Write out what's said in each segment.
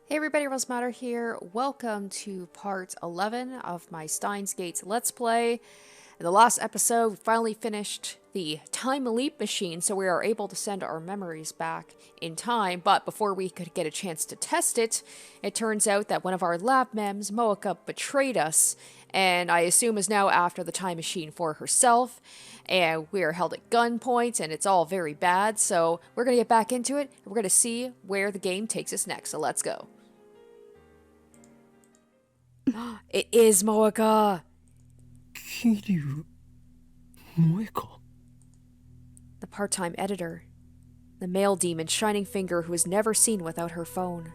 Hey everybody, Rose Matter here. Welcome to part 11 of my Steins Gate Let's Play. In the last episode, we finally finished the time leap machine, so we are able to send our memories back in time. But before we could get a chance to test it, it turns out that one of our lab mems, Moeka, betrayed us, and I assume is now after the time machine for herself. And we are held at gunpoint, and it's all very bad. So we're gonna get back into it, and we're gonna see where the game takes us next. So let's go. It is Moeka! 桐生萌か The part-time editor. The male demon Shining Finger who is never seen without her phone.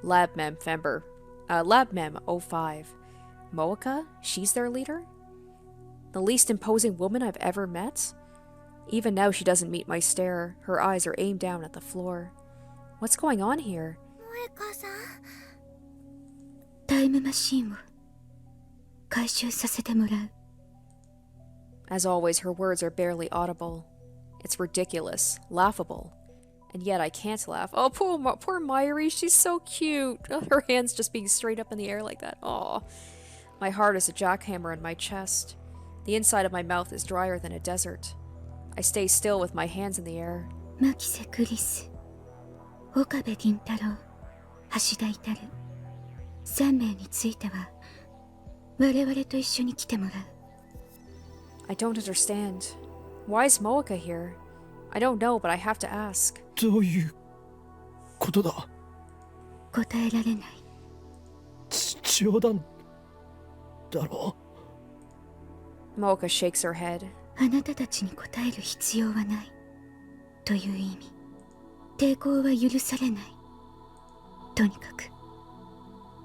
Lab Mem Fember. Lab Mem 05. Moeka? She's their leader? The least imposing woman I've ever met? Even now she doesn't meet my stare. Her eyes are aimed down at the floor. What's going on here? タイムマシンを回収させてもらう。 As always, her words are barely audible. It's ridiculous, laughable. And yet I can't laugh. Oh, poor Myri, she's so cute. Her hands just being straight up in the air like that. Aw. My heart is a jackhammer in my chest. The inside of my mouth is drier than a desert. I stay still with my hands in the air. 牧瀬クリス、岡部銀太郎、橋田至、3名については我々と一緒に来てもらう。 I don't understand. Why is Moeka here? I don't know, but I have to ask. どういうことだ答えられない。冗談だろ Moeka shakes her head. あなたたちに答える必要はないという意味。抵抗は許されない。とにかく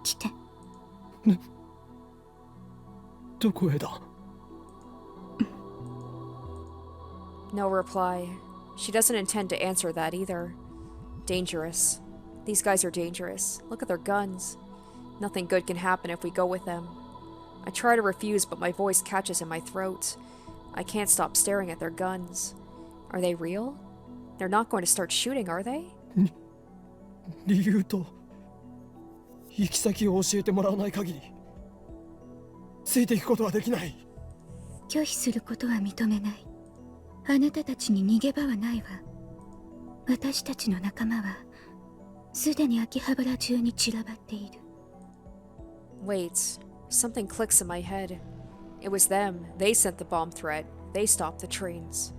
来て。どこへだ No reply. She doesn't intend to answer that either. Dangerous. These guys are dangerous. Look at their guns. Nothing good can happen if we go with them. I try to refuse, but my voice catches in my throat. I can't stop staring at their guns. Are they real? They're not going to start shooting, are they? 理由と行き先を教えてもらわない限りついていくことはできない。拒否することは認めない。あなたたちに逃げ場はないわ。私たちの仲間はすでに秋葉原中に散らばっている。 Wait. Something clicks in my head. It was them. They sent the bomb threat. They stopped the trains.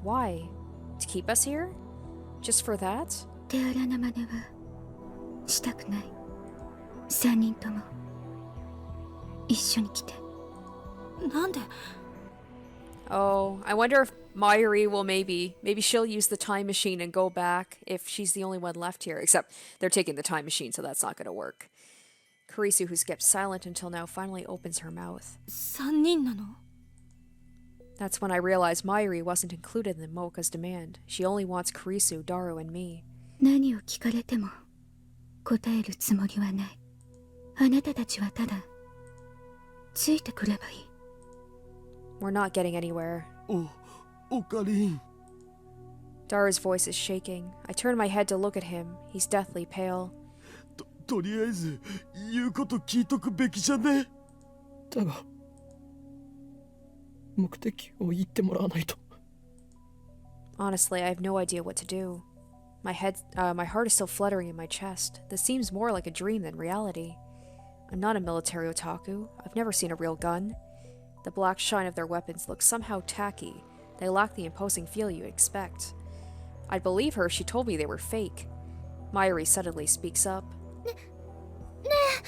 Why? To keep us here? Just for that? 手荒な真似はしたくない。3人とも一緒に来て。なんで Oh, I wonder if Mayuri will maybe she'll use the time machine and go back if she's the only one left here. Except they're taking the time machine, so that's not going to work. Kurisu, who's kept silent until now, finally opens her mouth. 3人なの That's when I realize Mayuri wasn't included in Moka's demand. She only wants Kurisu, Daru, and me. 何を聞かれても答えるつもりはない。あなたたちはただついてくればいい。 We're not getting anywhere. おかりん Daru's voice is shaking. I turn my head to look at him. He's deathly pale. とりあえず言うこと聞いとくべきじゃねだが目的を言ってもらわないと Honestly, I have no idea what to do. My heart is still fluttering in my chest. This seems more like a dream than reality. I'm not a military otaku. I've never seen a real gun. The black shine of their weapons looks somehow tacky. They lack the imposing feel you'd expect. I'd believe her if she told me they were fake. Mayuri suddenly speaks up. ねえ、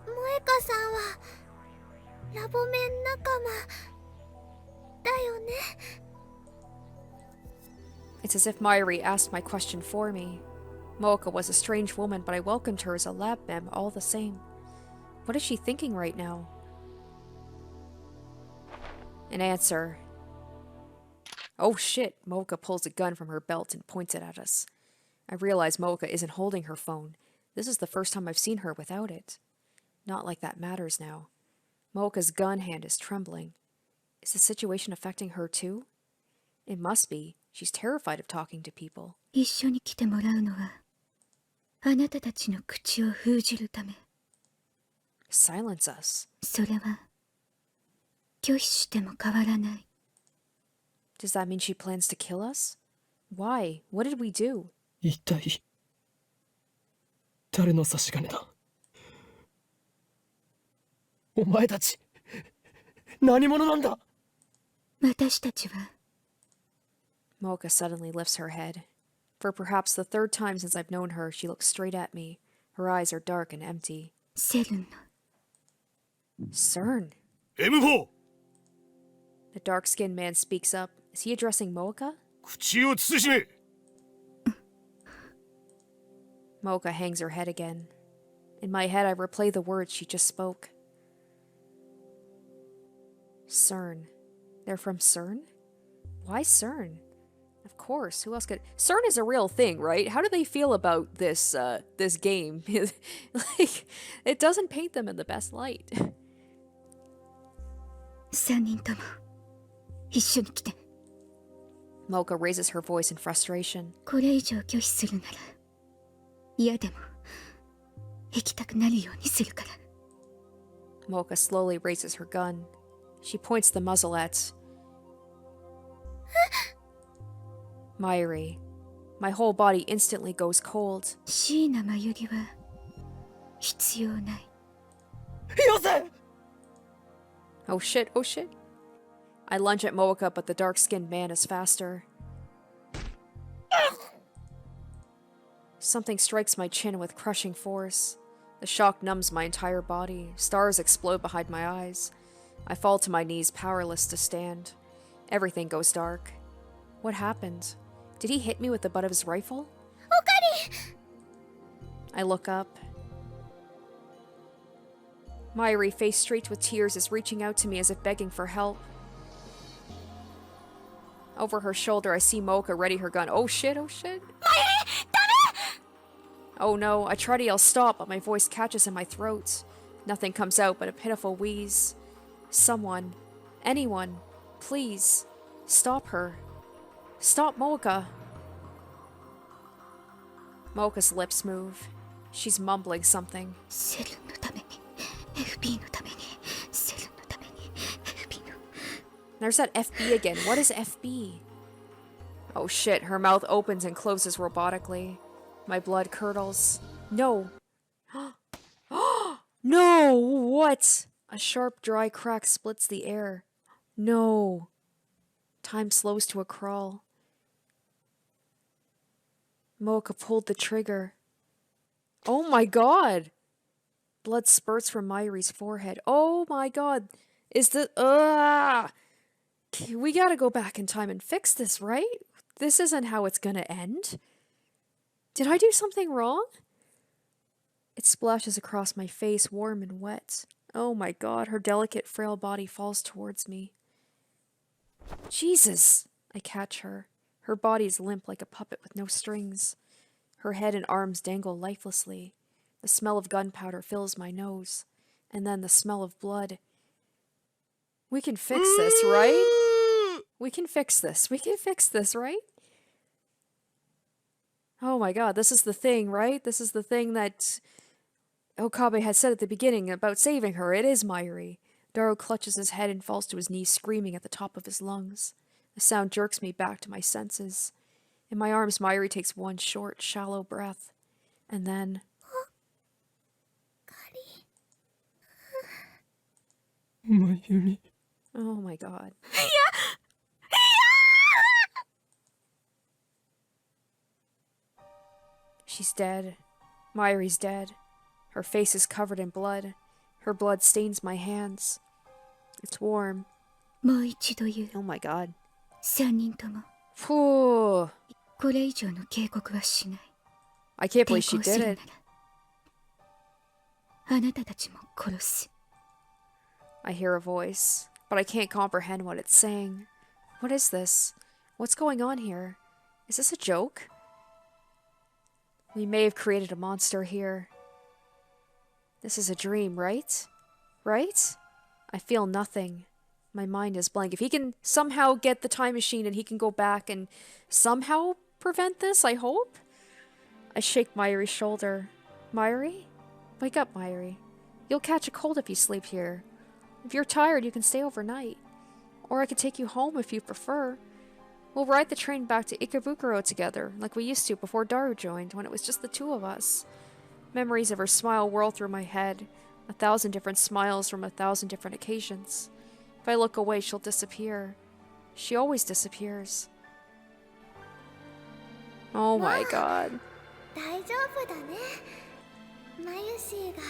萌香さんはラボメン仲間だよね。 It's as if Mayuri asked my question for me. Moeka was a strange woman, but I welcomed her as a lab mem all the same. What is she thinking right now? An answer. Oh shit! Moeka pulls a gun from her belt and points it at us. I realize Moeka isn't holding her phone. This is the first time I've seen her without it. Not like that matters now. Moeka's gun hand is trembling. Is the situation affecting her too? It must be. She's terrified of talking to people. 一緒に来てもらうのはあなたたちの口を封じるため。 Silence us. それは拒否しても変わらない。 Does that mean she plans to kill us? Why? What did we do? 一体誰の差し金だ。お前たち何者なんだ。私たちは Mocha suddenly lifts her head. For perhaps the third time since I've known her, she looks straight at me. Her eyes are dark and empty. セルンの CERN. M4 The dark-skinned man speaks up. Is he addressing Mocha? 口を慎め。 Mocha hangs her head again. In my head, I replay the words she just spoke. CERN. They're from CERN? Why CERN? Of course, who else could... CERN is a real thing, right? How do they feel about this, this game? Like, it doesn't paint them in the best light. 3人とも一緒に来て。 Mocha raises her voice in frustration. これ以上拒否するなら嫌でも行きたくなるようにするから。 Mocha slowly raises her gun. She points the muzzle at... Mayuri. My whole body instantly goes cold. 椎名真由里は必要ない。よせ。 Oh shit, oh shit. I lunge at Mocha, but the dark-skinned man is faster. Something strikes my chin with crushing force. The shock numbs my entire body. Stars explode behind my eyes. I fall to my knees, powerless to stand. Everything goes dark. What happened? Did he hit me with the butt of his rifle? Okari! I look up. Mayuri, face streaked with tears, is reaching out to me as if begging for help. Over her shoulder, I see Mocha ready her gun. Oh shit, oh shit. Oh no, I try to yell stop, but my voice catches in my throat. Nothing comes out but a pitiful wheeze. Someone, anyone, please, stop her. Stop Mocha. Mocha's lips move. She's mumbling something. セルンのために FB のためにセルンのために FB の There's that FB again. What is FB? Oh shit, her mouth opens and closes robotically. My blood curdles. No. No! What? A sharp, dry crack splits the air. No. Time slows to a crawl. Mocha pulled the trigger. Oh my god! Blood spurts from Mayuri's forehead. Oh my god! Is the... We gotta go back in time and fix this, right? This isn't how it's gonna end. Did I do something wrong? It splashes across my face, warm and wet. Oh my god, her delicate, frail body falls towards me. Jesus! I catch her. Her body is limp like a puppet with no strings. Her head and arms dangle lifelessly. The smell of gunpowder fills my nose. And then the smell of blood. We can fix this, right? We can fix this. We can fix this, right? Oh my god, this is the thing, right? This is the thing that Okabe had said at the beginning about saving her. It is Mayuri. Daro clutches his head and falls to his knees, screaming at the top of his lungs. The sound jerks me back to my senses. In my arms, Mayuri takes one short, shallow breath. And then... Mayuri. Oh my god. She's dead. Mayuri's dead. Her face is covered in blood. Her blood stains my hands. It's warm. もう一度言う。 Oh my god. 3人とも Phew. これ以上の警告はしない。 I can't 抵 believe she 抗す did るな it. らあなたたちも殺す。 I hear a voice, but I can't comprehend what it's saying. What is this? What's going on here? Is this a joke? We may have created a monster here. This is a dream, right? Right? I feel nothing. My mind is blank. If he can somehow get the time machine and he can go back and somehow prevent this, I hope. I shake Mayuri's shoulder. Mayuri? Wake up, Mayuri. You'll catch a cold if you sleep here. If you're tired, you can stay overnight. Or I could take you home if you prefer. We'll ride the train back to Ikebukuro together, like we used to before Daru joined, when it was just the two of us. Memories of her smile whirl through my head, 1,000 different smiles from 1,000 different occasions. If I look away, she'll disappear. She always disappears. Oh my god. 大丈夫だね。マユシーが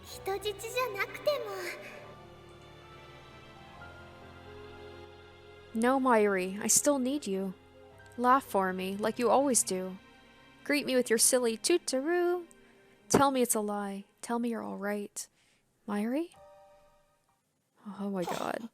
人質じゃなくても。No, Mayuri, I still need you. Laugh for me, like you always do. Greet me with your silly tootaroo. Tell me it's a lie. Tell me you're alright. Mayuri? Oh my god.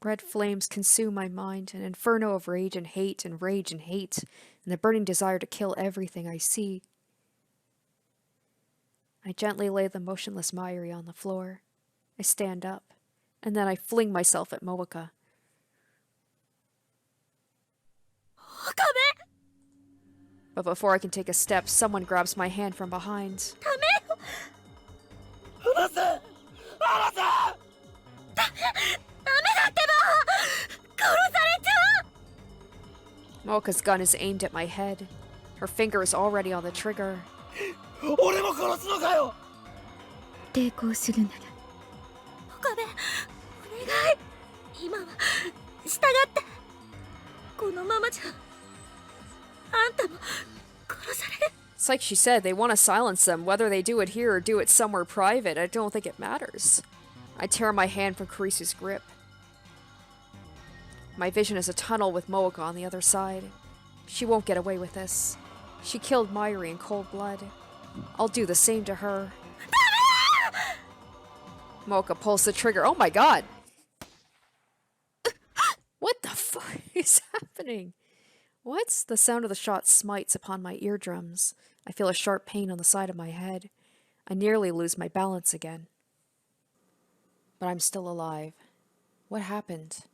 Red flames consume my mind, an inferno of rage and hate and rage and hate, and the burning desire to kill everything I see. I gently lay the motionless Mayuri on the floor. I stand up, and then I fling myself at Moeka. But before I can take a step, someone grabs my hand from behind. Moeka's gun is aimed at my head. Her finger is already on the trigger. 俺も殺すのかよ。抵抗するなら岡部、お願い。今は従って。このままじゃあんたも殺される。 It's like she said, they want to silence them, whether they do it here or do it somewhere private. I don't think it matters. I tear my hand from Kurisu's grip. My vision is a tunnel with Moeka on the other side. She won't get away with this. She killed Mayuri in cold blood. I'll do the same to her. Moeka pulls the trigger. Oh my god! What the fuck is happening? What? The sound of the shot smites upon my eardrums. I feel a sharp pain on the side of my head. I nearly lose my balance again. But I'm still alive. What happened?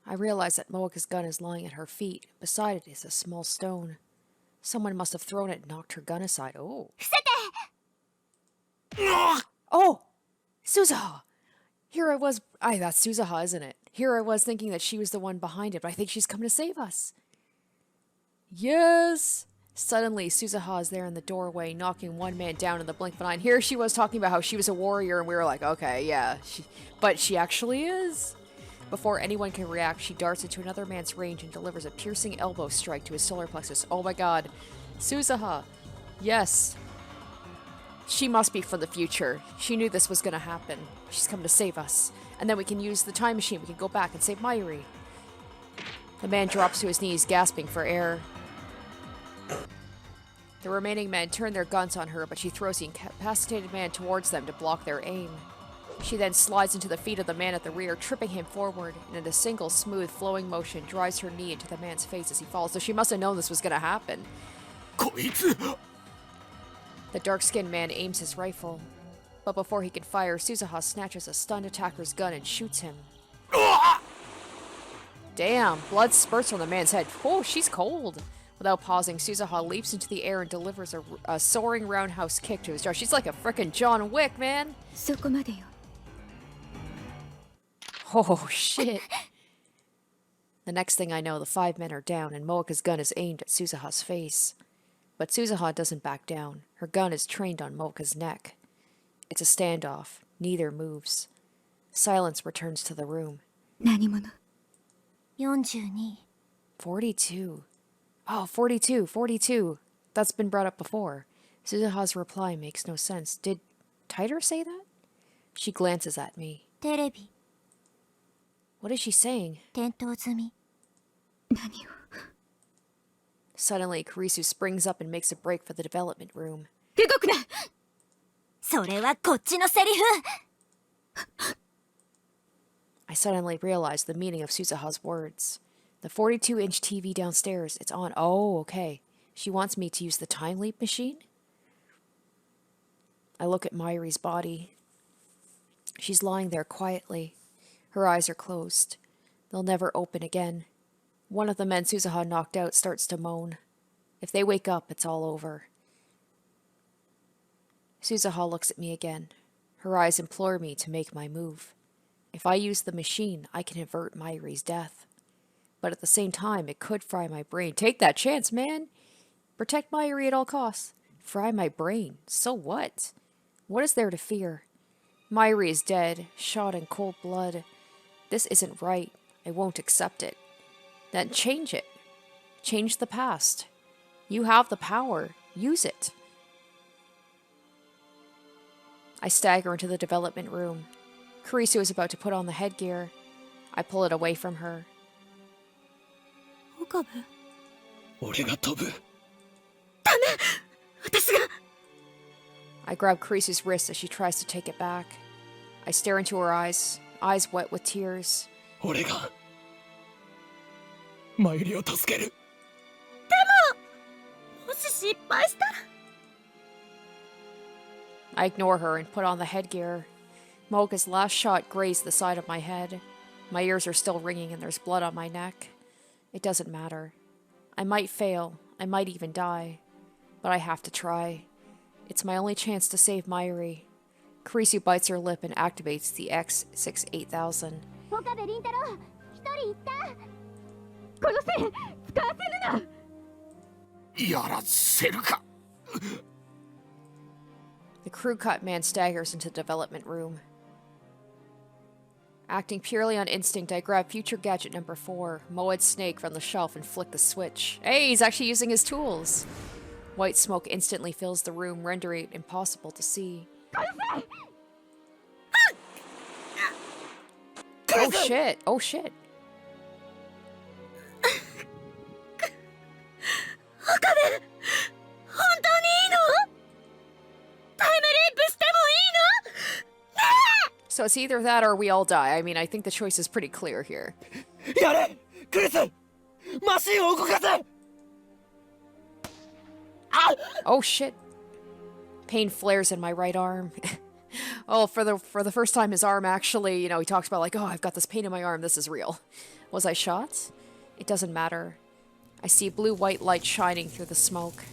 I realize that Moeka's gun is lying at her feet. Beside it is a small stone. Someone must have thrown it and knocked her gun aside. Oh. Oh! Suzuha! Here I was. That's Suzuha, isn't it? Here I was thinking that she was the one behind it, but I think she's come to save us. Yes! Suddenly, Suzuha is there in the doorway, knocking one man down in the blink of an eye. And here she was talking about how she was a warrior, and we were like, okay, yeah. But she actually is. Before anyone can react, she darts into another man's range and delivers a piercing elbow strike to his solar plexus. Oh my god. Suzuha. Yes. She must be from the future. She knew this was gonna happen. She's come to save us. And then we can use the time machine. We can go back and save Mayuri. The man drops to his knees, gasping for air. The remaining men turn their guns on her, but she throws the incapacitated man towards them to block their aim. She then slides into the feet of the man at the rear, tripping him forward, and in a single, smooth, flowing motion, drives her knee into the man's face as he falls. So she must have known this was gonna happen. こいつ The dark-skinned man aims his rifle. But before he can fire, Suzuha snatches a stunned attacker's gun and shoots him. Damn, blood spurts from the man's head. Oh, she's cold. Without pausing, Suzuha leaps into the air and delivers a soaring roundhouse kick to his jaw. She's like a frickin' John Wick, man. そこまでよ Oh, shit. The next thing I know, the 5 men are down and Moeka's gun is aimed at Suzuha's face. But Suzuha doesn't back down. Her gun is trained on Moeka's neck. It's a standoff. Neither moves. Silence returns to the room. 何者 42 42. Oh, 42. That's been brought up before. Suzuha's reply makes no sense. Did Titor say that? She glances at me. テレビ What is she saying? 点灯済み何を Suddenly, Kurisu springs up and makes a break for the development room. 動くなそれはこっちのセリフ I suddenly realize the meaning of Suzuha's words. The 42-inch TV downstairs, it's on. Oh, okay. She wants me to use the time leap machine? I look at Myri's body. She's lying there quietly. Her eyes are closed. They'll never open again. One of the men Suzuha knocked out starts to moan. If they wake up, it's all over. Suzuha looks at me again. Her eyes implore me to make my move. If I use the machine, I can avert Myri's death. But at the same time, it could fry my brain. Take that chance, man! Protect Myri at all costs. Fry my brain. So what? What is there to fear? Myri is dead, shot in cold blood. This isn't right. I won't accept it. Then change it. Change the past. You have the power. Use it. I stagger into the development room. Kurisu is about to put on the headgear. I pull it away from her. 岡部俺が飛ぶ。私が I grab Kurisu's wrist as she tries to take it back. I stare into her eyes wet with tears. 俺がマユリを助ける。もし失敗したら I ignore her and put on the headgear. Mocha's last shot grazed the side of my head. My ears are still ringing and there's blood on my neck. It doesn't matter. I might fail. I might even die. But I have to try. It's my only chance to save Myri. Kurisu bites her lip and activates the X68000. 岡部倫太郎一人行った殺せ使わせるなやらせるか。 The crew cut man staggers into the development room. Acting purely on instinct, I grab future gadget number 4, Moed's snake, from the shelf and flick the switch. Hey, he's actually using his tools! White smoke instantly fills the room, rendering it impossible to see. Oh shit! Oh shit! 岡部本当にいいのタイムリープしてもいいの So it's either that or we all die. I mean, I think the choice is pretty clear here. やれクリスマシンを動かせ。 Oh shit! Pain flares in my right arm. Oh, for the first time, his arm actually, he talks about like, oh, I've got this pain in my arm. This is real. Was I shot? It doesn't matter. I see blue-white light shining through the smoke.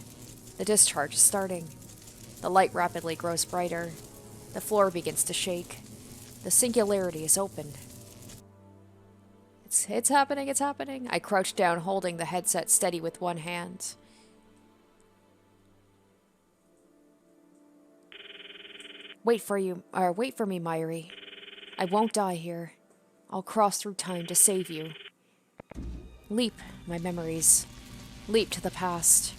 The discharge is starting. The light rapidly grows brighter. The floor begins to shake. The singularity is opened. It's happening, it's happening. I crouch down, holding the headset steady with one hand. Wait for me, Myri. I won't die here. I'll cross through time to save you. Leap, my memories. Leap to the past.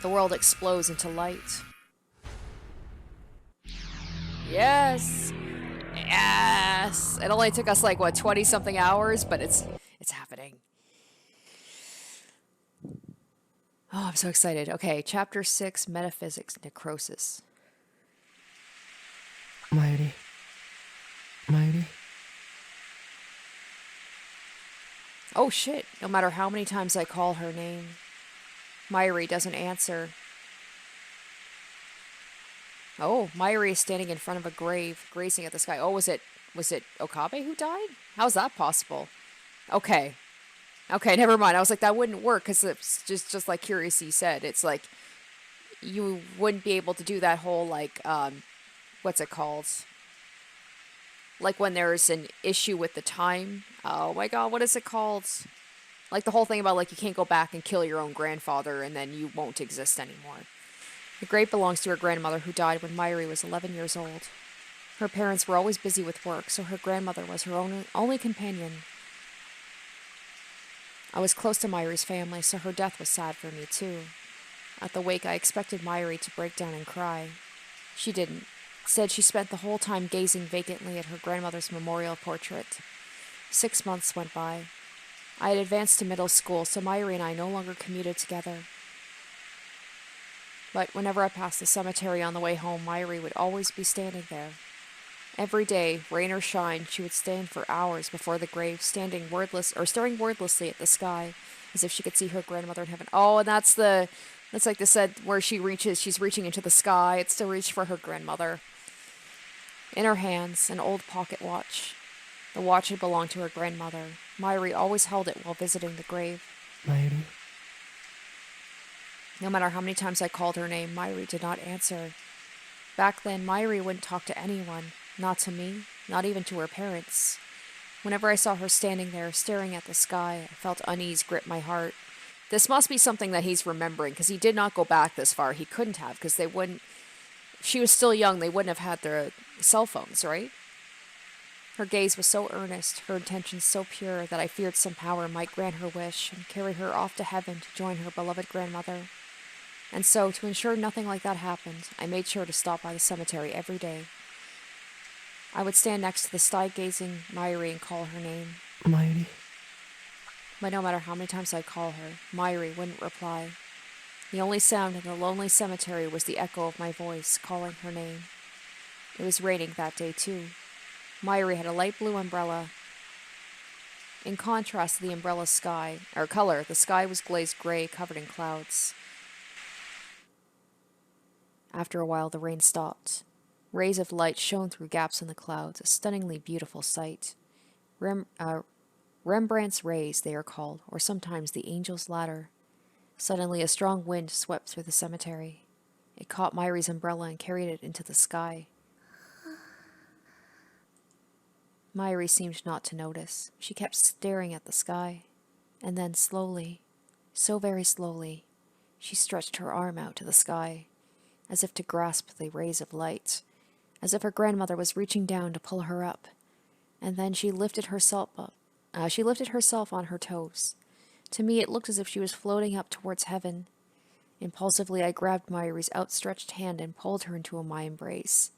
The world explodes into light. Yes! Yes! It only took us like, what, 20-something hours? But it's happening. Oh, I'm so excited. Okay, Chapter 6, Metaphysics, Necrosis. マユリマユリ Oh shit, no matter how many times I call her name, Myri doesn't answer. Oh, Myri is standing in front of a grave, gazing at the sky. Oh, was it Okabe who died? How's that possible? Okay, never mind. I was like, that wouldn't work, because it's just like Curiosity said. It's like, you wouldn't be able to do that whole, like, what's it called? Like when there's an issue with the time. Oh my god, what is it called? Like the whole thing about like you can't go back and kill your own grandfather and then you won't exist anymore. The grave belongs to her grandmother who died when Myri was 11 years old. Her parents were always busy with work, so her grandmother was her only companion. I was close to Myri's family, so her death was sad for me too. At the wake, I expected Myri to break down and cry. She didn't. Instead, she spent the whole time gazing vacantly at her grandmother's memorial portrait. 6 months went by. I had advanced to middle school, so Myri and I no longer commuted together. But whenever I passed the cemetery on the way home, Myri would always be standing there. Every day, rain or shine, she would stand for hours before the grave, staring wordlessly at the sky, as if she could see her grandmother in heaven. Oh, and that's like they said, where she's reaching into the sky. It's to reach for her grandmother. In her hands, an old pocket watch. The watch had belonged to her grandmother. Myri always held it while visiting the grave. Mayuri. No matter how many times I called her name, Myri did not answer. Back then, Myri wouldn't talk to anyone. Not to me, not even to her parents. Whenever I saw her standing there, staring at the sky, I felt unease grip my heart. This must be something that he's remembering, because he did not go back this far. He couldn't have, because they wouldn't... If she was still young, they wouldn't have had their cell phones, right? Her gaze was so earnest, her intentions so pure, that I feared some power might grant her wish and carry her off to heaven to join her beloved grandmother. And so, to ensure nothing like that happened, I made sure to stop by the cemetery every day. I would stand next to the sky-gazing Myri and call her name. Mayuri. But no matter how many times I'd call her, Myri wouldn't reply. The only sound in the lonely cemetery was the echo of my voice calling her name. It was raining that day, too. Myri had a light blue umbrella. In contrast to the umbrella's color, the sky was glazed gray, covered in clouds. After a while, the rain stopped. Rays of light shone through gaps in the clouds, a stunningly beautiful sight. Rembrandt's rays, they are called, or sometimes the angel's ladder. Suddenly, a strong wind swept through the cemetery. It caught Myri's umbrella and carried it into the sky. Myri seemed not to notice. She kept staring at the sky. And then slowly, so very slowly, she stretched her arm out to the sky, as if to grasp the rays of light, as if her grandmother was reaching down to pull her up. And then she lifted herself up. She lifted herself on her toes. To me, it looked as if she was floating up towards heaven. Impulsively, I grabbed Myri's outstretched hand and pulled her into my embrace.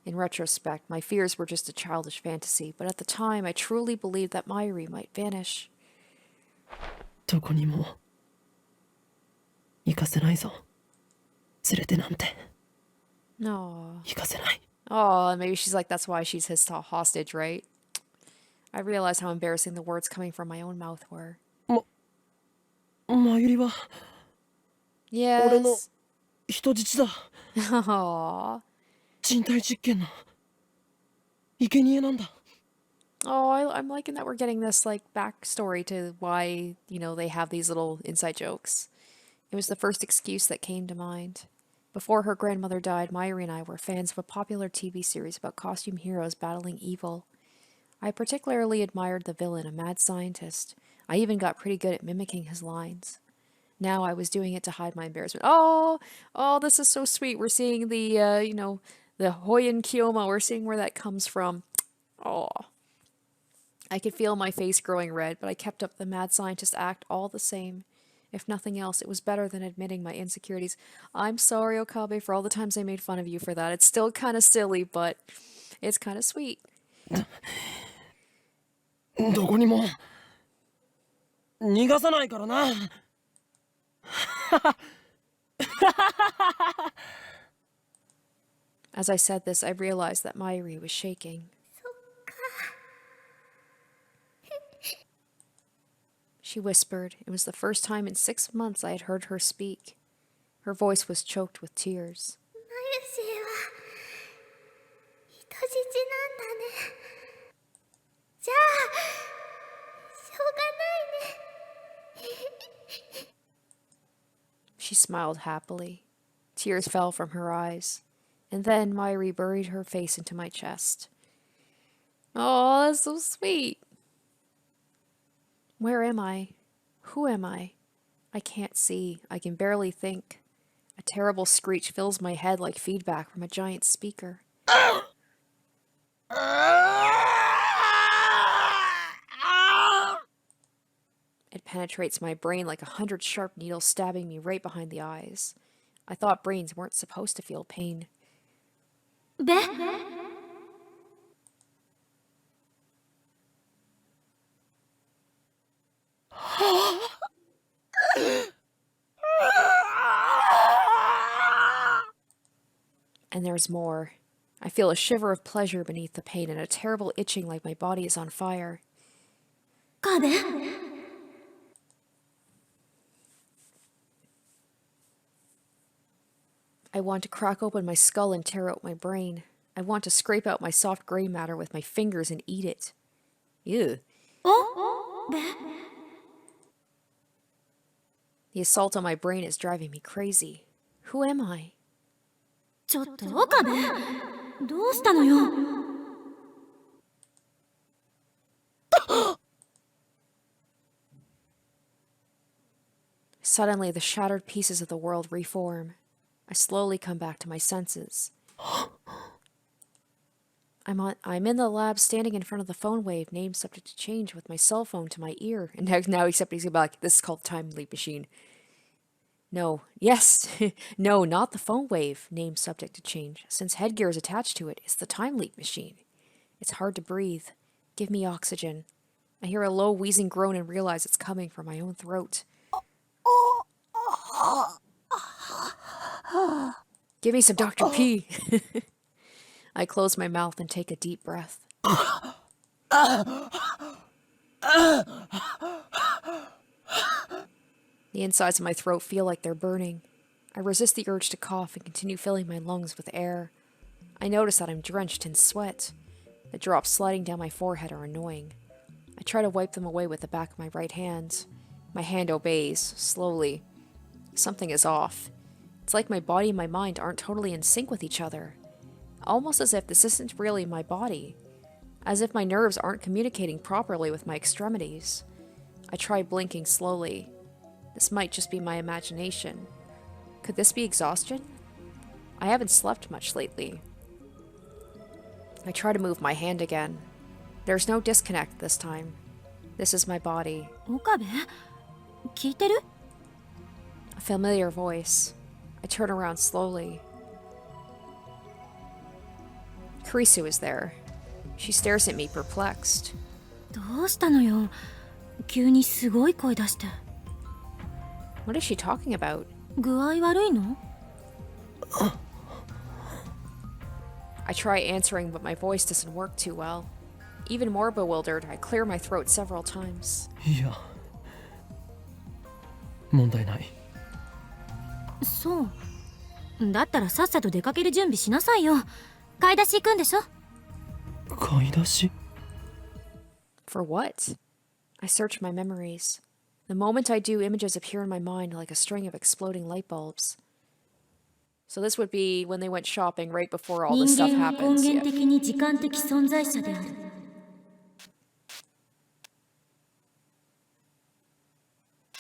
In retrospect, my fears were just a childish fantasy, but at the time, I truly believed that Myri might vanish. どこにも行かせないぞ。連れてなんて No. 行かせない。 Oh, maybe she's like, that's why she's his hostage, right? I realized how embarrassing the words coming from my own mouth were. マユリは俺の Yes. 人質だ。 Aww. 人体実験の生贄なんだ。 Oh, I'm liking that we're getting this, like, backstory to why, they have these little inside jokes. It was the first excuse that came to mind. Before her grandmother died, Myri and I were fans of a popular TV series about costume heroes battling evil. I particularly admired the villain, a mad scientist. I even got pretty good at mimicking his lines. Now I was doing it to hide my embarrassment. Oh, this is so sweet. We're seeing the, the Hoyan Kiyoma. We're seeing where that comes from. Oh. I could feel my face growing red, but I kept up the mad scientist act all the same. If nothing else, it was better than admitting my insecurities. I'm sorry, Okabe, for all the times I made fun of you for that. It's still kind of silly, but it's kind of sweet. どこにも逃がさないからな。 As I said this, I realized that Myri was shaking. She whispered. It was the first time in 6 months I had heard her speak. Her voice was choked with tears. マユシは人質なんだね。じゃあしょうがないね。 She smiled happily. Tears fell from her eyes. And then Myri buried her face into my chest. Oh, that's so sweet. Where am I? Who am I? I can't see. I can barely think. A terrible screech fills my head like feedback from a giant speaker. It penetrates my brain like 100 sharp needles stabbing me right behind the eyes. I thought brains weren't supposed to feel pain. べ And there's more. I feel a shiver of pleasure beneath the pain and a terrible itching like my body is on fire. カベ I want to crack open my skull and tear out my brain. I want to scrape out my soft gray matter with my fingers and eat it. Ew. おべ The assault on my brain is driving me crazy. Who am I? ちょっと岡部どうしたのよ Suddenly, the shattered pieces of the world reform. I slowly come back to my senses. I'm in the lab standing in front of the phone wave, name subject to change, with my cell phone to my ear. And now except he's like, this is called the time leap machine. No. Yes. No, not the phone wave, name subject to change. Since headgear is attached to it, it's the time leap machine. It's hard to breathe. Give me oxygen. I hear a low wheezing groan and realize it's coming from my own throat. Give me some Dr. P. I close my mouth and take a deep breath. The insides of my throat feel like they're burning. I resist the urge to cough and continue filling my lungs with air. I notice that I'm drenched in sweat. The drops sliding down my forehead are annoying. I try to wipe them away with the back of my right hand. My hand obeys, slowly. Something is off. It's like my body and my mind aren't totally in sync with each other. Almost as if this isn't really my body. As if my nerves aren't communicating properly with my extremities. I try blinking slowly. This might just be my imagination. Could this be exhaustion? I haven't slept much lately. I try to move my hand again. There's no disconnect this time. This is my body. 岡部聞いてる A familiar voice. I turn around slowly. Kurisu is there. She stares at me, perplexed. どうしたのよ急にすごい声出して What is she talking about? 具合悪いの I try answering, but my voice doesn't work too well. Even more bewildered, I clear my throat several times. いや問題ないそうだったらさっさと出かける準備しなさいよ買い出し行くんでしょ買い出し For what? I search my memories. The moment I do, images appear in my mind like a string of exploding light bulbs. So this would be when they went shopping right before all this stuff 人間は根 happens. 源 Yeah. 的に時間的存在者である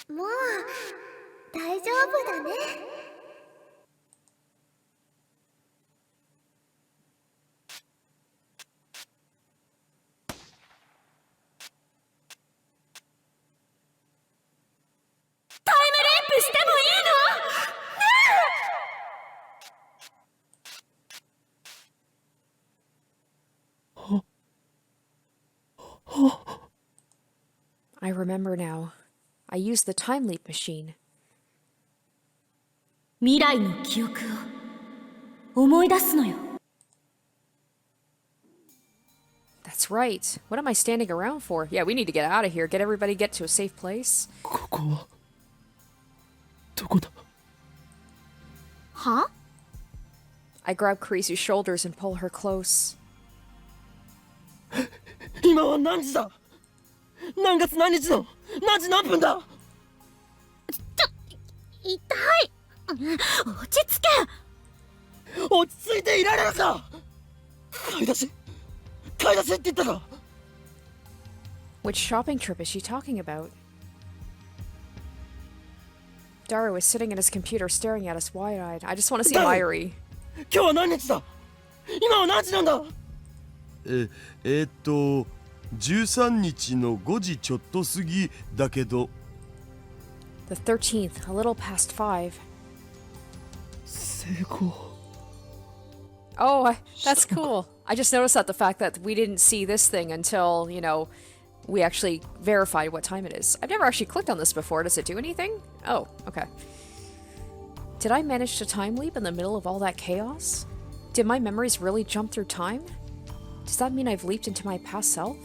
もう大丈夫だね。タイムリープしてもいいの I remember now. I used the time leap machine. 未来の記憶を思い出すのよ That's right. What am I standing around for? Yeah, we need to get out of here. Get everybody get to a safe place. ここはどこだは I grab Kurisu's shoulders and pull her close. 今は何時だ何月何日の何時何分だ痛い落ち着け落ち着いていられるか買い出しって言ったろ Which shopping trip is she talking about? Daru is sitting at his computer staring at us wide-eyed. I just want to see Daru! Mayuri. 今日は何日だ今は何時なんだ13日の5時ちょっと過ぎだけど The 13th, a little past 5. 成功 Oh, that's cool. I just noticed that the fact that we didn't see this thing until, we actually verified what time it is. I've never actually clicked on this before. Does it do anything? Oh, okay. Did I manage to time leap in the middle of all that chaos? Did my memories really jump through time? Does that mean I've leaped into my past self?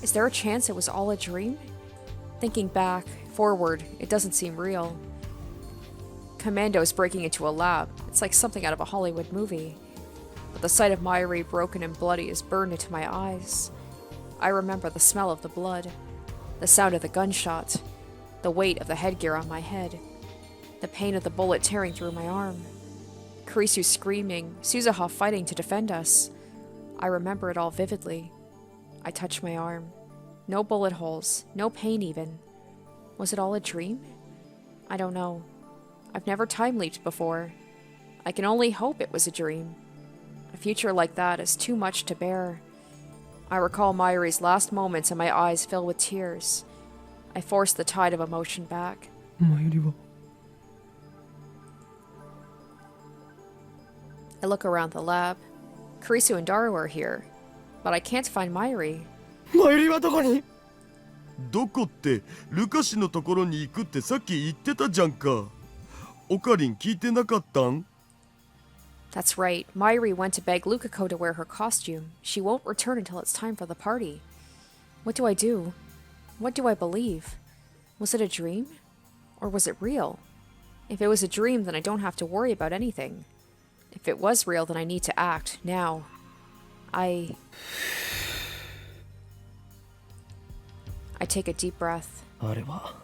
Is there a chance it was all a dream? Thinking back, forward, it doesn't seem real. commandos breaking into a lab. It's like something out of a Hollywood movie. But the sight of Mayuri broken and bloody is burned into my eyes. I remember the smell of the blood, the sound of the gunshot, the weight of the headgear on my head, the pain of the bullet tearing through my arm, Kurisu screaming, Suzuha fighting to defend us. I remember it all vividly. I touched my arm. No bullet holes, no pain even. Was it all a dream? I don't know. I've never time-leaped before. I can only hope it was a dream. A future like that is too much to bear. I recall Mayuri's last moments and my eyes fill with tears. I force the tide of emotion back. マユリは I look around the lab. Kurisu and Daru are here, but I can't find Mayuri. マユリはどこにどこってルカシのところに行くってさっき言ってたじゃんか。オカリン聞いてなかったん？ That's right. Mayuri went to beg Lukako to wear her costume. She won't return until it's time for the party. What do I do? What do I believe? Was it a dream? Or was it real? If it was a dream, then I don't have to worry about anything. If it was real, then I need to act, now. I take a deep breath. あれは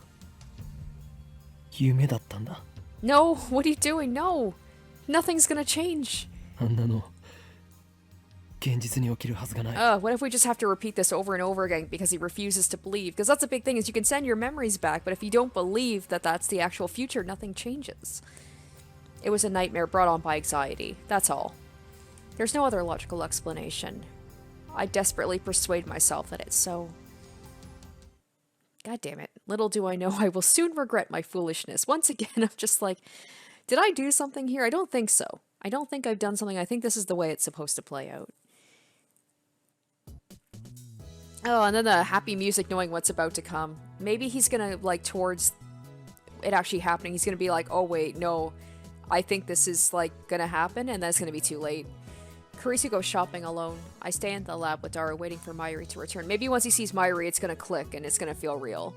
夢だったんだ。 No! What are you doing? No! Nothing's gonna change! あんなの現実に起きるはずがない。 What if we just have to repeat this over and over again because he refuses to believe? Because that's a big thing, is you can send your memories back, but if you don't believe that that's the actual future, nothing changes. It was a nightmare brought on by anxiety, that's all. There's no other logical explanation. I desperately persuade myself that it's so. God damn it. Little do I know I will soon regret my foolishness. Once again, I'm just like, did I do something here? I don't think so. I don't think I've done something. I think this is the way it's supposed to play out. Oh, and then the happy music knowing what's about to come. Maybe he's gonna, like, towards it actually happening, he's gonna be like, oh wait, no, I think this is, like, gonna happen, and then it's gonna be too late. Kurisu goes shopping alone. I stay in the lab with Daru waiting for Mayuri to return. Maybe once he sees Mayuri, it's gonna click, and it's gonna feel real.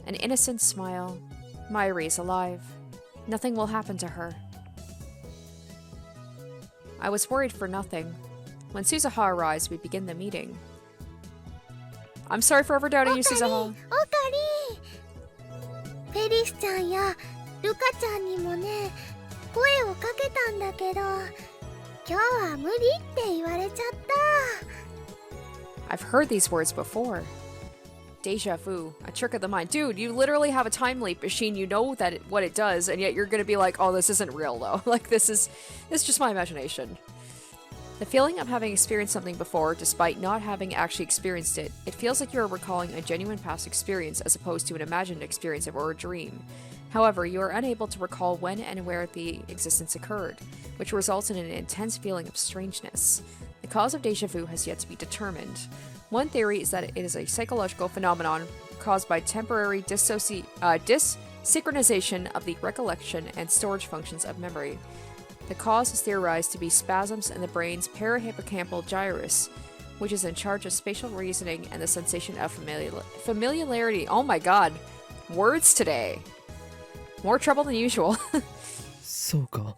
An innocent smile. Mayuri is alive. Nothing will happen to her. I was worried for nothing. When Suzuha arrives, we begin the meeting. I'm sorry for overdoubting you, Suzuha. オカリンフェリスちゃんやルカちゃんにもね声をかけたんだけど今日は無理って言われちゃった I've heard these words before. Deja vu, a trick of the mind. Dude, you literally have a time leap machine, you know that what it does, and yet you're gonna be like, oh, this isn't real though. Like, this is just my imagination. The feeling of having experienced something before, despite not having actually experienced it, it feels like you're recalling a genuine past experience as opposed to an imagined experience or a dream. However, you are unable to recall when and where the existence occurred, which results in an intense feeling of strangeness. The cause of deja vu has yet to be determined. One theory is that it is a psychological phenomenon caused by temporary dissynchronization of the recollection and storage functions of memory. The cause is theorized to be spasms in the brain's parahippocampal gyrus, which is in charge of spatial reasoning and the sensation of familiarity. Oh my god. Words today. More trouble than usual. そうか。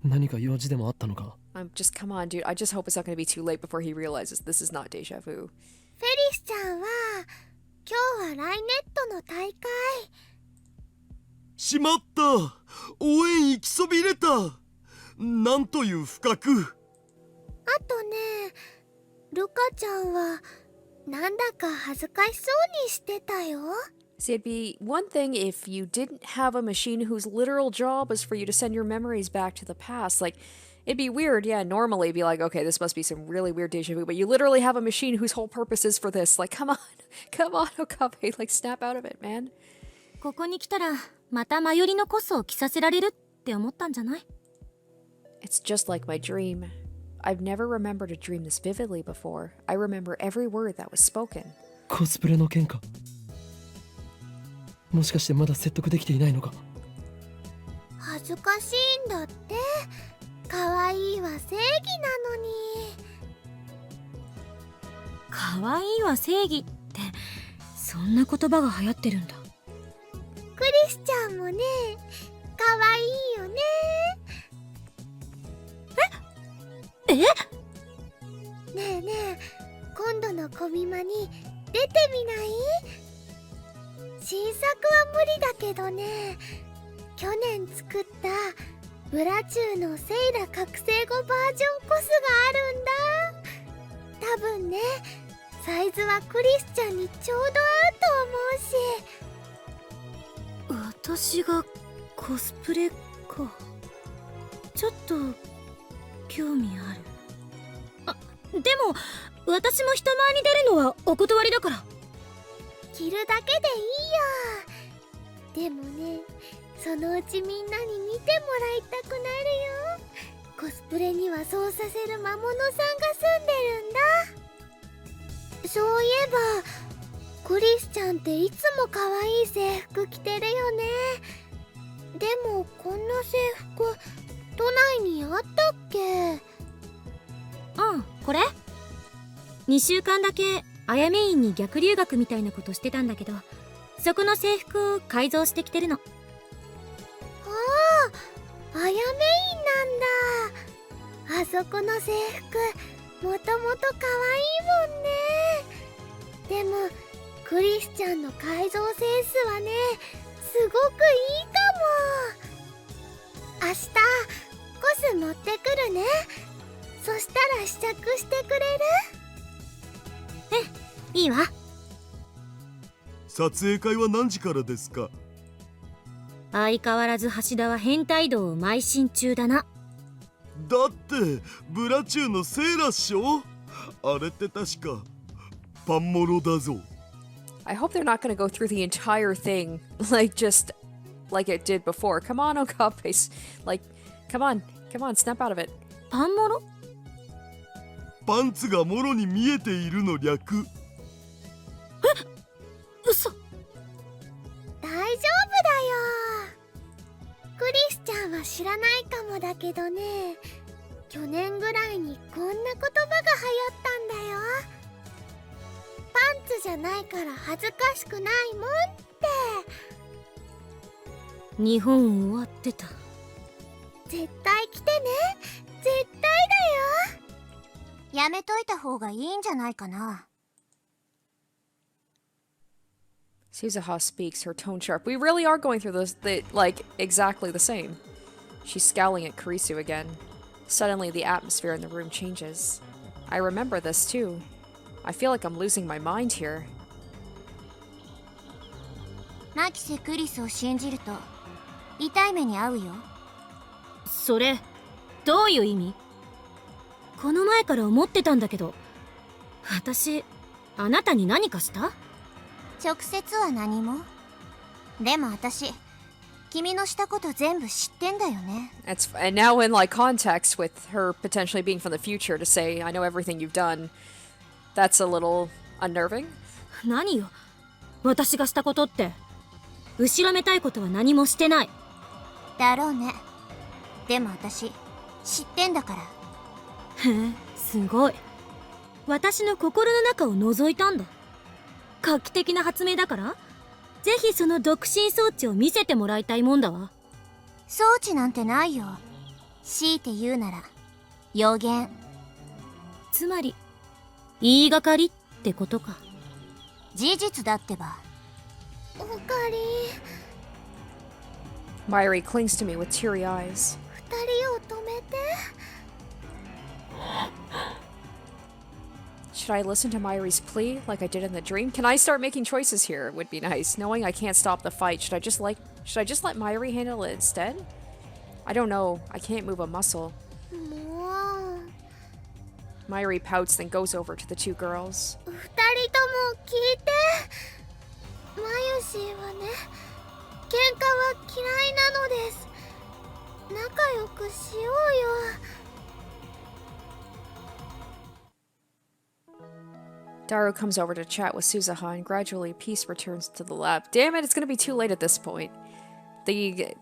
何か用事でもあったのか。 just, come on, dude. I just hope it's not going to be too late before he realizes this is not deja vu. フェリスちゃんは今日はライネットの大会しまった、応援行きそびれた。なんという不覚。あとねルカちゃんはなんだか恥ずかしそうにしてたよ See, it'd be one thing if you didn't have a machine whose literal job is for you to send your memories back to the past. Like, it'd be weird, yeah, normally be like, okay, this must be some really weird deja vu, but you literally have a machine whose whole purpose is for this. Like, come on, Okabe, like, snap out of it, man. ここに来たらまたマユリのコスを着させられるって思ったんじゃない？ It's just like my dream. I've never remembered a dream this vividly before. I remember every word that was spoken. コスプレの件か。もしかしてまだ説得できていないのか。恥ずかしいんだって可愛いは正義なのに可愛いは正義ってそんな言葉が流行ってるんだ。クリスちゃんもね可愛いよね。えねえねえ、今度のコミマに出てみない？新作は無理だけどね、去年作ったブラチューのセイラ覚醒後バージョンコスがあるんだ。多分ね、サイズはクリスちゃんにちょうど合うと思うし。私がコスプレか。ちょっと興味ある。でも私も人前に出るのはお断りだから。着るだけでいいよ。でもね、そのうちみんなに見てもらいたくなるよ。コスプレにはそうさせる魔物さんが住んでるんだ。そういえばクリスちゃんっていつも可愛い制服着てるよね。でもこんな制服都内にあったっけ？これ2週間だけあやめ院に逆留学みたいなことしてたんだけど、そこの制服を改造してきてるの。ああ、あやめ院なんだ。あそこの制服もともと可愛いもんね。でもクリスちゃんの改造センスはね、すごくいいかも。明日コス持ってくるね。そしたら試着してくれる？いいわ。撮影会は何時からですか？相変わらず橋田は変態道を邁進中だな。だってブラチューのセーラっしょ。あれって確かパンモロだぞ。 I hope they're not going to go through the entire thing just like it did before. Come on, Okabe. Come on, snap out of it. パンモロ？パンツがもろに見えているの略。嘘。大丈夫だよ。クリスちゃんは知らないかもだけどね、去年ぐらいにこんな言葉が流行ったんだよ。パンツじゃないから恥ずかしくないもんって。日本終わってた。絶対来てね。絶対だよ。やめといた方がいいんじゃないかな。Suzuha speaks, her tone sharp. We really are going through this, exactly the same. She's scowling at Kurisu again. Suddenly, the atmosphere in the room changes. I remember this too. I feel like I'm losing my mind here. マキセ・クリスを信じると痛い目に遭うよ。それどういう意味？この前から思ってたんだけど、私あなたに何かした？直接は何も。でも私君のしたこと全部知ってんだよね。And now in context with her potentially being from the future to say, I know everything you've done, that's a little unnerving. 何よ私がしたことって。後ろめたいことは何もしてない。だろうね。でも私知ってんだから。へえ、すごい。私の心の中を覗いたんだ。画期的な発明だから、ぜひその独身装置を見せてもらいたいもんだわ。装置なんてないよ。強いて言うなら予言。つまり言いがかりってことか。事実だってば。おかり。 Myri clings to me with teary eyes. 二人を止めて。Should I listen to Myri's plea like I did in the dream? Can I start making choices here? Would be nice. Knowing I can't stop the fight, should I just let Myri handle it instead? I don't know. I can't move a muscle. もう。 Myri pouts, then goes over to the two girls. 二人とも聞いて。マユシーはね、喧嘩は嫌いなのです。仲良くしようよ。Daru comes over to chat with Suzuha, and gradually peace returns to the lab. Damn it, it's gonna be too late at this point. The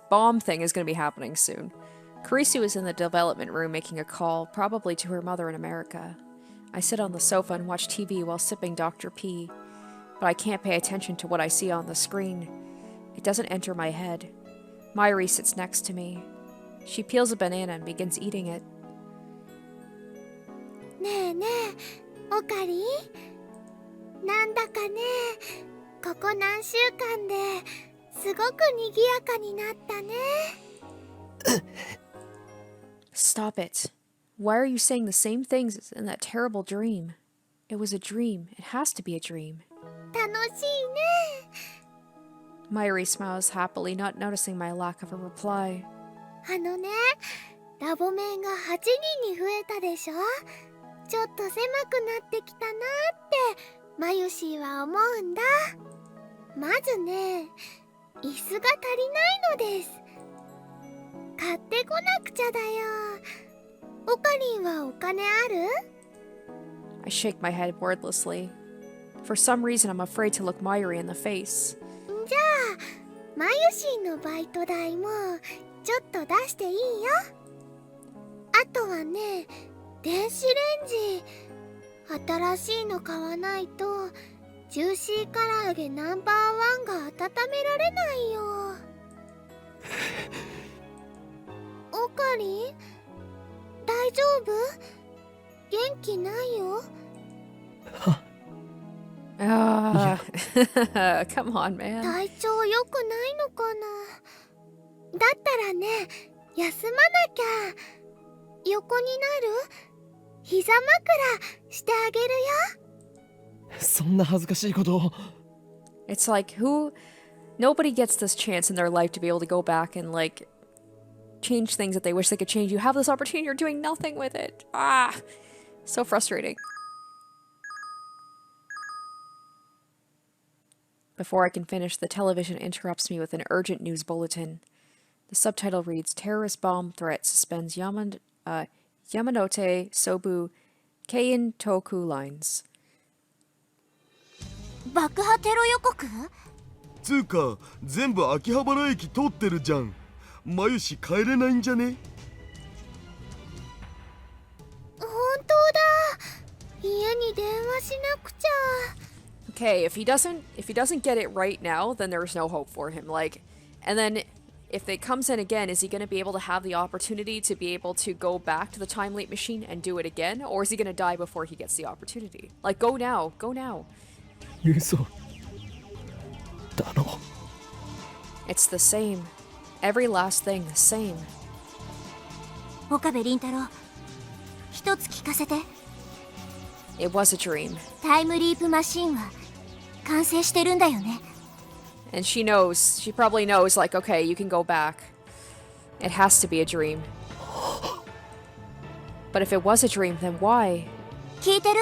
bomb thing is gonna be happening soon. Kurisu is in the development room making a call, probably to her mother in America. I sit on the sofa and watch TV while sipping Dr. P, but I can't pay attention to what I see on the screen. It doesn't enter my head. Mayuri sits next to me. She peels a banana and begins eating it. ねえねえ、オカリン、なんだかね、ここ何週間ですごく賑やかになったね。Stop it. Why are you saying the same things as in that terrible dream? It was a dream. It has to be a dream. 楽しいね。Mayuri smiles happily, not noticing my lack of a reply. あのね、ラボ面が8人に増えたでしょ。ちょっと狭くなってきたなってマユシーは思うんだ。まずね、椅子が足りないのです。買ってこなくちゃだよ。オカリンはお金ある？ I shake my head wordlessly. For some reason, I'm afraid to look Mayuri in the face. じゃあ、マユシーのバイト代もちょっと出していいよ。あとはね、電子レンジ新しいの買わないとジューシー唐揚げナンバーワンが温められないよ。オカリン、大丈夫？元気ないよ。Come on, man. 体調良くないのかな。だったらね、休まなきゃ。横になる？膝枕してあげるよ。そんな恥ずかしいことを。It's like, nobody gets this chance in their life to be able to go back and, like, change things that they wish they could change. You have this opportunity, you're doing nothing with it. So frustrating. Before I can finish, the television interrupts me with an urgent news bulletin. The subtitle reads, Terrorist bomb threat suspends Yamanote Sobu Keien Toku lines. 爆破テロ予告？つうか全部秋葉原駅通ってるじゃん。マユシ帰れないんじゃね？本当だ。家に電話しなくちゃ。Okay, if he doesn't get it right now, then there's no hope for him. Like, and then if it comes in again, is he going to be able to have the opportunity to be able to go back to the time leap machine and do it again, or is he going to die before he gets the opportunity? Like, go now, go now. 嘘だろ。It's the same. Every last thing the same. 岡部倫太郎、一つ聞かせて。It was a dream. タイムリープマシンは完成してるんだよね。And she probably knows, like, okay, you can go back. It has to be a dream. But if it was a dream, then why? 聞いてる？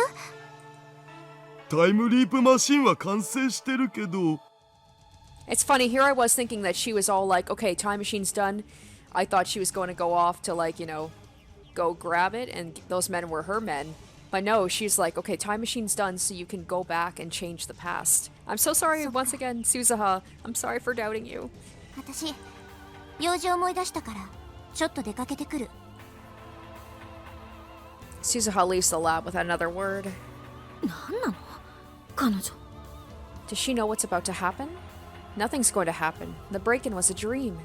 タイムリープマシンは完成してるけど。It's funny, here I was thinking that she was all like, okay, time machine's done. I thought she was going to go off to, like, go grab it, and those men were her men. But no, she's like, okay, time machine's done, so you can go back and change the past. I'm so sorry once again, Suzuha. I'm sorry for doubting you. 私、用事思い出したから、ちょっと出かけてくる。Suzuha leaves the lab without another word. なんなの？彼女。Does she know what's about to happen? Nothing's going to happen. The break-in was a dream.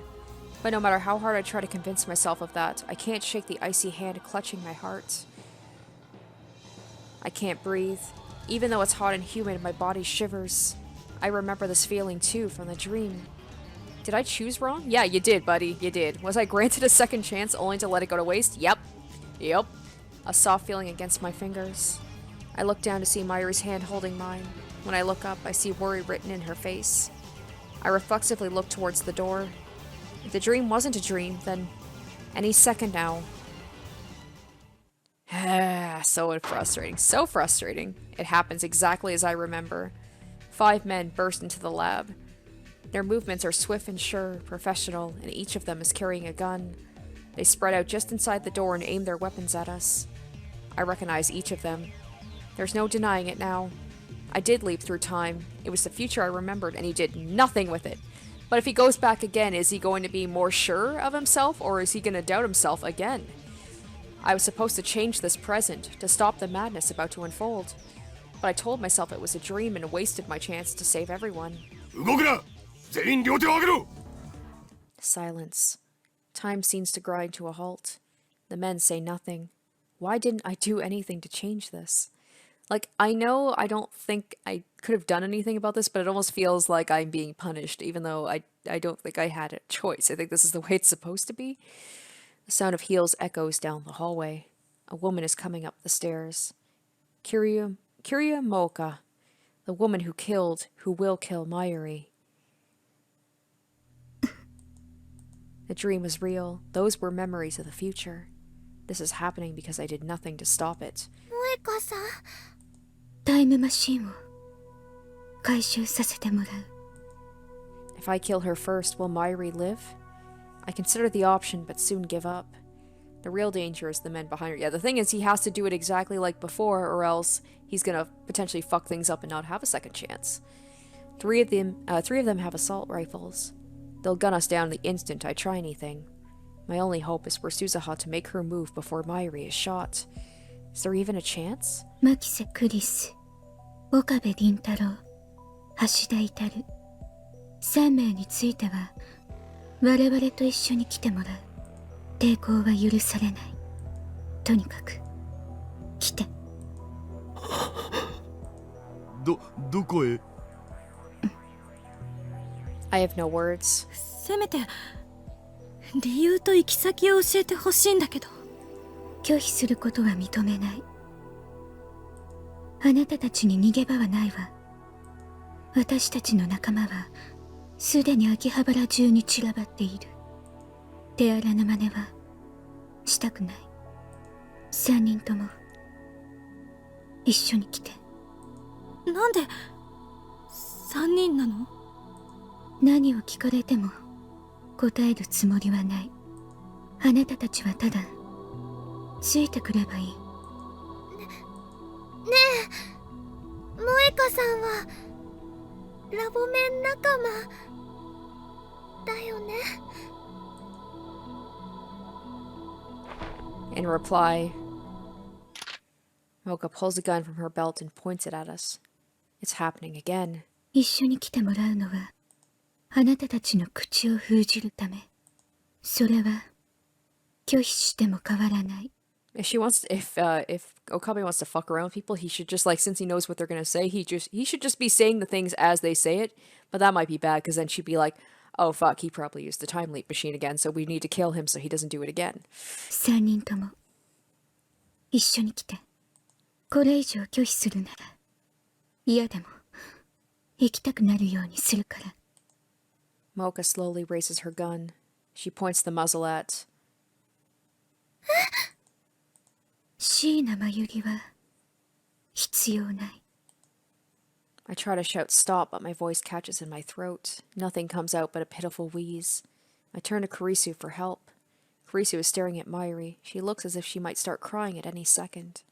But no matter how hard I try to convince myself of that, I can't shake the icy hand clutching my heart. I can't breathe. Even though it's hot and humid, my body shivers. I remember this feeling too from the dream. Did I choose wrong? Yeah, you did, buddy. You did. Was I granted a second chance only to let it go to waste? Yep. A soft feeling against my fingers. I look down to see Mayuri's hand holding mine. When I look up, I see worry written in her face. I reflexively look towards the door. If the dream wasn't a dream, then any second now. So frustrating. So frustrating. It happens exactly as I remember. 5 men burst into the lab. Their movements are swift and sure, professional, and each of them is carrying a gun. They spread out just inside the door and aim their weapons at us. I recognize each of them. There's no denying it now. I did leap through time. It was the future I remembered, and he did nothing with it. But if he goes back again, is he going to be more sure of himself, or is he going to doubt himself again? I was supposed to change this present, to stop the madness about to unfold. But I told myself it was a dream and wasted my chance to save everyone. 動くな。全員両手を上げろ。 Silence. Time seems to grind to a halt. The men say nothing. Why didn't I do anything to change this? Like, I know I don't think I could have done anything about this, but it almost feels like I'm being punished, even though I don't think I had a choice. I think this is the way it's supposed to be. The sound of heels echoes down the hallway. A woman is coming up the stairs. Kiryu Moka, the woman who will kill Mayuri. The dream was real. Those were memories of the future. This is happening because I did nothing to stop it. 萌香さん。タイムマシンを回収させてもらう。 If I kill her first, will Mayuri live? I consider the option, but soon give up. The real danger is the men behind her. Yeah, the thing is, he has to do it exactly like before, or else he's gonna potentially fuck things up and not have a second chance. Three of them have assault rifles. They'll gun us down the instant I try anything. My only hope is for Suzuha to make her move before Mayuri is shot. Is there even a chance? 牧瀬クリス、岡部倫太郎、橋田至、3名については我々と一緒に来てもらう。抵抗は許されない。とにかく来て。どこへ？ I have no words. せめて理由と行き先を教えてほしいんだけど。拒否することは認めない。あなたたちに逃げ場はないわ。私たちの仲間はすでに秋葉原中に散らばっている。手荒な真似はしたくない。3人とも一緒に来て。なんで3人なの？何を聞かれても答えるつもりはない。あなたたちはただついてくればいい。ねえ、萌香さんはラボメン仲間だよね。In reply, Mocha pulls a gun from her belt and points it at us. It's happening again. 一緒に来てもらうのはあなたたちの口を封じるため。それは拒否しても変わらない。If Okabe wants to fuck around with people, he should just, like, since he knows what they're gonna say, he should just be saying the things as they say it. But that might be bad, because then she'd be like, oh fuck, he probably used the time leap machine again, so we need to kill him so he doesn't do it again. 3人とも一緒に来て。これ以上拒否するなら嫌でも行きたくなるようにするから。Mocha slowly raises her gun. She points the muzzle at... 椎名真由里は必要ない。 I try to shout stop, but my voice catches in my throat. Nothing comes out but a pitiful wheeze. I turn to Kurisu for help. Kurisu is staring at Mayuri. She looks as if she might start crying at any second.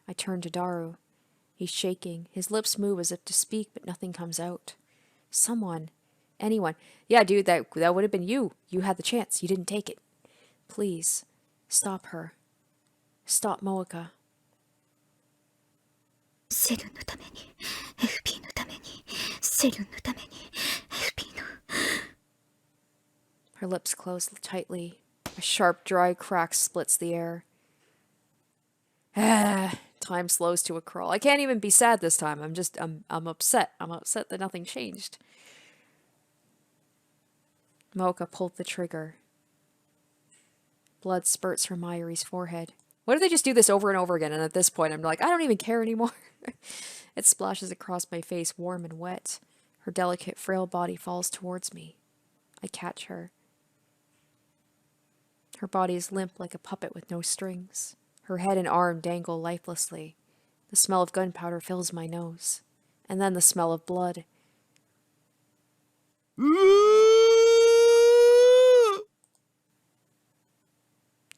I turn to Daru. He's shaking. His lips move as if to speak, but nothing comes out. Someone. Anyone. Yeah, dude, that would have been you. You had the chance. You didn't take it. Please. Stop her. Stop Moeka. セルンのために FP のためにセルンのために FP の。 Her lips close tightly. A sharp, dry crack splits the air. Time slows to a crawl. I can't even be sad this time. I'm upset. I'm upset that nothing changed. Mocha pulled the trigger. Blood spurts from Mayuri's forehead. What if they just do this over and over again, and at this point I'm like, I don't even care anymore. It splashes across my face, warm and wet. Her delicate, frail body falls towards me. I catch her. Her body is limp like a puppet with no strings. Her head and arm dangle lifelessly. The smell of gunpowder fills my nose. And then the smell of blood.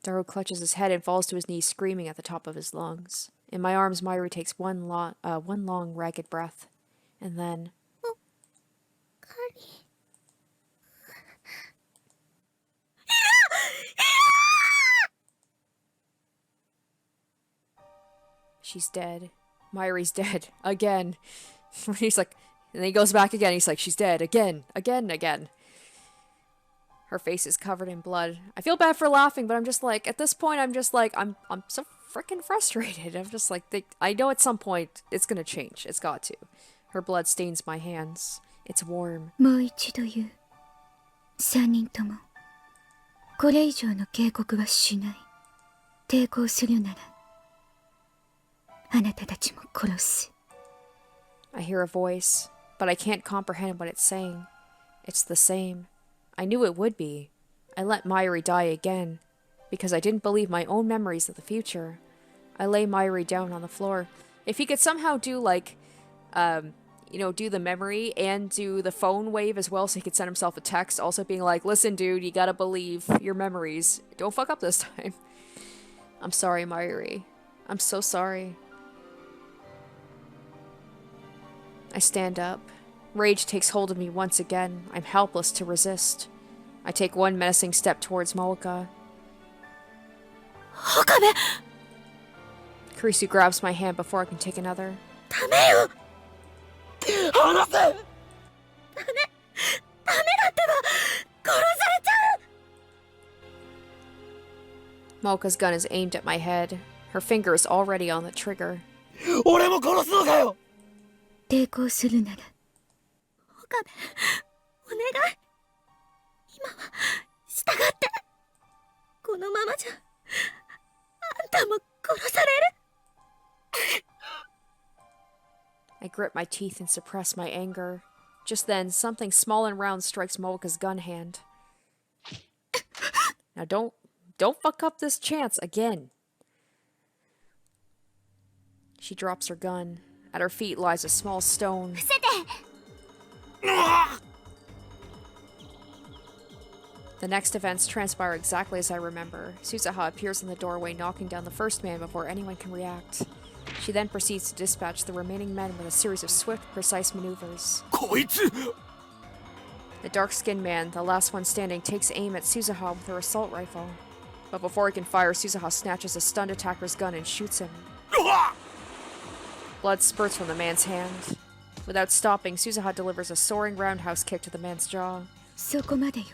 Daru clutches his head and falls to his knees, screaming at the top of his lungs. In my arms, Mayuri takes one long, ragged breath. And then... She's dead. Myri's dead. Again. He's like, and then he goes back again. He's like, she's dead. Again. Again. Again. Her face is covered in blood. I feel bad for laughing, but I'm just like, at this point, I'm just like, I'm so freaking frustrated. I'm just like, I know at some point it's gonna change. It's got to. Her blood stains my hands. It's warm. もう一度言う。三人とも、これ以上の警告はしない。抵抗するなら、あなたたちも殺す。I hear a voice, but I can't comprehend what it's saying. It's the same. I knew it would be. I let Myri die again, because I didn't believe my own memories of the future. I lay Myri down on the floor. If he could somehow do, like, you know, do the memory and do the phone wave as well, so he could send himself a text, also being like, listen, dude, you gotta believe your memories. Don't fuck up this time. I'm sorry, Myri. I'm so sorry. I stand up. Rage takes hold of me once again. I'm helpless to resist. I take one menacing step towards Moeka. Okabe! Kurisu grabs my hand before I can take another. ダメよ離せダメだってば殺されちゃう Moeka's gun is aimed at my head. Her finger is already on the trigger. 俺も殺すのかよ。抵抗するなら、岡部お願い今は従ってこのままじゃあんたも殺される I grip my teeth and suppress my anger. Just then, something small and round strikes Moeka's gun hand. Now don't fuck up this chance again. She drops her gun. At her feet lies a small stone. 伏せて The next events transpire exactly as I remember. Suzuha appears in the doorway, knocking down the first man before anyone can react. She then proceeds to dispatch the remaining men with a series of swift, precise maneuvers. こいつ The dark-skinned man, the last one standing, takes aim at Suzuha with her assault rifle. But before he can fire, Suzuha snatches a stunned attacker's gun and shoots him. Blood spurts from the man's hand. Without stopping, Suzuha delivers a soaring roundhouse kick to the man's jaw. そこまでよ。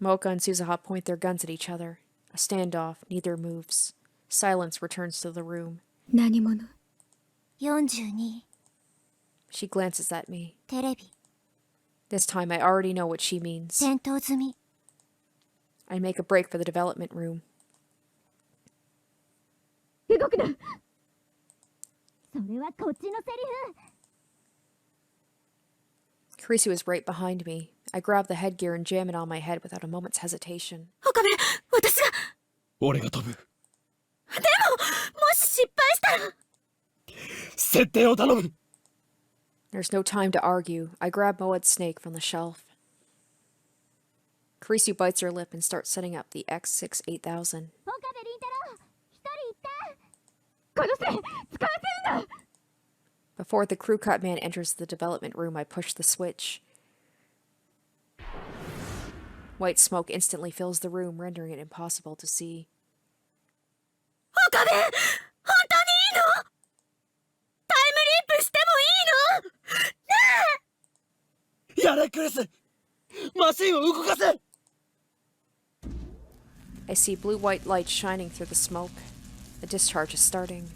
Moeka and Suzuha point their guns at each other. A standoff, neither moves. Silence returns to the room. 何者？ 42 She glances at me. テレビ This time I already know what she means. 点灯済み I make a break for the development room. 動くなそれはこっちのセリフ Kurisu is right behind me. I grab the headgear and jam it on my head without a moment's hesitation. 岡部私が俺が飛ぶ。でももし失敗したら設定を頼む。 There's no time to argue. I grab Moed's snake from the shelf. Kurisu bites her lip and starts setting up the X6 8000. 岡部倫太郎一人いた殺せ使わせるな Before the crew cut man enters the development room, I push the switch. White smoke instantly fills the room, rendering it impossible to see. 岡部本当にいいのタイムリープしてもいいのねえやれクリス。マシンを動かせ。 I see blue-white light shining through the smoke. The discharge is starting.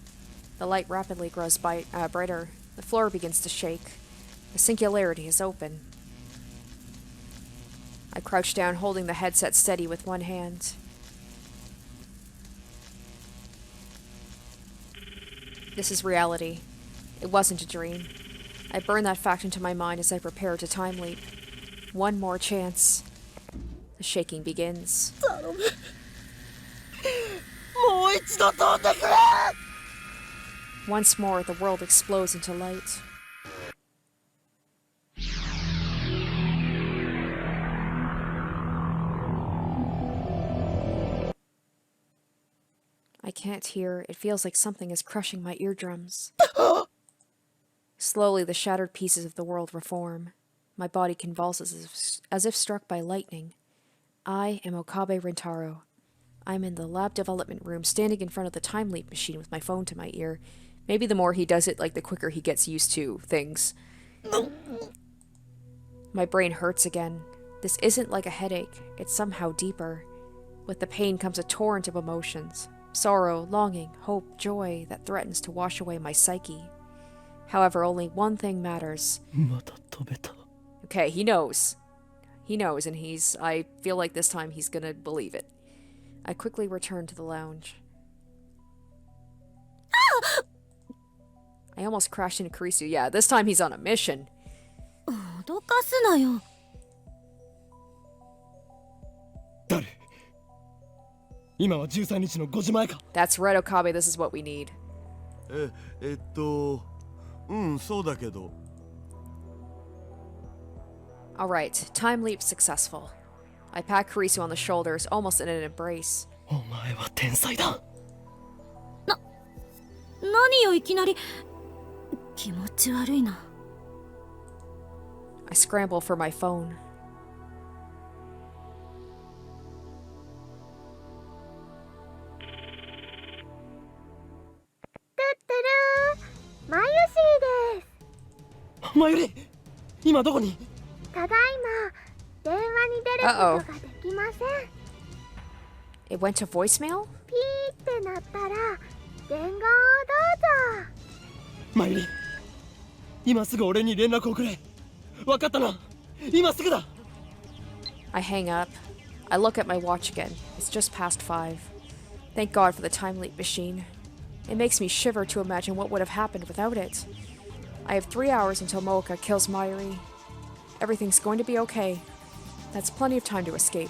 The light rapidly grows brighter. The floor begins to shake. The singularity is open. I crouch down, holding the headset steady with one hand. This is reality. It wasn't a dream. I burn that fact into my mind as I prepare to time leap. One more chance. The shaking begins. もう一度飛んでくれ。 Once more, the world explodes into light. I can't hear. It feels like something is crushing my eardrums. Slowly, the shattered pieces of the world reform. My body convulses as if struck by lightning. I am Okabe Rintaro. I'm in the lab development room, standing in front of the time leap machine with my phone to my ear. Maybe the more he does it, like, the quicker he gets used to things. My brain hurts again. This isn't like a headache. It's somehow deeper. With the pain comes a torrent of emotions. Sorrow, longing, hope, joy that threatens to wash away my psyche. However, only one thing matters. また飛べた。 Okay, he knows. He knows, and I feel like this time he's gonna believe it. I quickly return to the lounge. I almost crashed into Kurisu. Yeah, this time he's on a mission. 脅かすなよ。誰？今は13日の5時前か。 That's right, Okabe. This is what we need. そうだけど。Alright, time leap successful. I pat Kurisu on the shoulders, almost in an embrace. お前は天才だ。何よいきなり。気持ち悪いな。I scramble for my phone. マユシーです。マユリ、今どこに？ただいま電話に出ることができません。It went to voicemail? ピーってなったら伝言をどうぞ。マユリ、今すぐ俺に連絡をくれ。わかったな。今すぐだ。I hang up. I look at my watch again. It's just past 5. Thank God for the time leap machine. It makes me shiver to imagine what would have happened without it. I have 3 hours until Mooka kills Mayuri. Everything's going to be okay. That's plenty of time to escape.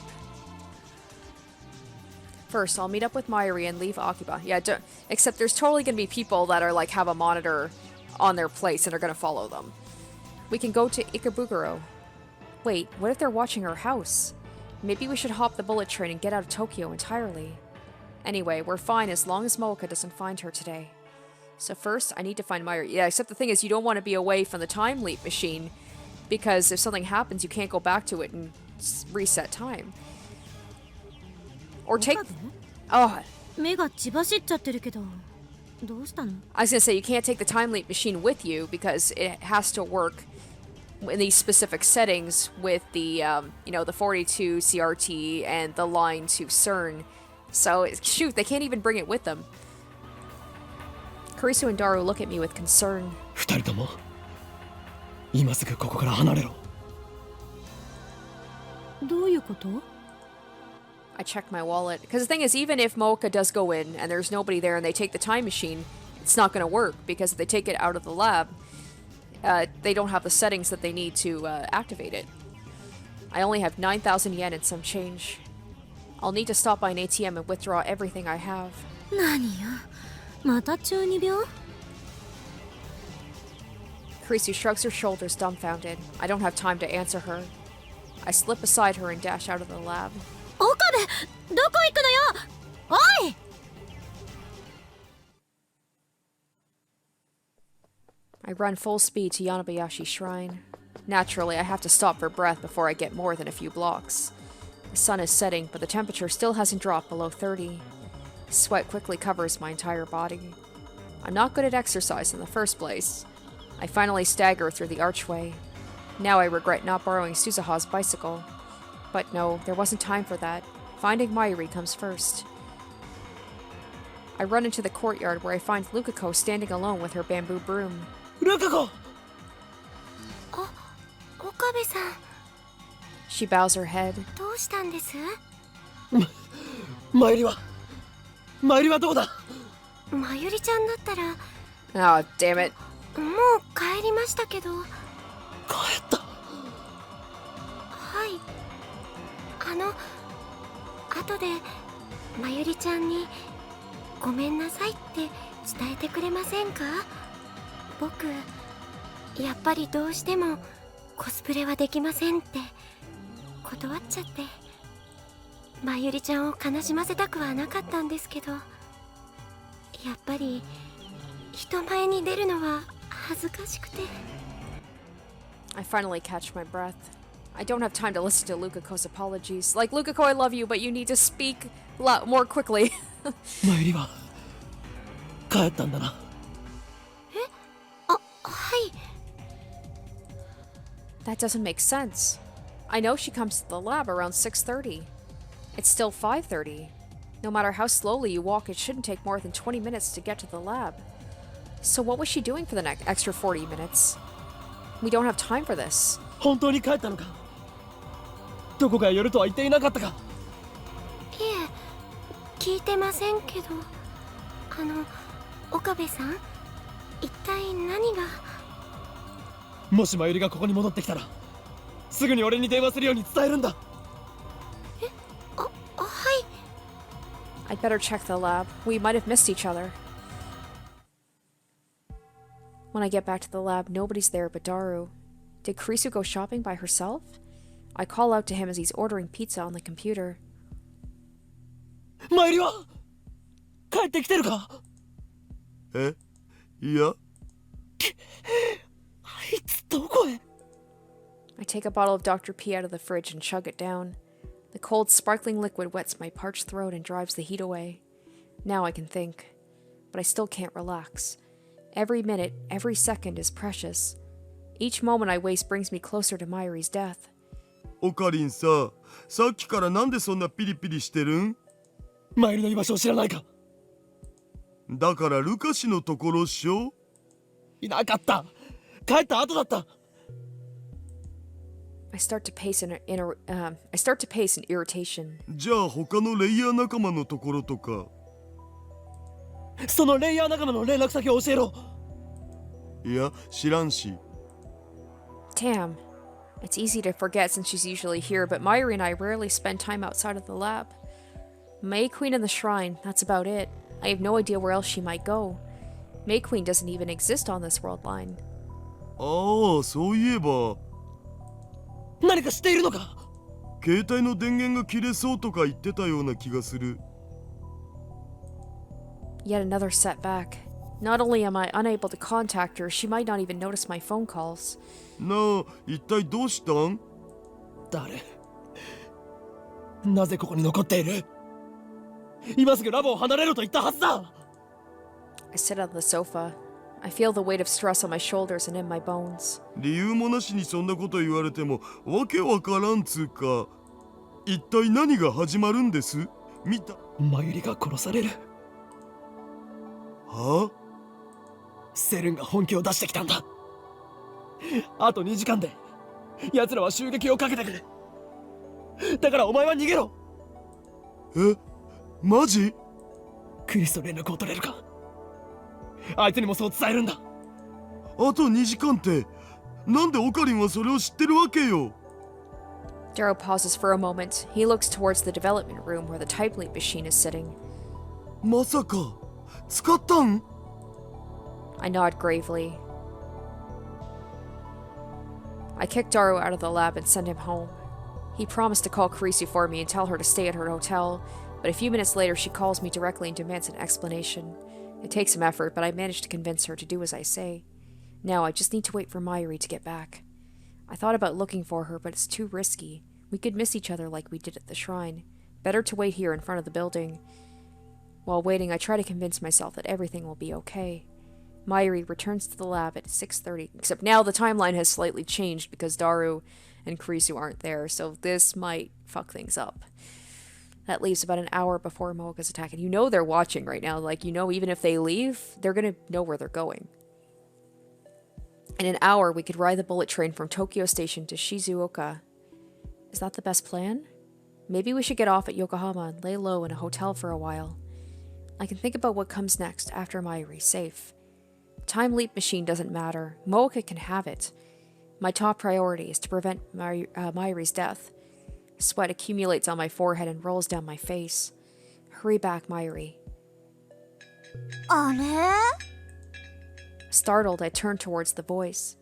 First, I'll meet up with Mayuri and leave Akiba. Yeah, except there's totally going to be people that are like have a monitor on their place and are going to follow them. We can go to Ikebukuro. Wait, what if they're watching our house? Maybe we should hop the bullet train and get out of Tokyo entirely. Anyway, we're fine as long as Mooka doesn't find her today. So first, I need to find Mayuri. Yeah, except the thing is, you don't want to be away from the time leap machine, because if something happens, you can't go back to it and reset time. Or take... Oh, 目が血走っちゃってるけど、どうしたの？ I was gonna say, you can't take the time leap machine with you, because it has to work in these specific settings with the, the 42 CRT and the line to SERN. So, shoot, they can't even bring it with them. Kurisu and Daru look at me with concern. 二人とも、今すぐここから離れろ。どういうこと？ I check my wallet. Because the thing is, even if Mooka does go in and there's nobody there and they take the time machine, it's not going to work, because if they take it out of the lab, they don't have the settings that they need to activate it. I only have 9,000 yen and some change. I'll need to stop by an ATM and withdraw everything I have. 何よ。また中二病？ Kurisu shrugs her shoulders, dumbfounded. I don't have time to answer her. I slip beside her and dash out of the lab. 岡部、どこ行くのよ。おい！ I run full speed to Yanabayashi Shrine. Naturally, I have to stop for breath before I get more than a few blocks. The sun is setting, but the temperature still hasn't dropped below 30. Sweat quickly covers my entire body. I'm not good at exercise in the first place. I finally stagger through the archway. Now I regret not borrowing Suzuha's bicycle. But no, there wasn't time for that. Finding Mayuri comes first. I run into the courtyard where I find Lukako standing alone with her bamboo broom. ルカ子。岡部さん、 She bows her head. どうしたんです？マユリはどこだ？まゆりちゃんだったら、 Oh, damn it. もう帰りましたけど。帰った。はい。後でまゆりちゃんにごめんなさいって伝えてくれませんか？僕やっぱりどうしてもコスプレはできませんって断っちゃって、まゆりちゃんを悲しませたくはなかったんですけど、やっぱり人前に出るのは恥ずかしくて。 I finally catch my breath. I don't have time to listen to Lukako's apologies. Like, Lukako, I love you, but you need to speak more quickly. マユリは帰ったんだな。はい。 That doesn't make sense. I know she comes to the lab around 6:30. It's still 5:30. No matter how slowly you walk, it shouldn't take more than 20 minutes to get to the lab. So what was she doing for the next extra 40 minutes? We don't have time for this. 本当に帰ったのか。どこかへ寄るとは言っていなかったか。いえ、聞いてませんけど、岡部さん、一体何が。もしマユリがここに戻ってきたら、すぐに俺に電話するように伝えるんだ。はい。 I'd better check the lab. We might have missed each other. When I get back to the lab, nobody's there but Daru. Did Kurisu go shopping by herself? I call out to him as he's ordering pizza on the computer. マユリは帰ってきてるか。え、いや。あいつどこへ。 I take a bottle of Dr. P out of the fridge and chug it down. The cold, sparkling liquid wets my parched throat and drives the heat away. Now I can think, but I still can't relax. Every minute, every second is precious. Each moment I waste brings me closer to Mayuri's death. オカリンさ、さっきからなんでそんなピリピリしてるん？マユリの居場所を知らないか。だからルカシのところっしょ？いなかった。帰った後だった。I start to pace in irritation. じゃあ他のレイヤー仲間のところとか。そのレイヤー仲間の連絡先を教えろ。いや、知らんし。Damn. It's easy to forget since she's usually here, but Mayuri and I rarely spend time outside of the lab. May Queen and the shrine, that's about it. I have no idea where else she might go. May Queen doesn't even exist on this world line. ああ、そういえば。何か知っているのか。携帯の電源が切れそうとか言ってたような気がする。Yet another setback. Not only am I unable to contact her, she might not even notice my phone calls. なあ、一体どうしたん？誰？なぜここに残っている？今すぐラボを離れろと言ったはずだ。I sit on the sofa. I feel the weight of stress on my shoulders and in my bones. 理由もなしにそんなこと言われてもわけわからんつうか。一体何が始まるんです？見た。マユリが殺される。はあ？セルンが本気を出してきたんだ。あと2時間で奴らは襲撃をかけてくる。だからお前は逃げろ。え、マジ？クリスと連絡を取れるか。あいつにもそう伝えるんだ。あと2時間って、なんでオカリンはそれを知ってるわけよ。Darrow pauses for a moment. He looks towards the development room where the type leap machine is sitting. まさか使ったん？ I nod gravely. I kick Darrow out of the lab and send him home. He promised to call Kurisu for me and tell her to stay at her hotel, but a few minutes later she calls me directly and demands an explanation. It takes some effort, but I manage to convince her to do as I say. Now I just need to wait for Mayuri to get back. I thought about looking for her, but it's too risky. We could miss each other like we did at the shrine. Better to wait here in front of the building. While waiting, I try to convince myself that everything will be okay. Mayuri returns to the lab at 6:30, except now the timeline has slightly changed because Daru and Kurisu aren't there, so this might fuck things up. That leaves about an hour before Moeka's attack, and you know they're watching right now. Like, you know, even if they leave, they're gonna know where they're going. In an hour, we could ride the bullet train from Tokyo Station to Shizuoka. Is that the best plan? Maybe we should get off at Yokohama and lay low in a hotel for a while. I can think about what comes next after Mayuri's safe. Time leap machine doesn't matter. Moeka can have it. My top priority is to prevent Mayuri's death. Sweat accumulates on my forehead and rolls down my face. Hurry back, Mayuri. あれ？ Startled, I turn towards the voice.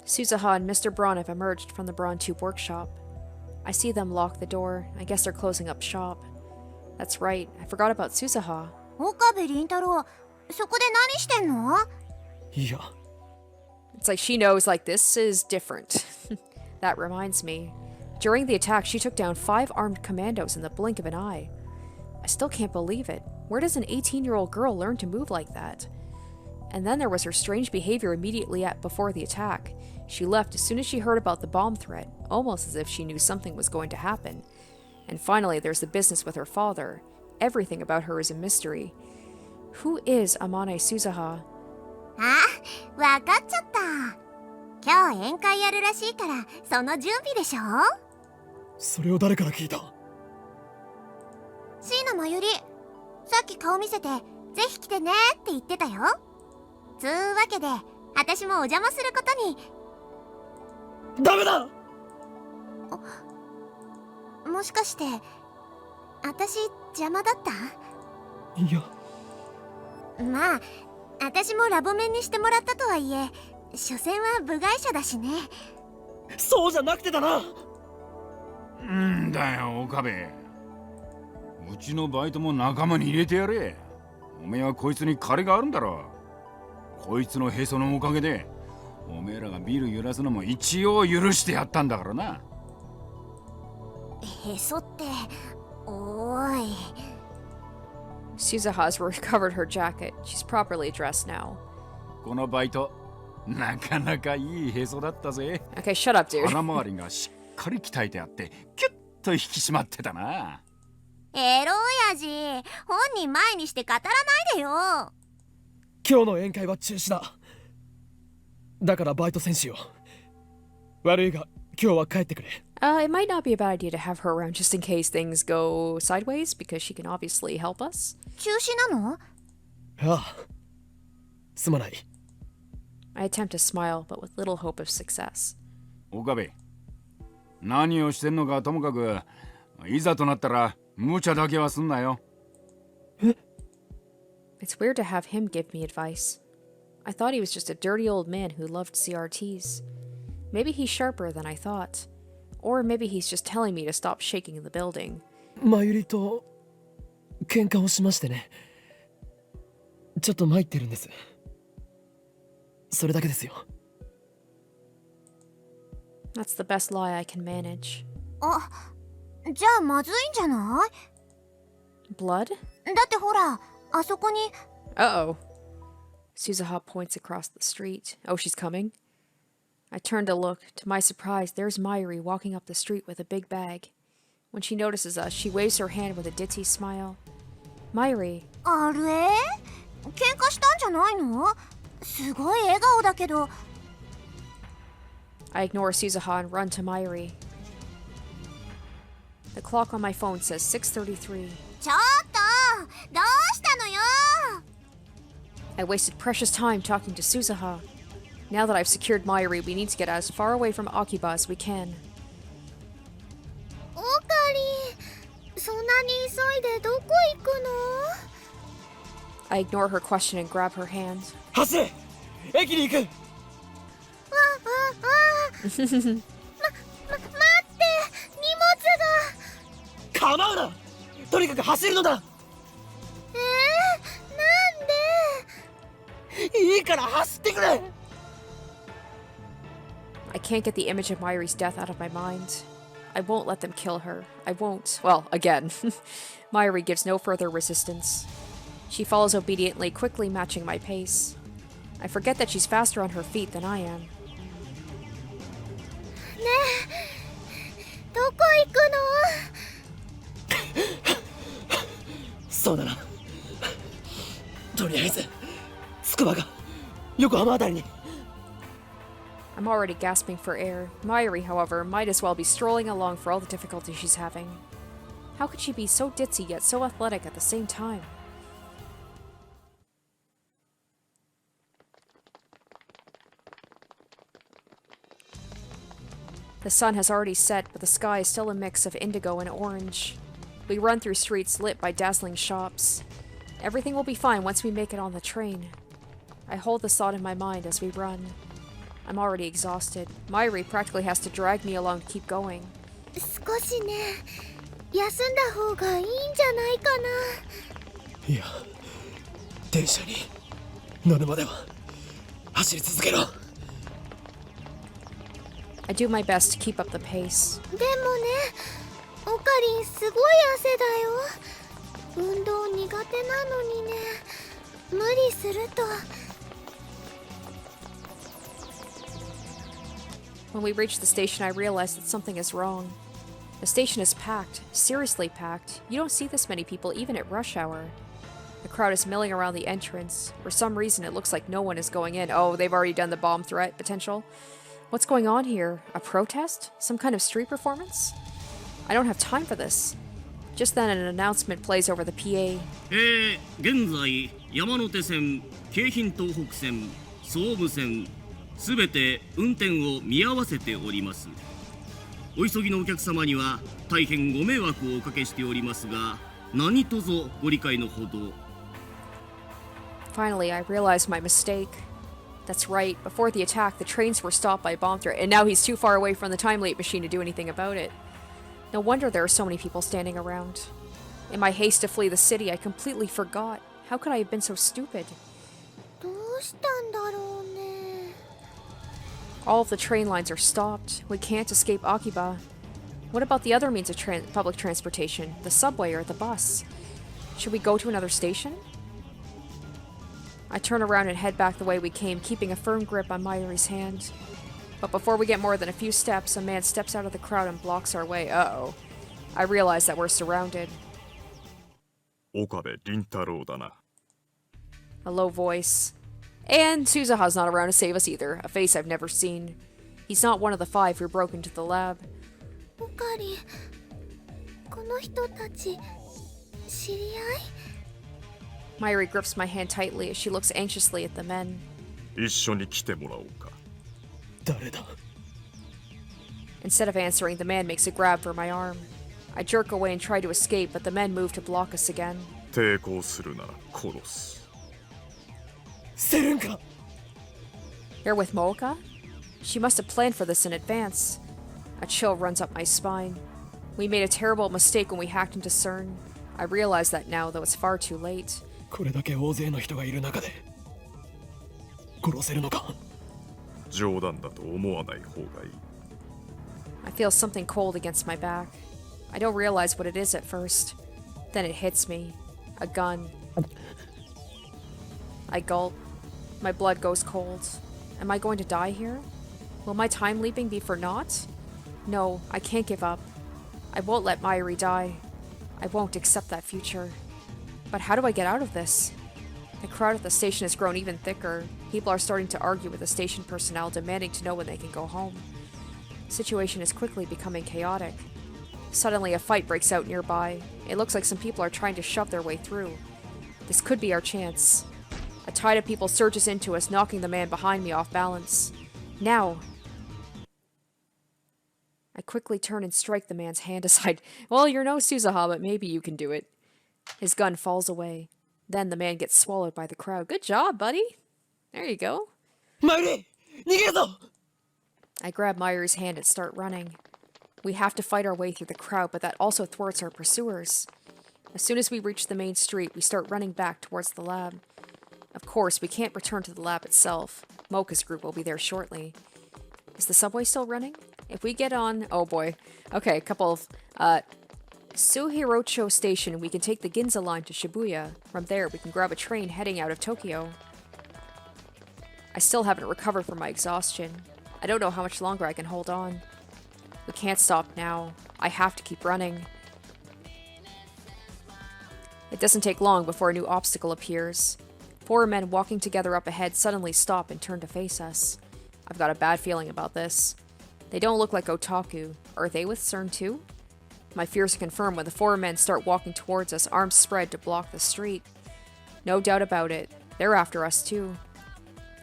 Suzuha and Mr. Braun have emerged from the Braun Tube workshop. I see them lock the door. I guess they're closing up shop. That's right, I forgot about Suzuha. 岡部倫太郎、そこで何してんの？いや。It's like she knows, like, this is different. That reminds me. During the attack, she took down 5 armed commandos in the blink of an eye. I still can't believe it. Where does an 18-year-old girl learn to move like that? And then there was her strange behavior immediately before the attack. She left as soon as she heard about the bomb threat, almost as if she knew something was going to happen. And finally, there's the business with her father. Everything about her is a mystery. Who is Amane Suzuha? あ、わかっちゃった。今日宴会やるらしいからその準備でしょ。それを誰から聞いた？椎名真由里、さっき顔見せてぜひ来てねって言ってたよ。つうわけで私もお邪魔することに。ダメだ。もしかして私邪魔だった？いや、まあ私もラボ面にしてもらったとはいえ、所詮は部外者だしね。そうじゃなくてだな。んだよ岡部、うちのバイトも仲間に入れてやれ。おめえはこいつに借りがあるんだろ。こいつのへそのおかげでおめえらがビル揺らすのも一応許してやったんだからな。へそっておーい。 Suzuha's recovered her jacket. She's properly dressed now. このバイトなかなかいいへそだったぜ。 Okay, shut up, dude. 鼻周りがしっかり鍛えてあってキュッと引き締まってたな。エロ親父、本人前にして語らないでよ。今日の宴会は中止だ。だからバイト選手よ。悪いが今日は帰ってくれ。It might not be a bad idea to have her around just in case things go sideways, because she can obviously help us. 中止なの？ああ、すまない。I attempt to smile, but with little hope of success. 岡部、何をしてんのかともかく、いざとなったら無茶だけはすんなよ。え？ It's weird to have him give me advice. I thought he was just a dirty old man who loved CRTs. Maybe he's sharper than I thought. Or maybe he's just telling me to stop shaking the building. 真由里と喧嘩をしましてね。ちょっと参ってるんです。それだけですよ。That's the best lie I can manage. あ、じゃあまずいんじゃない？ Blood? だってほら、あそこに。Uh-oh. Suzuha points across the street. Oh, she's coming? I turn to look. To my surprise, there's Mayuri walking up the street with a big bag. When she notices us, she waves her hand with a ditzy smile. Mayuri. あれ？喧嘩したんじゃないの？すごい笑顔だけど。I ignore Suzuha and run to Mayuri. The clock on my phone says 6:33. ちょっと、どうしたのよ。 I wasted precious time talking to Suzuha. Now that I've secured Mayuri, we need to get as far away from Akiba as we can. オカリン、そんなに急いでどこ行くの？ I ignore her question and grab her hand. 走れ！駅に行く！待って、荷物が。構うな！とにかく走るのだ！なんで？いいから走ってくれ！ I can't get the image of Mayuri's death out of my mind. I won't let them kill her. I won't. Well, again. Mayuri gives no further resistance. She follows obediently, quickly matching my pace. I forget that she's faster on her feet than I am. ねえ、どこ行くの？そうだな。とりあえずつくばが横浜あたりに。 I'm already gasping for air. Mayuri, however, might as well be strolling along for all the difficulty she's having. How could she be so ditzy yet so athletic at the same time? The sun has already set, but the sky is still a mix of indigo and orange. We run through streets lit by dazzling shops. Everything will be fine once we make it on the train. I hold this thought in my mind as we run. I'm already exhausted. Mayuri practically has to drag me along to keep going. 少しね、休んだ方がいいんじゃないかな。いや、電車に乗るまでは走り続けろ。I do my best to keep up the pace. でもね、オカリンすごい汗だよ。運動苦手なのにね、無理すると。When we reach the station, I realize that something is wrong. The station is packed, seriously packed. You don't see this many people even at rush hour. The crowd is milling around the entrance. For some reason, it looks like no one is going in. Oh, they've already done the bomb threat potential. What's going on here? A protest? Some kind of street performance? I don't have time for this. Just then, an announcement plays over the PA. 現在山手線、京浜東北線、総武線すべて運転を見合わせております。お急ぎのお客様には大変ご迷惑をおかけしておりますが、何卒ご理解のほど。Finally, I realized my mistake. That's right, before the attack, the trains were stopped by a bomb threat, and now he's too far away from the time leap machine to do anything about it. No wonder there are so many people standing around. In my haste to flee the city, I completely forgot. How could I have been so stupid? どうしたんだろうね。 All of the train lines are stopped. We can't escape Akiba. What about the other means of public transportation? The subway or the bus? Should we go to another station? I turn around and head back the way we came, keeping a firm grip on Mayuri's hand. But before we get more than a few steps, a man steps out of the crowd and blocks our way. Uh-oh. I realize that we're surrounded. 岡部倫太郎だな。 A low voice. And Suzuha's not around to save us either, a face I've never seen. He's not one of the 5 who broke into the lab. オカリン、この人たち知り合い？ Mayuri grips my hand tightly as she looks anxiously at the men. 一緒に来てもらおうか。誰だ？ Instead of answering, the man makes a grab for my arm. I jerk away and try to escape, but the men move to block us again. 抵抗するなら殺す。セレンか？ You're with Mooka? She must have planned for this in advance. A chill runs up my spine. We made a terrible mistake when we hacked into CERN. I realize that now, though it's far too late. これだけ大勢の人がいる中で殺せるのか？冗談だと思わない方がいい。 I feel something cold against my back. I don't realize what it is at first. Then it hits me. A gun. I gulp. My blood goes cold. Am I going to die here? Will my time leaping be for naught? No, I can't give up. I won't let Mayuri die. I won't accept that future. But how do I get out of this? The crowd at the station has grown even thicker. People are starting to argue with the station personnel, demanding to know when they can go home. The situation is quickly becoming chaotic. Suddenly, a fight breaks out nearby. It looks like some people are trying to shove their way through. This could be our chance. A tide of people surges into us, knocking the man behind me off balance. Now! I quickly turn and strike the man's hand aside. Well, you're no Suzuha, but maybe you can do it. His gun falls away. Then the man gets swallowed by the crowd. Good job, buddy! There you go. マユリ、逃げるぞ！ I grab Mayuri's hand and start running. We have to fight our way through the crowd, but that also thwarts our pursuers. As soon as we reach the main street, we start running back towards the lab. Of course, we can't return to the lab itself. Mocha's group will be there shortly. Is the subway still running? If we get on... Oh boy. Okay, a couple of... Suhirocho Station, we can take the Ginza line to Shibuya. From there, we can grab a train heading out of Tokyo. I still haven't recovered from my exhaustion. I don't know how much longer I can hold on. We can't stop now. I have to keep running. It doesn't take long before a new obstacle appears. 4 men walking together up ahead suddenly stop and turn to face us. I've got a bad feeling about this. They don't look like otaku. Are they with CERN too? My fears are confirmed when the 4 men start walking towards us, arms spread to block the street. No doubt about it. They're after us too.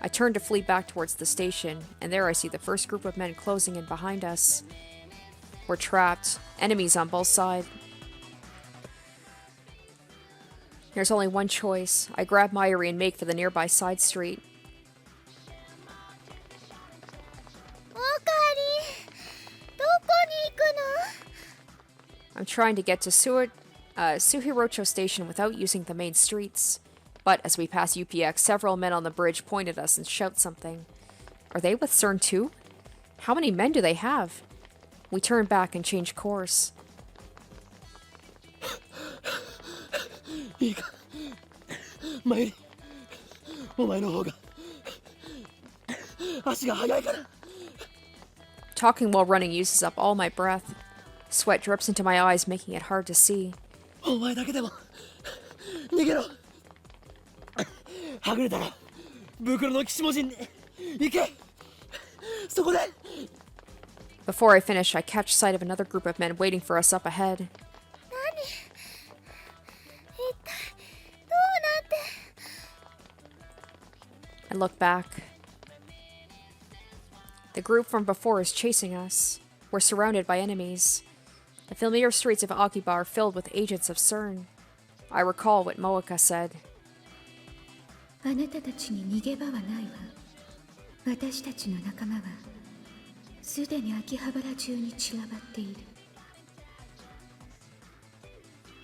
I turn to flee back towards the station, and there I see the first group of men closing in behind us. We're trapped. Enemies on both sides. There's only one choice. I grab Mayuri and make for the nearby side street. オカリン、どこに行くの？ I'm trying to get to Suhirocho Station without using the main streets. But as we pass UPX, several men on the bridge point at us and shout something. Are they with CERN too? How many men do they have? We turn back and change course. いいかマユリお前の方が足が速いから Talking while running uses up all my breath. Sweat drips into my eyes, making it hard to see. お前だけでも逃げろはぐれたら袋の岸文字に行けそこで Before I finish, I catch sight of another group of men waiting for us up ahead. 一体どうなって I look back. The group from before is chasing us. We're surrounded by enemies. The familiar streets of Akiba are filled with agents of SERN. I recall what Moeka said. あなたたちに逃げ場はないわ。私たちの仲間はすでに秋葉原中に散らばっている。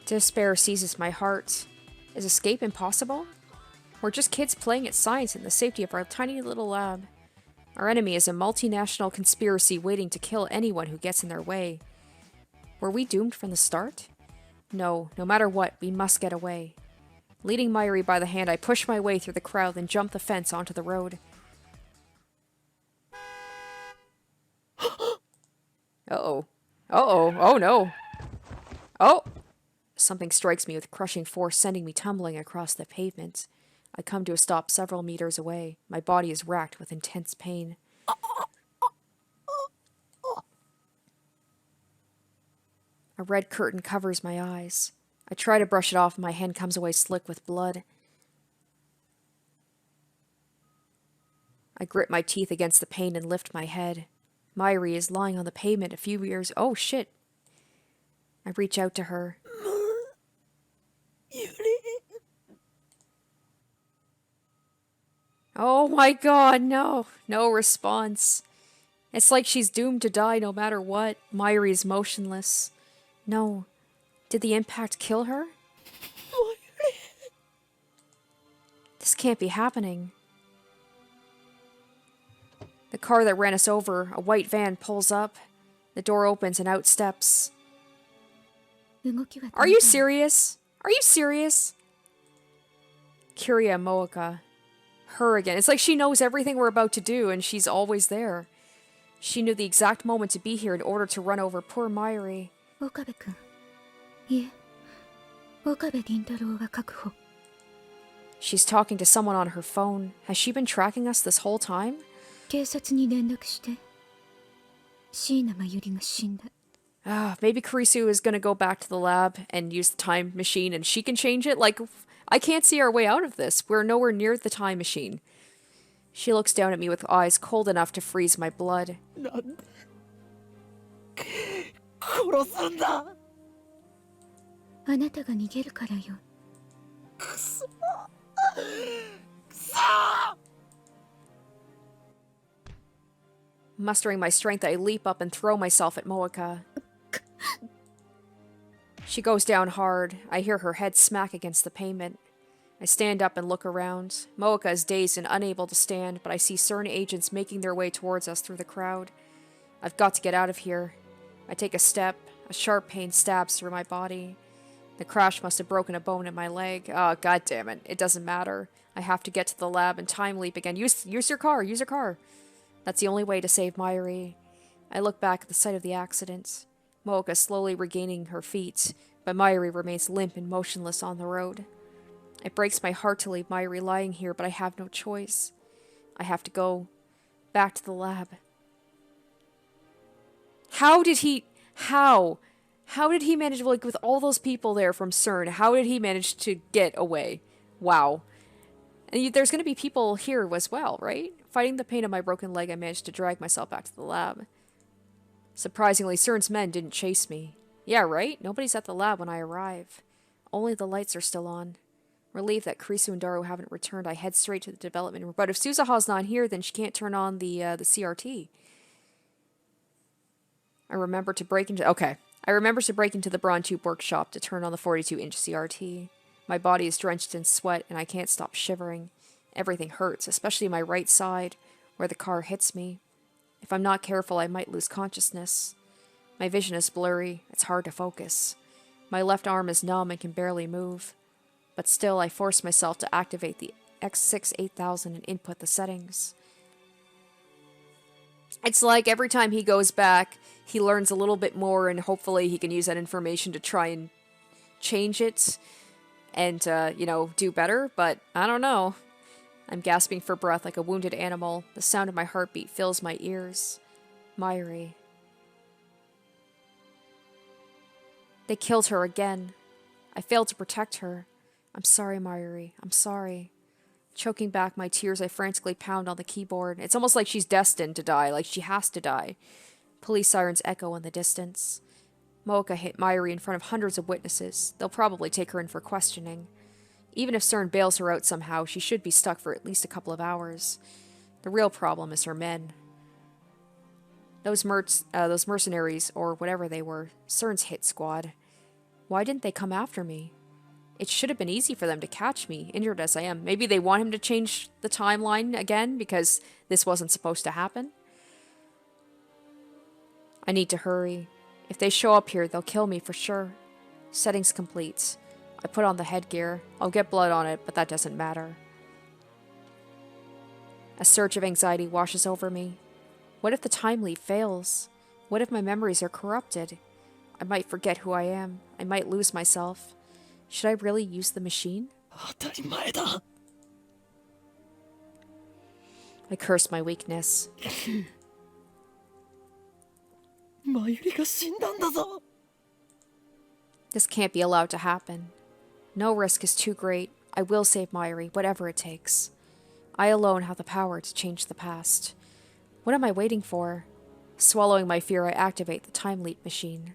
Despair seizes my heart. Is escape impossible? We're just kids playing at science in the safety of our tiny little lab. Our enemy is a multinational conspiracy waiting to kill anyone who gets in their way. Were we doomed from the start? No, no matter what, we must get away. Leading Mayuri by the hand, I push my way through the crowd and jump the fence onto the road. Uh-oh. Uh-oh. Oh no. Oh! Something strikes me with crushing force, sending me tumbling across the pavement. I come to a stop several meters away. My body is racked with intense pain. A red curtain covers my eyes. I try to brush it off and my hand comes away slick with blood. I grit my teeth against the pain and lift my head. Mayuri is lying on the pavement a few meters. Oh shit. I reach out to her. Oh my god, no. No response. It's like she's doomed to die no matter what. Mayuri is motionless. No. Did the impact kill her? This can't be happening. The car that ran us over, a white van, pulls up. The door opens and out steps. Are you serious? Are you serious? Kiria Moeka. Her again. It's like she knows everything we're about to do and she's always there. She knew the exact moment to be here in order to run over poor Mayuri. Okabe-kun. いえ、岡部倫太郎は確保。 She's talking to someone on her phone. Has she been tracking us this whole time? 警察に連絡して。椎名真由里が死んだ。 Maybe Kurisu is gonna go back to the lab and use the time machine and she can change it? Like, I can't see our way out of this. We're nowhere near the time machine. She looks down at me with eyes cold enough to freeze my blood. 殺すんだ あなたが逃げるからよ。 Mustering my strength, I leap up and throw myself at Moeka. She goes down hard. I hear her head smack against the pavement. I stand up and look around. Moeka is dazed and unable to stand, but I see CERN agents making their way towards us through the crowd. I've got to get out of here. I take a step. A sharp pain stabs through my body. The crash must have broken a bone in my leg. Oh, god damn it. It doesn't matter. I have to get to the lab and time leap again. Use your car. Use your car. That's the only way to save Mayuri. I look back at the site of the accident. Moeka slowly regaining her feet, but Mayuri remains limp and motionless on the road. It breaks my heart to leave Mayuri lying here, but I have no choice. I have to go back to the lab. How did he manage, like, with all those people there from CERN, how did he manage to get away? Wow. And there's going to be people here as well, right? Fighting the pain of my broken leg, I managed to drag myself back to the lab. Surprisingly, CERN's men didn't chase me. Yeah, right? Nobody's at the lab when I arrive. Only the lights are still on. Relieved that Kurisu and Daru haven't returned, I head straight to the development room. But if Suzuha's not here, then she can't turn on the CRT. I remember to break into the Braun Tube workshop to turn on the 42-inch CRT. My body is drenched in sweat, and I can't stop shivering. Everything hurts, especially my right side, where the car hits me. If I'm not careful, I might lose consciousness. My vision is blurry. It's hard to focus. My left arm is numb and can barely move. But still, I force myself to activate the X6 8000 and input the settings. It's like every time he goes back, he learns a little bit more, and hopefully he can use that information to try and change it and, do better. But I don't know. I'm gasping for breath like a wounded animal. The sound of my heartbeat fills my ears. Mayuri. They killed her again. I failed to protect her. I'm sorry, Mayuri. I'm sorry. Choking back my tears, I frantically pound on the keyboard. It's almost like she's destined to die, like she has to die. Police sirens echo in the distance. Mooka hit Mayuri in front of hundreds of witnesses. They'll probably take her in for questioning. Even if CERN bails her out somehow, she should be stuck for at least a couple of hours. The real problem is her men. Those mercenaries, or whatever they were, CERN's hit squad. Why didn't they come after me? It should have been easy for them to catch me, injured as I am. Maybe they want him to change the timeline again because this wasn't supposed to happen? I need to hurry. If they show up here, they'll kill me for sure. Settings complete. I put on the headgear. I'll get blood on it, but that doesn't matter. A surge of anxiety washes over me. What if the time leap fails? What if my memories are corrupted? I might forget who I am. I might lose myself. Should I really use the machine? 当たり前だ。 I curse my weakness. マユリが死んだんだぞ。 This can't be allowed to happen. No risk is too great. I will save Mayuri, whatever it takes. I alone have the power to change the past. What am I waiting for? Swallowing my fear, I activate the time leap machine.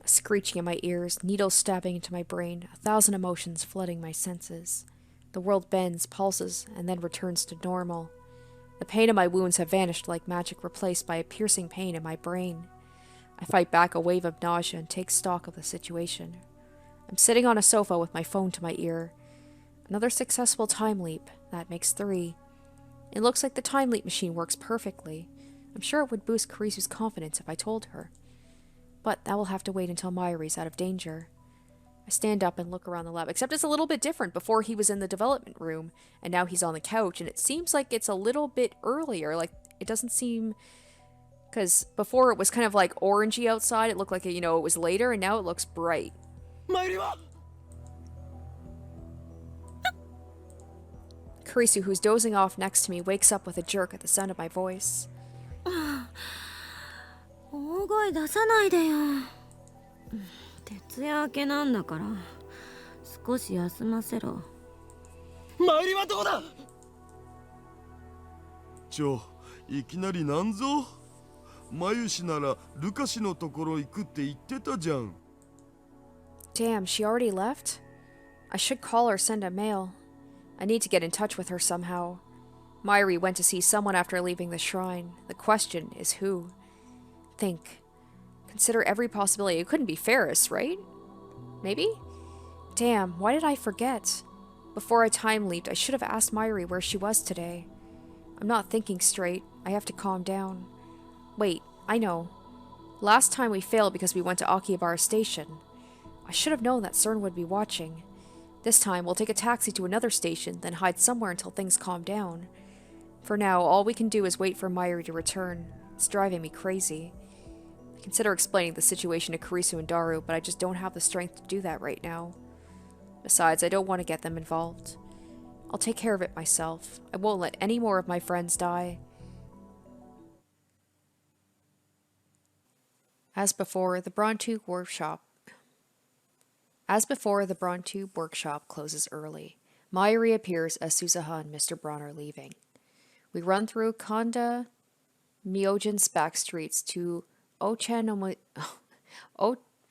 Screeching in my ears, needles stabbing into my brain, 1,000 emotions flooding my senses. The world bends, pulses, and then returns to normal. The pain of my wounds have vanished like magic, replaced by a piercing pain in my brain. I fight back a wave of nausea and take stock of the situation. I'm sitting on a sofa with my phone to my ear. Another successful time leap. That makes 3. It looks like the time leap machine works perfectly. I'm sure it would boost Karisu's confidence if I told her. But that will have to wait until Mayuri's out of danger. I stand up and look around the lab, except it's a little bit different. Before he was in the development room, and now he's on the couch, and it seems like it's a little bit earlier. Like, it doesn't seem... Because before it was kind of like orangey outside, it looked like, it was later, and now it looks bright. マユリは Karisu, who's dozing off next to me, wakes up with a jerk at the sound of my voice. 大声出さないでよ。徹夜明けなんだから少し休ませろ。マユリはどうだ。いきなりなんぞ。マユ氏ならルカ氏のところ行くって言ってたじゃん。Damn, she already left? I should call or send a mail. I need to get in touch with her somehow. Mayuri went to see someone after leaving the shrine. The question is who? Think. Consider every possibility. It couldn't be Ferris, right? Maybe? Damn, why did I forget? Before I time leaped, I should have asked Mayuri where she was today. I'm not thinking straight. I have to calm down. Wait, I know. Last time we failed because we went to Akihabara Station. I should have known that CERN would be watching. This time, we'll take a taxi to another station, then hide somewhere until things calm down. For now, all we can do is wait for Mayuri to return. It's driving me crazy. I consider explaining the situation to Karisu and Daru, but I just don't have the strength to do that right now. Besides, I don't want to get them involved. I'll take care of it myself. I won't let any more of my friends die. As before, the Brontube workshop closes early. Mayuri appears as Suzuha and Mr. Braun are leaving. We run through Konda Myojin's back streets to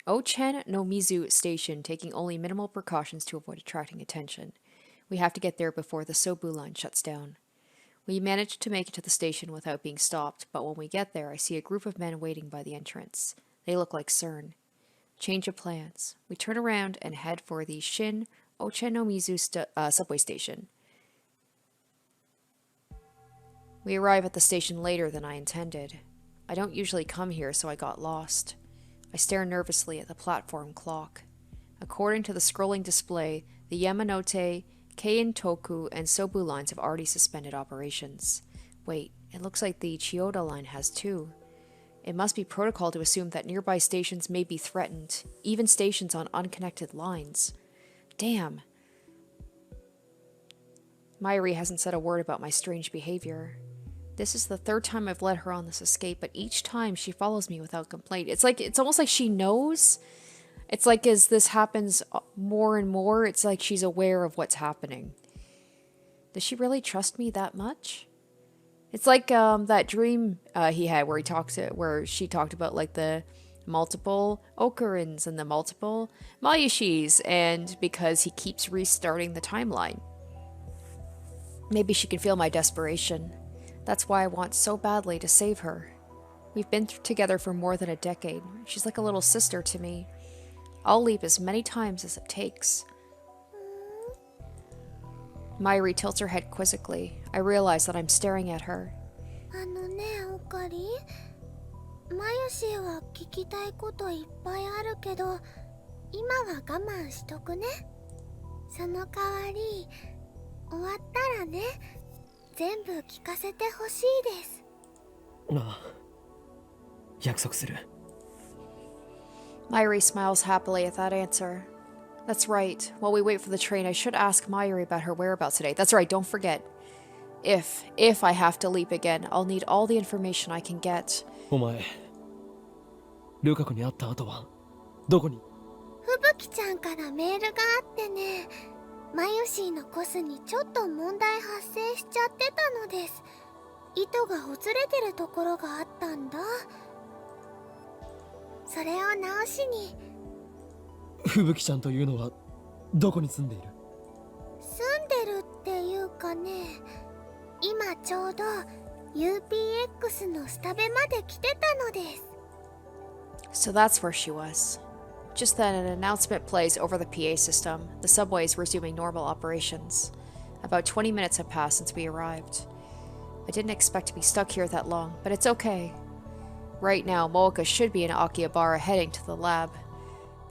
Ochen no Mizu Station, taking only minimal precautions to avoid attracting attention. We have to get there before the Sobu line shuts down. We manage to make it to the station without being stopped, but when we get there, I see a group of men waiting by the entrance. They look like SERN. Change of plans. We turn around and head for the Shin Ochenomizu subway station. We arrive at the station later than I intended. I don't usually come here, so I got lost. I stare nervously at the platform clock. According to the scrolling display, the Yamanote, Keiin-toku, and Sobu lines have already suspended operations. Wait, it looks like the Chiyoda line has too. It must be protocol to assume that nearby stations may be threatened, even stations on unconnected lines. Damn. Mayuri hasn't said a word about my strange behavior. This is the third time I've led her on this escape, but each time she follows me without complaint. It's almost like she knows. It's like as this happens more and more, it's like she's aware of what's happening. Does she really trust me that much? It's like that dream he had where she talked about like the multiple okarins and the multiple mayushis, and because he keeps restarting the timeline. Maybe she can feel my desperation. That's why I want so badly to save her. We've been together for more than a decade. She's like a little sister to me. I'll leap as many times as it takes. Mayuri tilts her head quizzically. I realize that I'm staring at her. あのね、オカリン。マユシーは聞きたいこといっぱいあるけど、今は我慢しとくね。その代わり、終わったらね、全部聞かせてほしいです。ああ、約束する。Mayuri smiles happily at that answer. That's right. While we wait for the train, I should ask Mayuri about her whereabouts today. That's right, don't forget. If I have to leap again, I'll need all the information I can get. お前、ルカ子に会った後はどこに？吹雪ちゃんからメールがあってね、マユシーのコスにちょっと問題発生しちゃってたのです。糸がほつれてるところがあったんだ。それを直しに。吹雪ちゃんというのはどこに住んでいる？住んでるっていうかね、今ちょうど UPX のスタベまで来てたのです。 So that's where she was. Just then, an announcement plays over the PA system. The subway is resuming normal operations. About 20 minutes have passed since we arrived. I didn't expect to be stuck here that long, but it's okay. Right now, Mooka should be in Akihabara heading to the lab.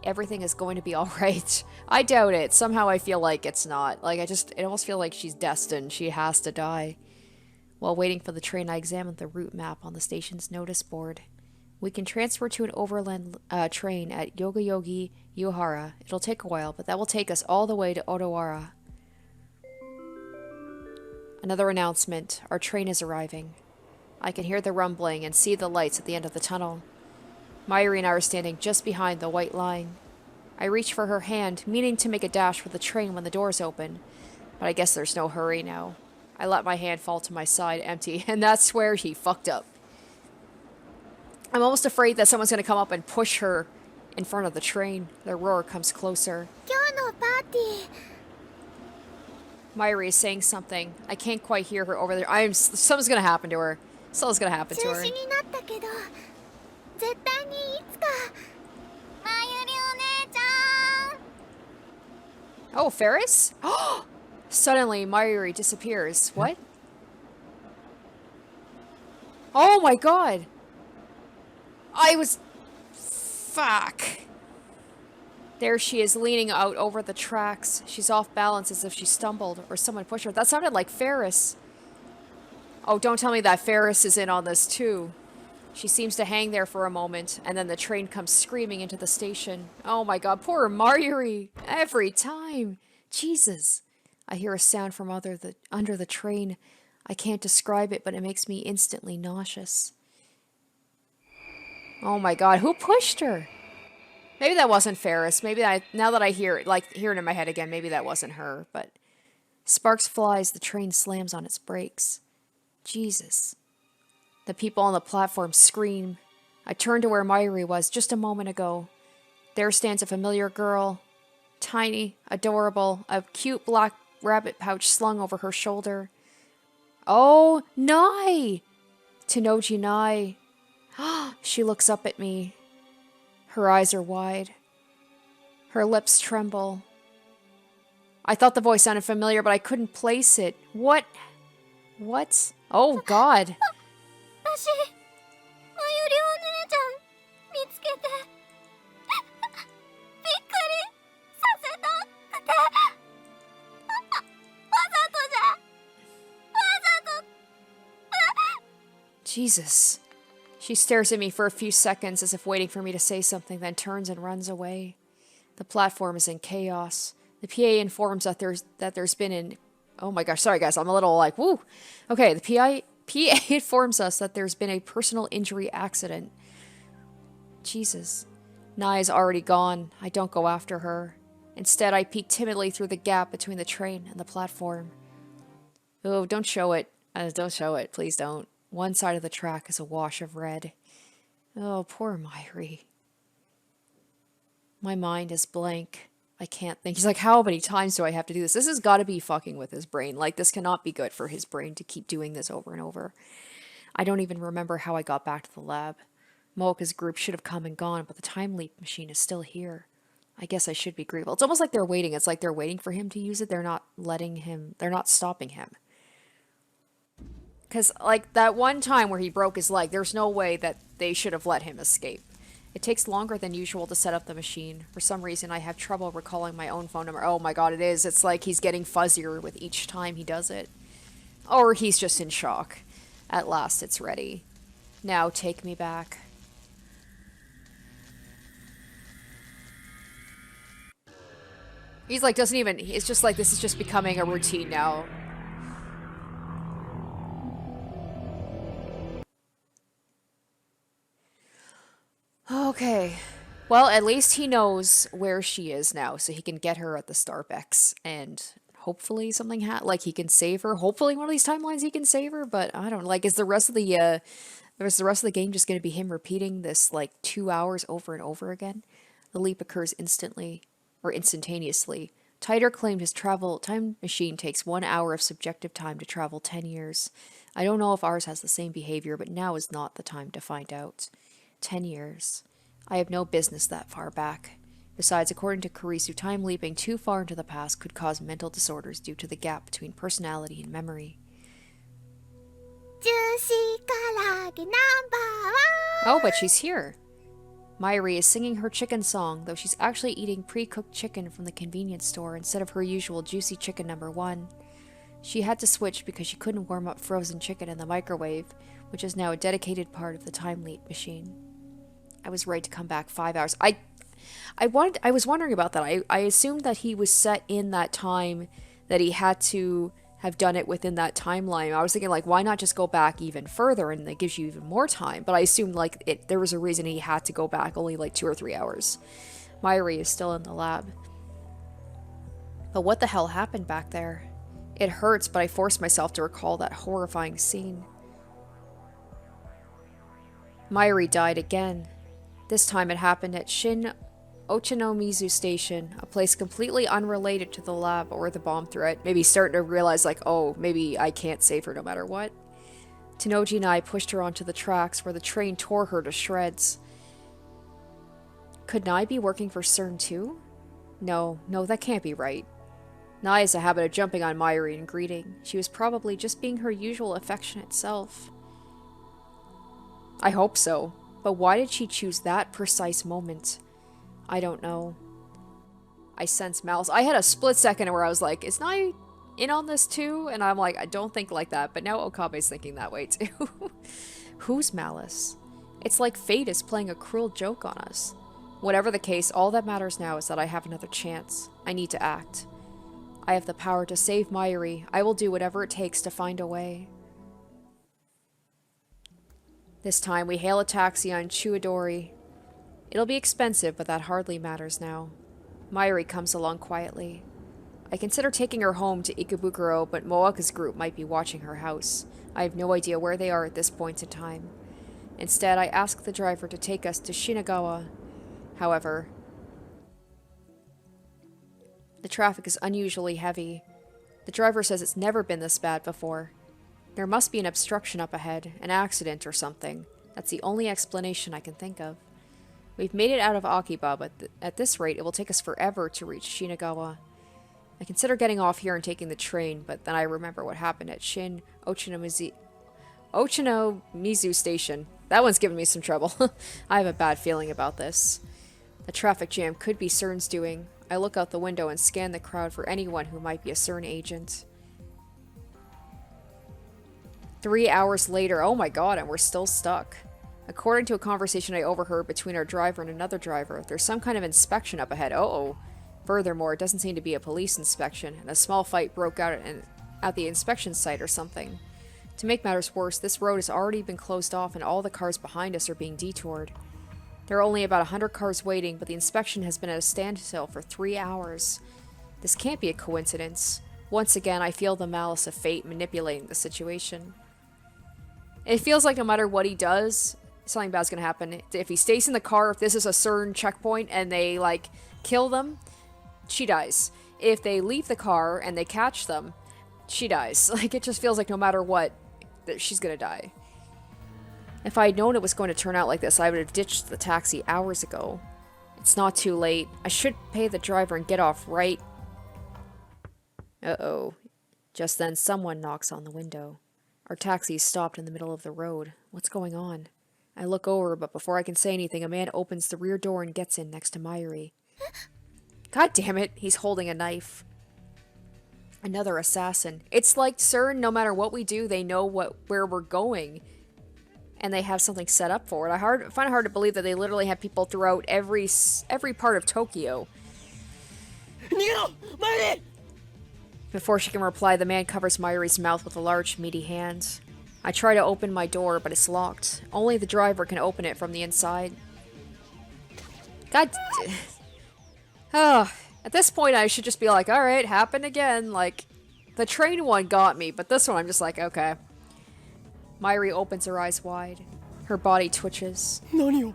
Everything is going to be alright. I doubt it. Somehow I feel like it's not. Like, I almost feel like she's destined. She has to die. While waiting for the train, I examined the route map on the station's notice board. We can transfer to an overland train at Yogayogi Yuhara. It'll take a while, but that will take us all the way to Odawara. Another announcement. Our train is arriving. I can hear the rumbling and see the lights at the end of the tunnel. Mayuri and I are standing just behind the white line. I reach for her hand, meaning to make a dash for the train when the doors open, but I guess there's no hurry now. I let my hand fall to my side empty, and that's where he fucked up. I'm almost afraid that someone's going to come up and push her in front of the train. Their roar comes closer. 今日のパーティー。 Mayuri is saying something. I can't quite hear her over there. Something's going to happen to her. Something's going to happen to 中 her. 止になったけど、絶対にいつか。マユリお姉ちゃん。 Oh, Ferris? Suddenly, Mayuri disappears. What? Oh my god! Fuck. There she is, leaning out over the tracks. She's off balance as if she stumbled, or someone pushed her. That sounded like Ferris. Oh, don't tell me that Ferris is in on this too. She seems to hang there for a moment, and then the train comes screaming into the station. Oh my god, poor Mayuri! Every time! Jesus! I hear a sound from under the train. I can't describe it, but it makes me instantly nauseous. Oh my god, who pushed her? Maybe that wasn't Ferris. Now that I hear it in my head again, maybe that wasn't her, but... Sparks fly as the train slams on its brakes. Jesus. The people on the platform scream. I turn to where Mayuri was just a moment ago. There stands a familiar girl. Tiny, adorable, a cute black rabbit pouch slung over her shoulder. Oh, Nai! Tenoji Nai. She looks up at me. Her eyes are wide. Her lips tremble. I thought the voice sounded familiar, but I couldn't place it. What? What? Oh, God. 私まゆりお姉ちゃん見つけてびっくりさせたくてわざとじゃわざと Jesus. She stares at me for a few seconds as if waiting for me to say something, then turns and runs away. The platform is in chaos. The PA informs that there's been an... Oh my gosh, sorry guys, I'm a little like, woo! Okay, the PA informs us that there's been a personal injury accident. Jesus. Nai's already gone. I don't go after her. Instead, I peek timidly through the gap between the train and the platform. Oh, don't show it. Don't show it. Please don't. One side of the track is a wash of red. Oh, poor Myri. My mind is blank. I can't think. He's like, how many times do I have to do this? This has got to be fucking with his brain. Like, this cannot be good for his brain to keep doing this over and over. I don't even remember how I got back to the lab. Mooka's group should have come and gone, but the time leap machine is still here. I guess I should be grateful. It's almost like they're waiting. It's like they're waiting for him to use it. They're not letting him... They're not stopping him. Because, like, that one time where he broke his leg, there's no way that they should have let him escape. It takes longer than usual to set up the machine. For some reason, I have trouble recalling my own phone number. Oh my god, it is. It's like he's getting fuzzier with each time he does it. Or he's just in shock. At last, it's ready. Now, take me back. He's like, doesn't even... It's just like, this is just becoming a routine now. Okay. Well, at least he knows where she is now, so he can get her at the Starbucks, and hopefully something like he can save her. Hopefully one of these timelines he can save her, but I don't know. Like, is the rest of the game just going to be him repeating this, like, 2 hours over and over again? The leap occurs instantly, or instantaneously. Titor claimed his time machine takes 1 hour of subjective time to travel 10 years. I don't know if ours has the same behavior, but now is not the time to find out. 10 years. I have no business that far back. Besides, according to Kurisu, time leaping too far into the past could cause mental disorders due to the gap between personality and memory. Oh, but she's here. Myri is singing her chicken song, though she's actually eating pre-cooked chicken from the convenience store instead of her usual juicy chicken #1. She had to switch because she couldn't warm up frozen chicken in the microwave, which is now a dedicated part of the time leap machine. I was right to come back 5 hours. I was wondering about that. I assumed that he was set in that time, that he had to have done it within that timeline. I was thinking, like, why not just go back even further and it gives you even more time? But I assumed, like, there was a reason he had to go back only, like, 2 or 3 hours. Myri is still in the lab. But what the hell happened back there? It hurts, but I forced myself to recall that horrifying scene. Myri died again. This time it happened at Shin Ochanomizu Station, a place completely unrelated to the lab or the bomb threat. Maybe starting to realize, like, oh, maybe I can't save her no matter what. Tenoji and I pushed her onto the tracks where the train tore her to shreds. Could Nai be working for SERN too? No, that can't be right. Nai has a habit of jumping on Myri and greeting. She was probably just being her usual affectionate self. I hope so. But why did she choose that precise moment? I don't know. I sense malice. I had a split second where I was like, is Nai in on this too? And I'm like, I don't think like that. But now Okabe's thinking that way too. Whose malice? It's like fate is playing a cruel joke on us. Whatever the case, all that matters now is that I have another chance. I need to act. I have the power to save Myri. I will do whatever it takes to find a way. This time we hail a taxi on Chuidori. It'll be expensive, but that hardly matters now. Myri comes along quietly. I consider taking her home to Ikebukuro, but Moaka's group might be watching her house. I have no idea where they are at this point in time. Instead, I ask the driver to take us to Shinagawa. However, The traffic is unusually heavy. The driver says it's never been this bad before. There must be an obstruction up ahead, an accident or something. That's the only explanation I can think of. We've made it out of Akiba, but at this rate, it will take us forever to reach Shinagawa. I consider getting off here and taking the train, but then I remember what happened at Ochinomizu Station. That one's giving me some trouble. I have a bad feeling about this. The traffic jam could be SERN's doing. I look out the window and scan the crowd for anyone who might be a SERN agent. 3 hours later, oh my god, and we're still stuck. According to a conversation I overheard between our driver and another driver, there's some kind of inspection up ahead. Uh-oh. Furthermore, it doesn't seem to be a police inspection, and a small fight broke out at the inspection site or something. To make matters worse, this road has already been closed off and all the cars behind us are being detoured. There are only about 100 cars waiting, but the inspection has been at a standstill for 3 hours. This can't be a coincidence. Once again, I feel the malice of fate manipulating the situation. It feels like no matter what he does, something bad's gonna happen. If he stays in the car, if this is a certain checkpoint and they, like, kill them, she dies. If they leave the car and they catch them, she dies. Like, it just feels like no matter what, that she's gonna die. If I had known it was going to turn out like this, I would have ditched the taxi hours ago. It's not too late. I should pay the driver and get off right. Uh-oh. Just then, someone knocks on the window. Our taxi is stopped in the middle of the road. What's going on? I look over, but before I can say anything, a man opens the rear door and gets in next to Mayuri. God damn it, he's holding a knife. Another assassin. It's like SERN, no matter what we do, they know where we're going. And they have something set up for it. I find it hard to believe that they literally have people throughout every part of Tokyo. Before she can reply, the man covers Mayuri's mouth with a large, meaty hand. I try to open my door, but it's locked. Only the driver can open it from the inside. God. Oh, at this point, I should just be like, alright, happened again. Like, the train one got me, but this one I'm just like, okay. Mayuri opens her eyes wide. Her body twitches. It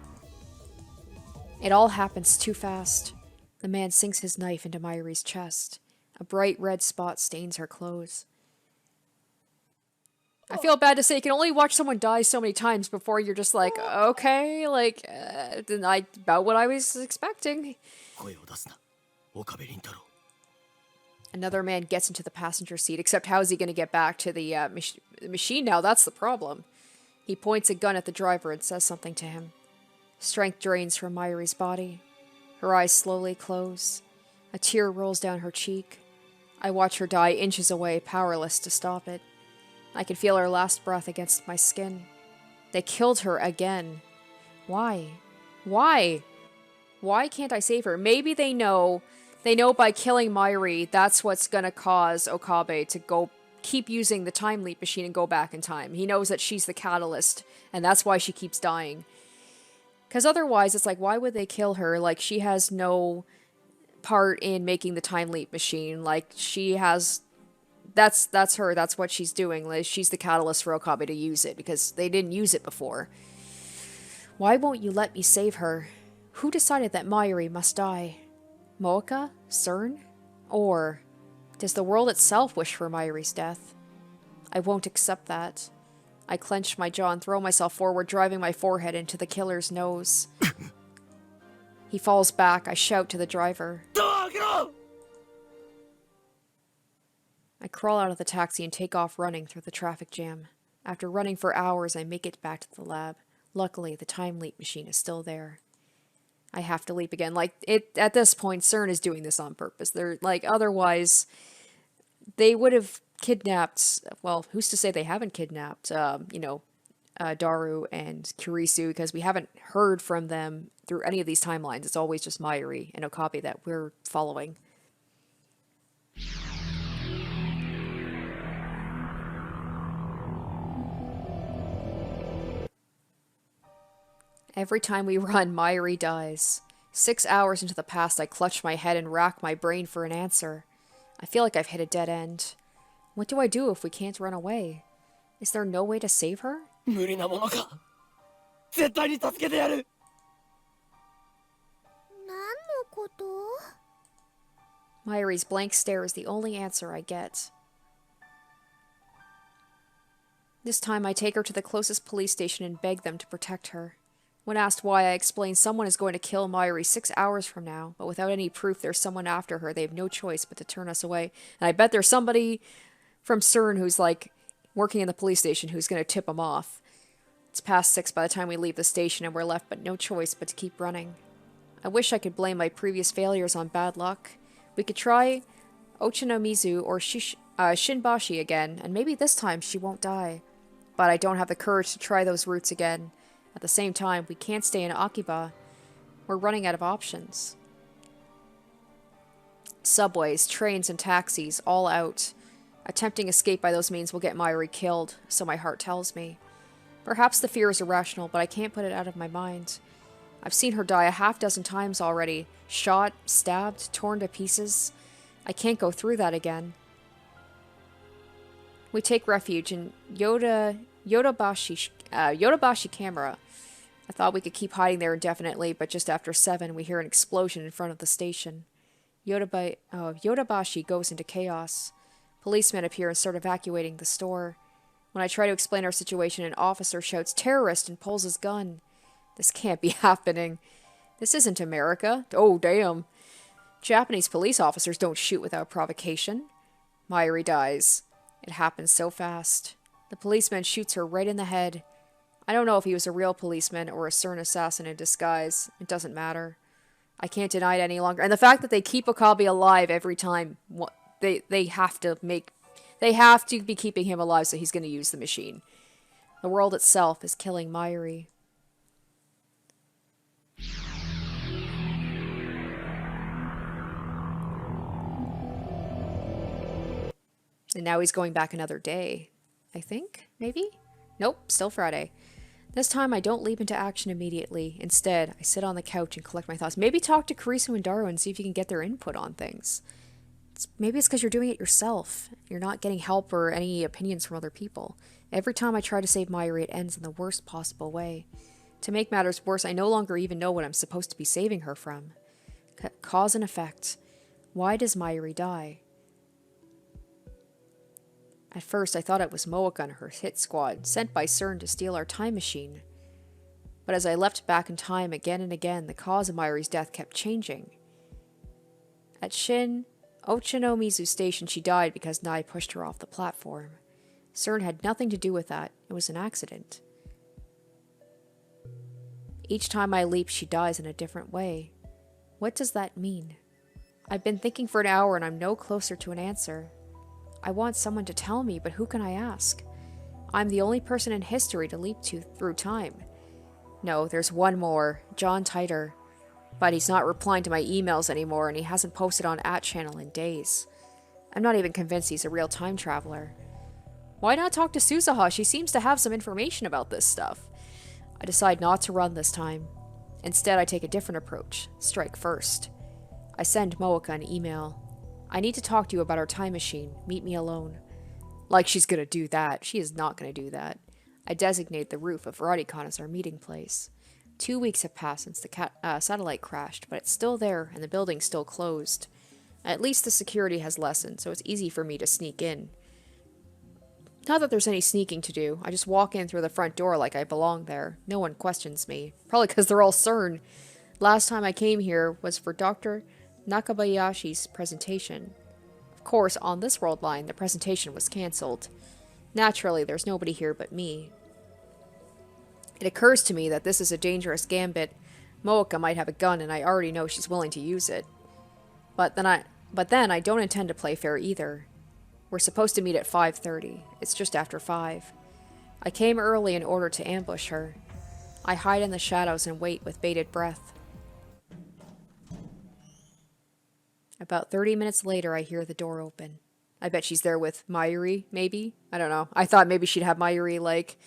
all happens too fast. The man sinks his knife into Mayuri's chest. A bright red spot stains her clothes. I feel bad to say you can only watch someone die so many times before you're just like, okay, like, about what I was expecting. Another man gets into the passenger seat, except how is he going to get back to the machine now? That's the problem. He points a gun at the driver and says something to him. Strength drains from Mayuri's body. Her eyes slowly close. A tear rolls down her cheek. I watch her die inches away, powerless to stop it. I can feel her last breath against my skin. They killed her again. Why? Why? Why can't I save her? Maybe they know by killing Mayuri, that's what's gonna cause Okabe to keep using the time leap machine and go back in time. He knows that she's the catalyst, and that's why she keeps dying. Because otherwise, it's like, why would they kill her? Like, she has no part in making the time leap machine. Like, she has... That's her. That's what she's doing. Like, she's the catalyst for Okabe to use it, because they didn't use it before. Why won't you let me save her? Who decided that Mayuri must die? Mooka? SERN? Or does the world itself wish for Mayuri's death? I won't accept that. I clench my jaw and throw myself forward, driving my forehead into the killer's nose. He falls back. I shout to the driver. I crawl out of the taxi and take off running through the traffic jam. After running for hours, I make it back to the lab. Luckily, the time leap machine is still there. I have to leap again. Like, at this point, CERN is doing this on purpose. They're, like, otherwise, they would have kidnapped, well, who's to say they haven't kidnapped, Daru and Kurisu, because we haven't heard from them through any of these timelines. It's always just Mayuri and Okabe that we're following. Every time we run, Mayuri dies. 6 hours into the past, I clutch my head and rack my brain for an answer. I feel like I've hit a dead end. What do I do if we can't run away? Is there no way to save her? 無理なものか。絶対に助けてやる。何のこと？ Mayuri's blank stare is the only answer I get. This time I take her to the closest police station and beg them to protect her. When asked why, I explain someone is going to kill Mayuri 6 hours from now, but without any proof there's someone after her, they have no choice but to turn us away. And I bet there's somebody from SERN who's like working in the police station who's going to tip them off. It's past 6 by the time we leave the station and we're left but no choice but to keep running. I wish I could blame my previous failures on bad luck. We could try Ochanomizu or Shinbashi again, and maybe this time she won't die. But I don't have the courage to try those routes again. At the same time, we can't stay in Akiba. We're running out of options. Subways, trains, and taxis, all out. Attempting escape by those means will get Mayuri killed, so my heart tells me. Perhaps the fear is irrational, but I can't put it out of my mind. I've seen her die a half-dozen times already. Shot, stabbed, torn to pieces. I can't go through that again. We take refuge in Yodobashi camera. I thought we could keep hiding there indefinitely, but just after 7, we hear an explosion in front of the station. Yodobashi goes into chaos. Policemen appear and start evacuating the store. When I try to explain our situation, an officer shouts "terrorist" and pulls his gun. This can't be happening. This isn't America. Oh, damn. Japanese police officers don't shoot without provocation. Mayuri dies. It happens so fast. The policeman shoots her right in the head. I don't know if he was a real policeman or a CERN assassin in disguise. It doesn't matter. I can't deny it any longer. And the fact that they keep Okabe alive every time, they have to be keeping him alive, so he's going to use the machine. The world itself is killing Mayuri. And now he's going back another day. I think? Maybe? Nope, still Friday. This time I don't leap into action immediately. Instead, I sit on the couch and collect my thoughts. Maybe talk to Karisu and Daru and see if you can get their input on things. Maybe it's because you're doing it yourself. You're not getting help or any opinions from other people. Every time I try to save Mayuri, it ends in the worst possible way. To make matters worse, I no longer even know what I'm supposed to be saving her from. Cause and effect. Why does Mayuri die? At first, I thought it was Moeka and her hit squad, sent by CERN to steal our time machine. But as I leapt back in time again and again, the cause of Mayuri's death kept changing. At Ochanomizu Station, she died because Nai pushed her off the platform. CERN had nothing to do with that. It was an accident. Each time I leap, she dies in a different way. What does that mean? I've been thinking for an hour and I'm no closer to an answer. I want someone to tell me, but who can I ask? I'm the only person in history to leap to through time. No, there's one more, John Titor. But he's not replying to my emails anymore, and he hasn't posted on @channel in days. I'm not even convinced he's a real time traveler. Why not talk to Suzuha? She seems to have some information about this stuff. I decide not to run this time. Instead, I take a different approach. Strike first. I send Moeka an email. I need to talk to you about our time machine. Meet me alone. Like she's gonna do that. She is not gonna do that. I designate the roof of Radicon as our meeting place. 2 weeks have passed since the satellite crashed, but it's still there and the building's still closed. At least the security has lessened, so it's easy for me to sneak in. Not that there's any sneaking to do. I just walk in through the front door like I belong there. No one questions me. Probably because they're all CERN. Last time I came here was for Dr. Nakabayashi's presentation. Of course, on this world line, the presentation was cancelled. Naturally, there's nobody here but me. It occurs to me that this is a dangerous gambit. Moeka might have a gun and I already know she's willing to use it. But then I don't intend to play fair either. We're supposed to meet at 5:30. It's just after 5. I came early in order to ambush her. I hide in the shadows and wait with bated breath. About 30 minutes later, I hear the door open. I bet she's there with Mayuri, maybe? I don't know. I thought maybe she'd have Mayuri, like,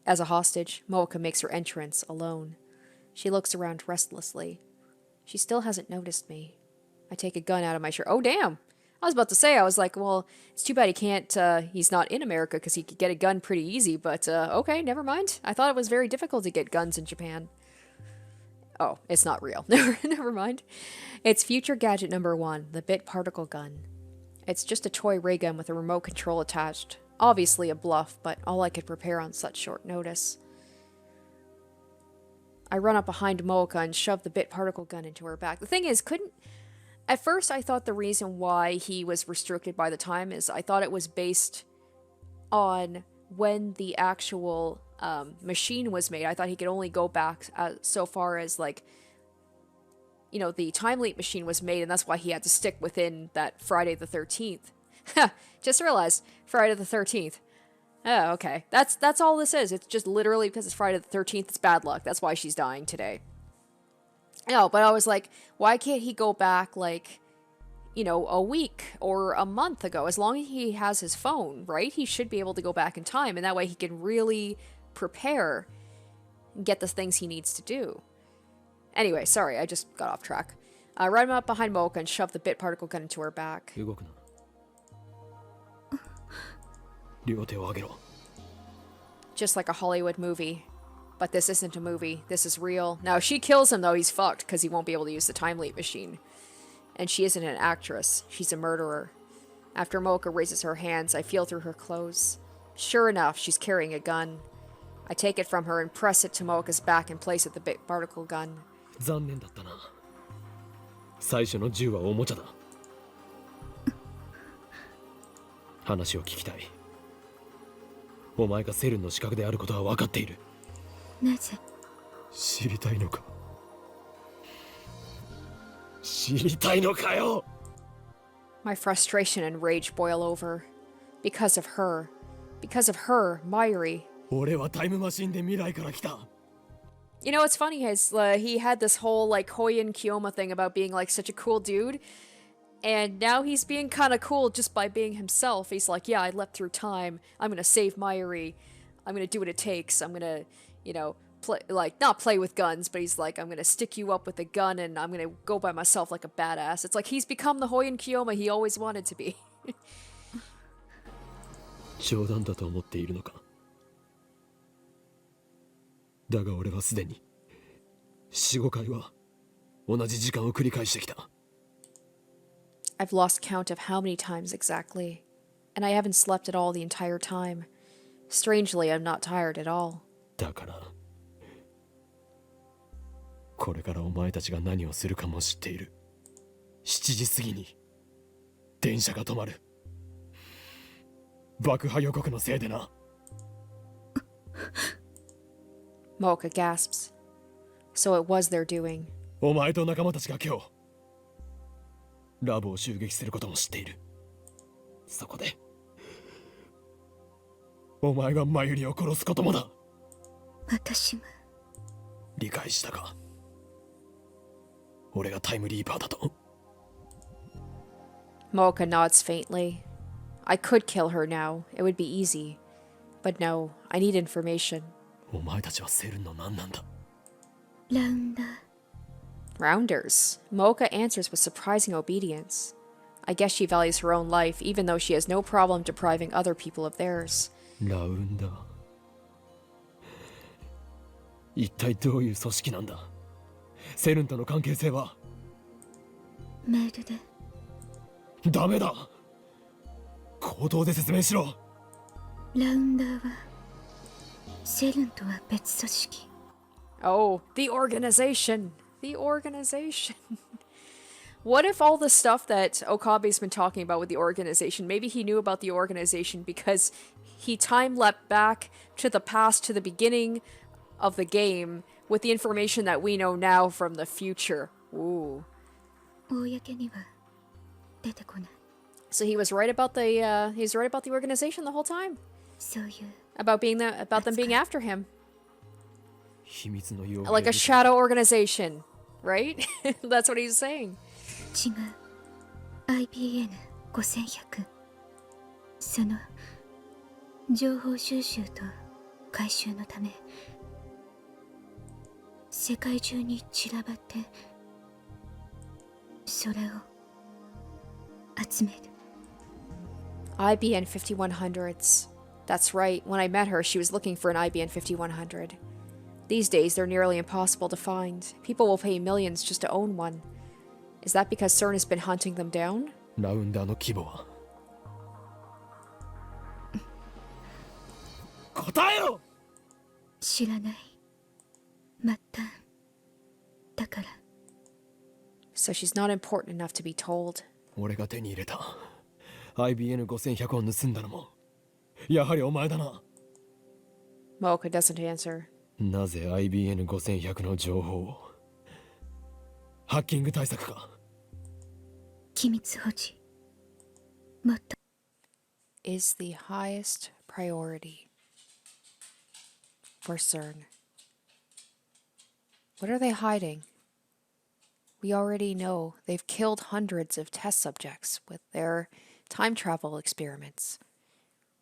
as a hostage. Moeka makes her entrance, alone. She looks around restlessly. She still hasn't noticed me. I take a gun out of my shirt. Oh, damn! I was about to say, I was like, well, it's too bad he can't, he's not in America, because he could get a gun pretty easy, but, okay, never mind. I thought it was very difficult to get guns in Japan. Oh, it's not real. Never mind. It's future gadget number 1, the bit particle gun. It's just a toy ray gun with a remote control attached. Obviously a bluff, but all I could prepare on such short notice. I run up behind Mocha and shove the bit particle gun into her back. The thing is, at first I thought the reason why he was restricted by the time is I thought it was based on when the actual machine was made. I thought he could only go back so far as, like, you know, the time leap machine was made, and that's why he had to stick within that Friday the 13th. Just realized, Friday the 13th. Oh, okay. That's all this is. It's just literally because it's Friday the 13th, it's bad luck. That's why she's dying today. No, but I was like, why can't he go back, like, you know, a week or a month ago? As long as he has his phone, right? He should be able to go back in time, and that way he can really prepare and get the things he needs to do. Anyway, sorry, I just got off track. I run up behind Mocha and shove the bit particle gun into her back. 動くな。両手を上げろ。 Just like a Hollywood movie. But this isn't a movie. This is real. Now, if she kills him, though, he's fucked, because he won't be able to use the time leap machine. And she isn't an actress. She's a murderer. After Mocha raises her hands, I feel through her clothes. Sure enough, she's carrying a gun. I take it from her and press it to Mocha's back in place of the bit particle gun. 残念だったな。最初の銃はおもちゃだ。話を聞きたい。お前がセルンの資格であることは分かっている。なぜ？知りたいのか。知りたいのかよ。 My frustration and rage boil over. Because of her. Because of her, Mayuri. 俺はタイムマシンで未来から来た。 You know, what's funny is he had this whole, like, Hoyan Kiyoma thing about being, like, such a cool dude. And now he's being kind of cool just by being himself. He's like, yeah, I leapt through time. I'm going to save Mayuri. I'm going to do what it takes. I'm going to, you know, not play with guns, but he's like, I'm going to stick you up with a gun and I'm going to go by myself like a badass. It's like he's become the Hoyan Kiyoma he always wanted to be. 冗談だと思っているのか。だが俺はすでに 4,5 回は同じ時間を繰り返してきた。 I've lost count of how many times exactly, and I haven't slept at all the entire time. Strangely, I'm not tired at all. だからこれからお前たちが何をするかも知っている。7時過ぎに電車が止まる。爆破予告のせいでな。 Mocha gasps. So it was their doing. お前と仲間たちが今日ラボを襲撃することも知っている。そこでお前がマユリを殺すこともだ。私が理解したか。俺がタイムリーパーだと。 Mocha nods faintly. I could kill her now. It would be easy. But no, I need information. お前たちはセルンの何なんだ。ラウンダー。 Rounders. Mocha answers with surprising obedience. I guess she values her own life, even though she has no problem depriving other people of theirs. ラウンダー。一体どういう組織なんだ。セルンとの関係性は。メールで。ダメだ。口頭で説明しろ。ラウンダーはセルンとは別組織。 Oh, the organization. The organization. What if all the stuff that Okabe's been talking about with the organization, maybe he knew about the organization because he time-leapt back to the past, to the beginning of the game, with the information that we know now from the future. Ooh. 公には出てこない。 So he was right about the organization the whole time. そういう About them being after him. 秘密の傭兵 Like a shadow organization, right? That's what he's saying. 違う。IBN5100。その情報収集と回収のため世界中に散らばってそれを集める。 IBN 5100s. That's right. When I met her, she was looking for an IBN 5100. These days, they're nearly impossible to find. People will pay millions just to own one. Is that because CERN has been hunting them down? ラウンダーの規模は答えろ。知らない。末端。だから。So she's not important enough to be told. 俺が手に入れた IBN5100 を盗んだのもやはりお前だな。Mocha doesn't answer. なぜ IBN5100 の情報をハッキング対策か。機密保持。もっと。Is the highest priority for CERN. What are they hiding? We already know they've killed hundreds of test subjects with their time travel experiments.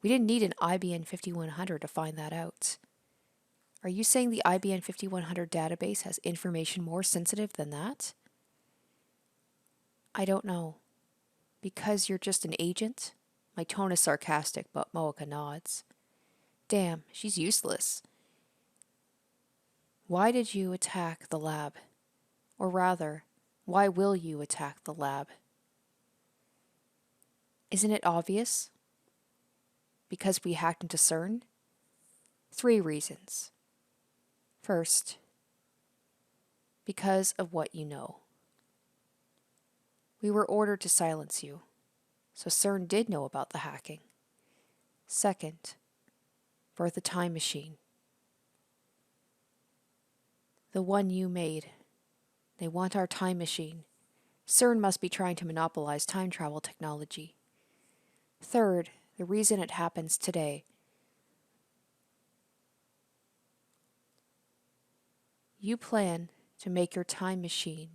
We didn't need an IBN 5100 to find that out. Are you saying the IBN 5100 database has information more sensitive than that? I don't know. Because you're just an agent? My tone is sarcastic, but Mocha nods. Damn, she's useless. Why did you attack the lab? Or rather, why will you attack the lab? Isn't it obvious? Because we hacked into CERN? 3 reasons. First, because of what you know. We were ordered to silence you, so CERN did know about the hacking. Second, for the time machine. The one you made. They want our time machine. CERN must be trying to monopolize time travel technology. Third, the reason it happens today. You plan to make your time machine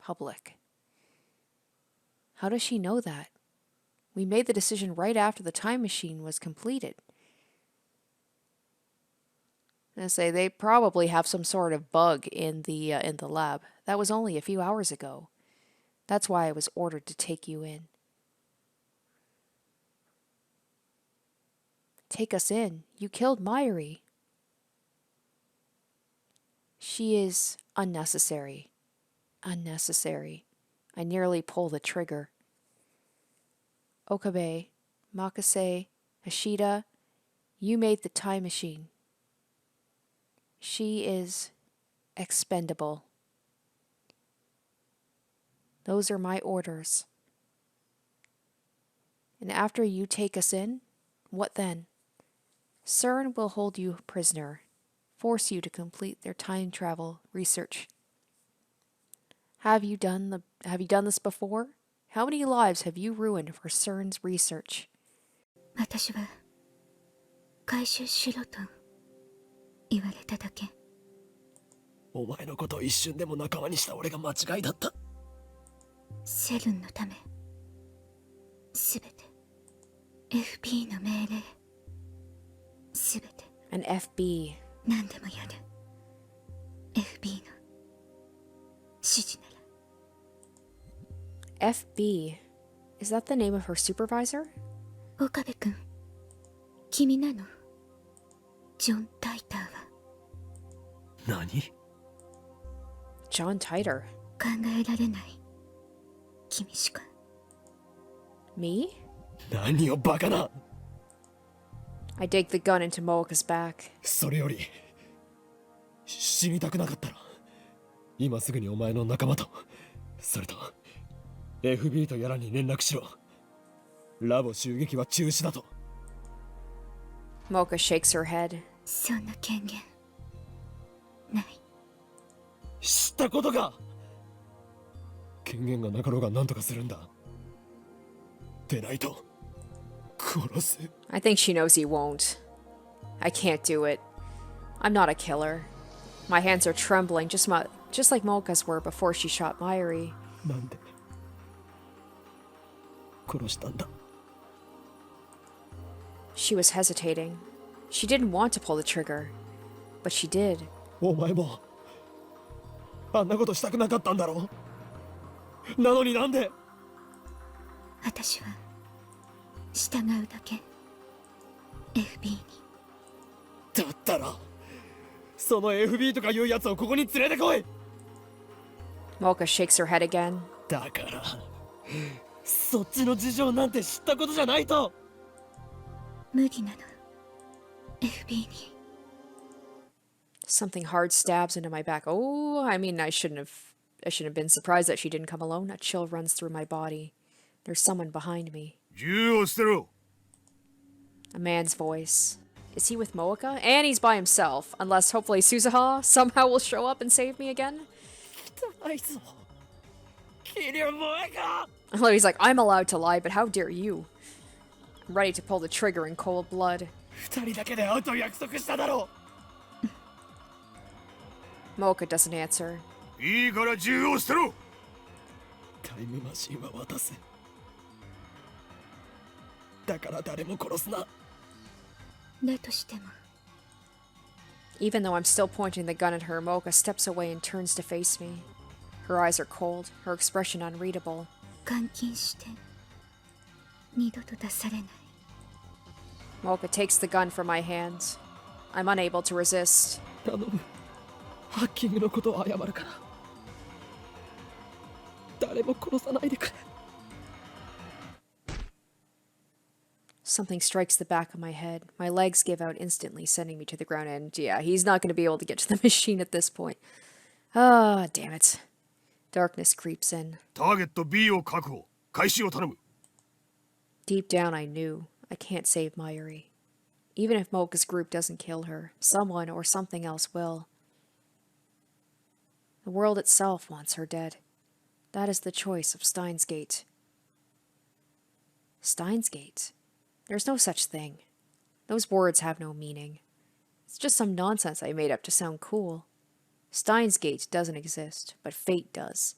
public. How does she know that? We made the decision right after the time machine was completed. I say they probably have some sort of bug in the lab. That was only a few hours ago. That's why I was ordered to take you in. Take us in? You killed Myri. She is unnecessary. Unnecessary. I nearly pull the trigger. Okabe, Makase, Hashida, you made the time machine. She is expendable. Those are my orders. And after you take us in, what then? CERN will hold you prisoner, force you to complete their time travel research. Have you done this before? How many lives have you ruined for CERN's research? 私は回収しろと言われただけ。お前のことを一瞬でも仲間にした俺が間違いだった。セルンのため。すべて FB の命令。すべて An FB. 何でもやる。FB の指示なら。FB. Is that the name of her supervisor? 岡部君、君なの？ジョン・タイターは。何？ John Titor. 考えられない。君しか。Me? 何をバカな。I dig the gun into Mocha's back. それより死にたくなかったら今すぐにお前の仲間とそれと FB とやらに連絡しろ。ラボ襲撃は中止だと。 Mocha shakes her head. そんな権限ない。知ったことか。権限がなかろうが何とかするんだ。でないと殺す。 I think she knows he won't. I can't do it. I'm not a killer. My hands are trembling just like Mocha's were before she shot Myri. なんで殺したんだ。 She was hesitating. She didn't want to pull the trigger, but she did. お前もあんなことしたくなかったんだろ。なのになんで。私は従うだけ。FB に。だったらその FB とかいうやつをここに連れてこい。 Mocha shakes her head again. だからそっちの事情なんて知ったことじゃないと。無理なの FB に。 Something hard stabs into my back. Oh, I mean, I shouldn't have been surprised that she didn't come alone. A chill runs through my body. There's someone behind me. 銃を捨てろ。 A man's voice. Is he with Moeka? And he's by himself. Unless hopefully Suzuha somehow will show up and save me again. あいつキリュウ萌えか。 He's like, I'm allowed to lie, but how dare you? I'm ready to pull the trigger in cold blood. 二人だけで会うと約束しただろう。 Moeka doesn't answer. いいから銃を捨てろ。タイムマシンは渡せ。だから誰も殺すな。だとしても Even though I'm still pointing the gun at her, Mocha steps away and turns to face me. Her eyes are cold, her expression unreadable. 監禁して二度と出されない。 Mocha takes the gun from my hands. I'm unable to resist. 頼む。ハッキングのことを謝るから。誰も殺さないでくれ。 Something strikes the back of my head. My legs give out instantly, sending me to the ground. And yeah, he's not going to be able to get to the machine at this point. Ah, damn it. Darkness creeps in. ターゲット B を確保。開始を頼む。 Deep down, I knew I can't save Mayuri. Even if Mocha's group doesn't kill her, someone or something else will. The world itself wants her dead. That is the choice of Steins Gate. Steins Gate? There's no such thing. Those words have no meaning. It's just some nonsense I made up to sound cool. Steins Gate doesn't exist, but fate does.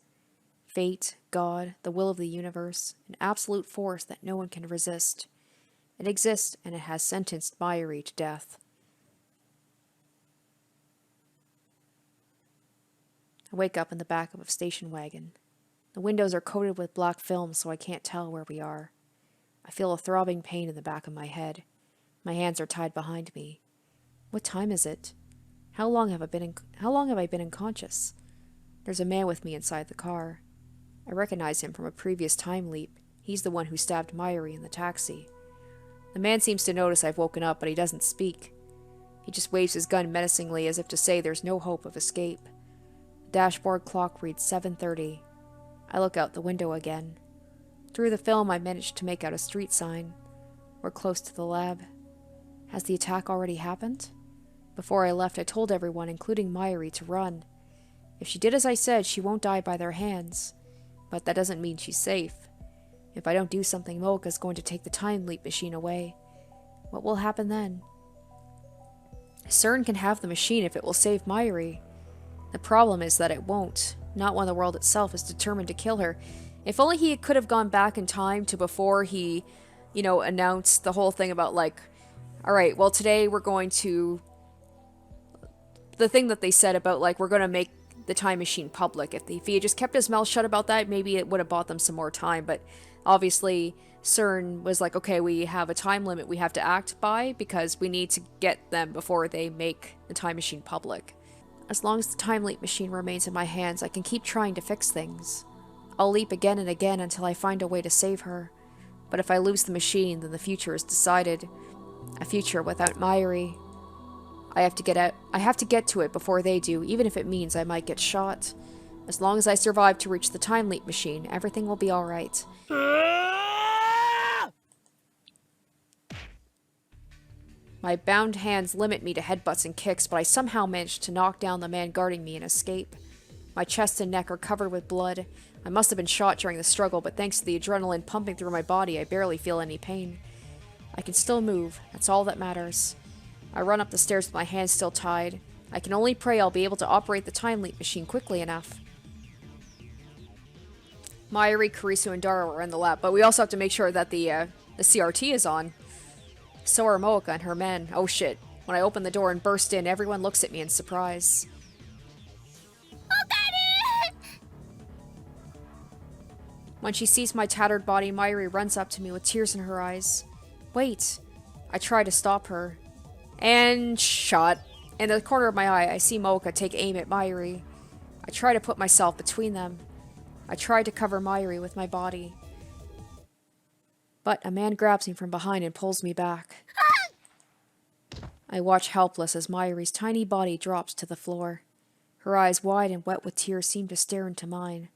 Fate, God, the will of the universe, an absolute force that no one can resist. It exists, and it has sentenced Mayuri to death. I wake up in the back of a station wagon. The windows are coated with black film, so I can't tell where we are. I feel a throbbing pain in the back of my head. My hands are tied behind me. What time is it? How long have I been unconscious? There's a man with me inside the car. I recognize him from a previous time leap. He's the one who stabbed Mayuri in the taxi. The man seems to notice I've woken up, but he doesn't speak. He just waves his gun menacingly as if to say there's no hope of escape. The dashboard clock reads 7:30. I look out the window again. Through the film, I managed to make out a street sign. We're close to the lab. Has the attack already happened? Before I left, I told everyone, including Mayuri, to run. If she did as I said, she won't die by their hands. But that doesn't mean she's safe. If I don't do something, Mocha's going to take the time leap machine away. What will happen then? SERN can have the machine if it will save Mayuri. The problem is that it won't, not when the world itself is determined to kill her. If only he could have gone back in time to before he, announced the whole thing about, alright, well, today we're going to... The thing that they said about, we're going to make the time machine public. If he had just kept his mouth shut about that, maybe it would have bought them some more time. But obviously, CERN was like, okay, we have a time limit we have to act by because we need to get them before they make the time machine public. As long as the time leap machine remains in my hands, I can keep trying to fix things. I'll leap again and again until I find a way to save her. But if I lose the machine, then the future is decided. A future without Mayuri. I have to get to it before they do, even if it means I might get shot. As long as I survive to reach the time leap machine, everything will be alright. My bound hands limit me to headbutts and kicks, but I somehow manage to knock down the man guarding me and escape. My chest and neck are covered with blood. I must have been shot during the struggle, but thanks to the adrenaline pumping through my body, I barely feel any pain. I can still move. That's all that matters. I run up the stairs with my hands still tied. I can only pray I'll be able to operate the time leap machine quickly enough. Mayuri, Kurisu, and Dara are in the lab, but we also have to make sure that the CRT is on. So are Moeka and her men. Oh shit. When I open the door and burst in, everyone looks at me in surprise. When she sees my tattered body, Mayuri runs up to me with tears in her eyes. Wait. I try to stop her. And shot. In the corner of my eye, I see Mocha take aim at Mayuri. I try to put myself between them. I try to cover Mayuri with my body. But a man grabs me from behind and pulls me back. I watch helpless as Mayuri's tiny body drops to the floor. Her eyes, wide and wet with tears, seem to stare into mine.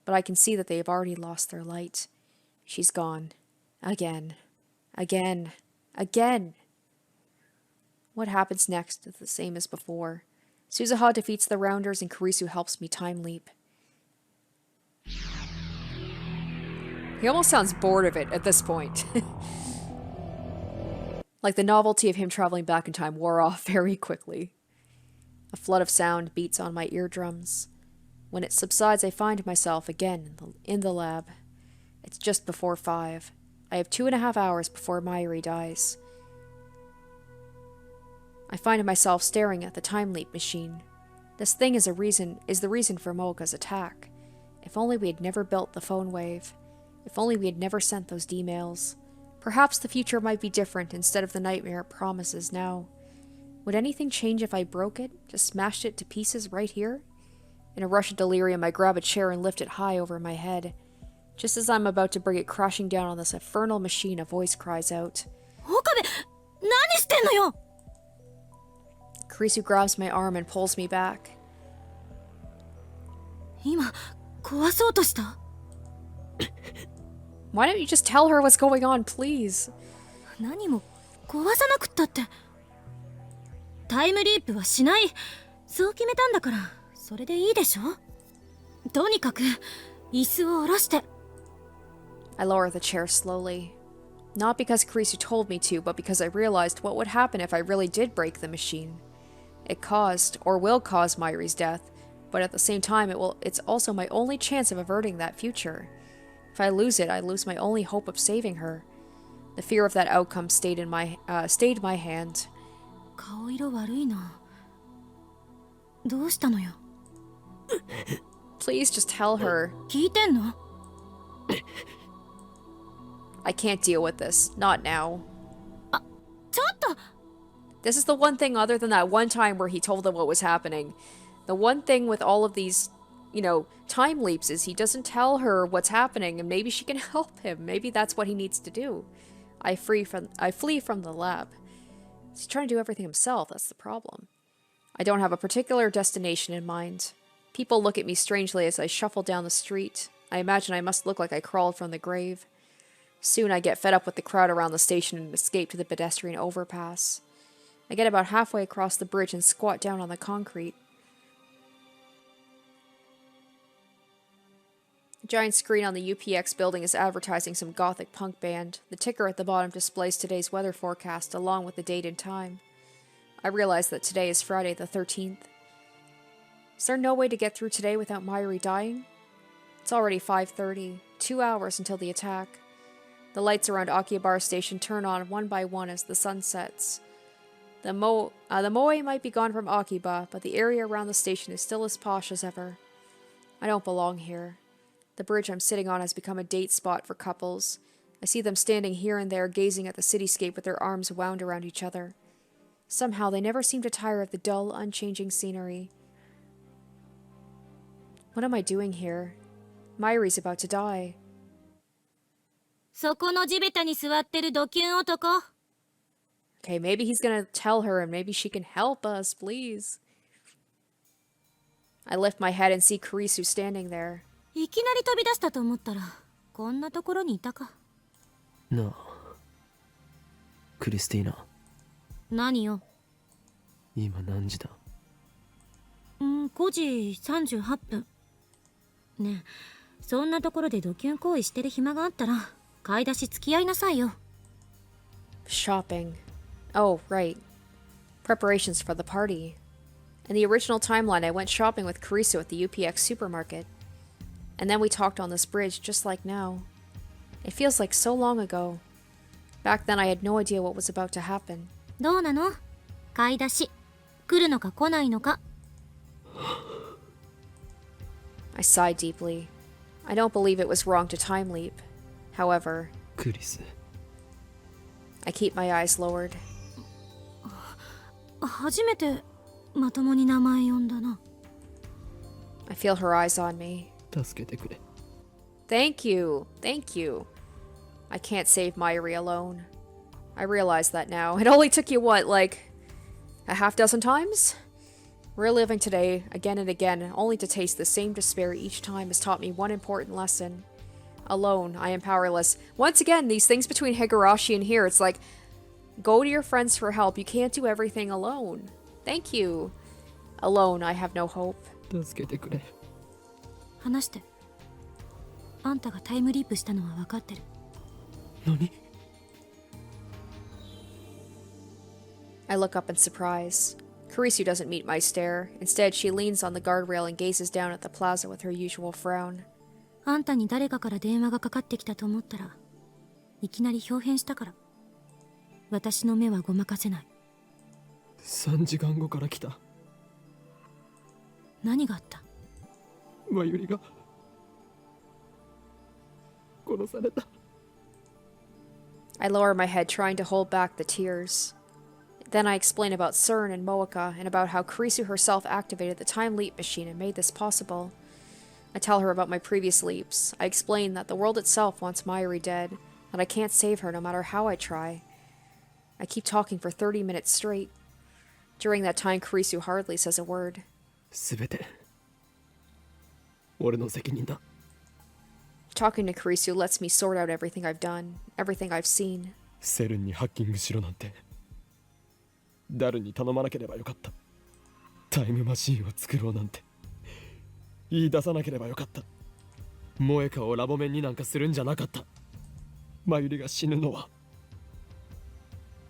But I can see that they have already lost their light. She's gone. Again. Again. Again. What happens next is the same as before. Suzuha defeats the Rounders and Kurisu helps me time leap. He almost sounds bored of it at this point. Like the novelty of him traveling back in time wore off very quickly. A flood of sound beats on my eardrums. When it subsides, I find myself again in the lab. It's just before 5. I have 2.5 hours before Mayuri dies. I find myself staring at the time leap machine. This thing is the reason for Mocha's attack. If only we had never built the phone wave. If only we had never sent those D-mails. Perhaps the future might be different instead of the nightmare it promises now. Would anything change if I broke it, just smashed it to pieces right here? In a rush of delirium, I grab a chair and lift it high over my head. Just as I'm about to bring it crashing down on this infernal machine, a voice cries out. Okabe! 何してんのよ! Kurisu grabs my arm and pulls me back. 今、壊そうとした? Why don't you just tell her what's going on, please? 何も壊さなくったって。タイムリープはしない。そう決めたんだから、それでいいでしょ? とにかく、椅子を下ろして。I lower the chair slowly. Not because Kurisu told me to, but because I realized what would happen if I really did break the machine. It caused, or will cause, Mayuri's death, but at the same time it's also my only chance of averting that future. If I lose it, I lose my only hope of saving her. The fear of that outcome stayed my hand. 顔色悪いな。どうしたのよ? Please just tell her. 聞いてんの? I can't deal with this. Not now. ちょっと! This is the one thing other than that one time where he told them what was happening. The one thing with all of these, time leaps is he doesn't tell her what's happening and maybe she can help him. Maybe that's what he needs to do. I flee from the lab. He's trying to do everything himself, that's the problem. I don't have a particular destination in mind. People look at me strangely as I shuffle down the street. I imagine I must look like I crawled from the grave. Soon I get fed up with the crowd around the station and escape to the pedestrian overpass. I get about halfway across the bridge and squat down on the concrete. A giant screen on the UPX building is advertising some gothic punk band. The ticker at the bottom displays today's weather forecast along with the date and time. I realize that today is Friday the 13th. Is there no way to get through today without Mayuri dying? It's already 5:30, 2 hours until the attack. The lights around Akihabara Station turn on one by one as the sun sets. The moe might be gone from Akiba, but the area around the station is still as posh as ever. I don't belong here. The bridge I'm sitting on has become a date spot for couples. I see them standing here and there, gazing at the cityscape with their arms wound around each other. Somehow they never seem to tire of the dull, unchanging scenery. What am I doing here? Mayuri's about to die. そこの地べたに座ってるドキュン男. Okay, maybe he's gonna tell her and maybe she can help us, please. I lift my head and see Kurisu standing there. いきなり飛び出したと思ったら、こんなところにいたか。なあ、クリスティーナ。何よ。今何時だ？5時38分。ねえ、そんなところでドキュン行為してる暇があったら、買い出し付き合いなさいよ。Shopping. Oh, right. Preparations for the party. In the original timeline, I went shopping with Kurisu at the UPX supermarket. And then we talked on this bridge, just like now. It feels like so long ago. Back then I had no idea what was about to happen. どうなの？買い出し。来るのか来ないのか。I sighed deeply. I don't believe it was wrong to time leap. However, クリス。I keep my eyes lowered. 初めてまともに名前呼んだな。 I feel her eyes on me. 助けてくれ。 Thank you. Thank you. I can't save Myri alone. I realize that now. It only took you, what, like a half dozen times? Reliving today again and again, only to taste the same despair each time, has taught me one important lesson. Alone, I am powerless. Once again, these things between Higurashi and here, it's like, go to your friends for help. You can't do everything alone. Thank you. Alone, I have no hope. 助けてくれ。話して。あんたがタイムリープしたのは分かってる。何？ I look up in surprise. Kurisu doesn't meet my stare. Instead, she leans on the guardrail and gazes down at the plaza with her usual frown. あんたに誰かから電話がかかってきたと思ったら、いきなり表変したから。私の目はごまかせない。3時間後から来た。何があった？まゆりが殺された。 I lower my head, trying to hold back the tears. Then I explain about SERN and Moeka, and about how Kurisu herself activated the time leap machine and made this possible. I tell her about my previous leaps. I explain that the world itself wants Myri dead, that I can't save her no matter how I try. I keep talking for 30 minutes straight. During that time, Kurisu hardly says a word. すべて俺の責任だ。 Talking to Kurisu lets me sort out everything I've done, everything I've seen. セルンにハッキングしろなんてダルに頼まなければよかった。タイムマシーンを作ろうなんて言い出さなければよかった。モエカをラボメンになんかするんじゃなかった。マユリが死ぬのは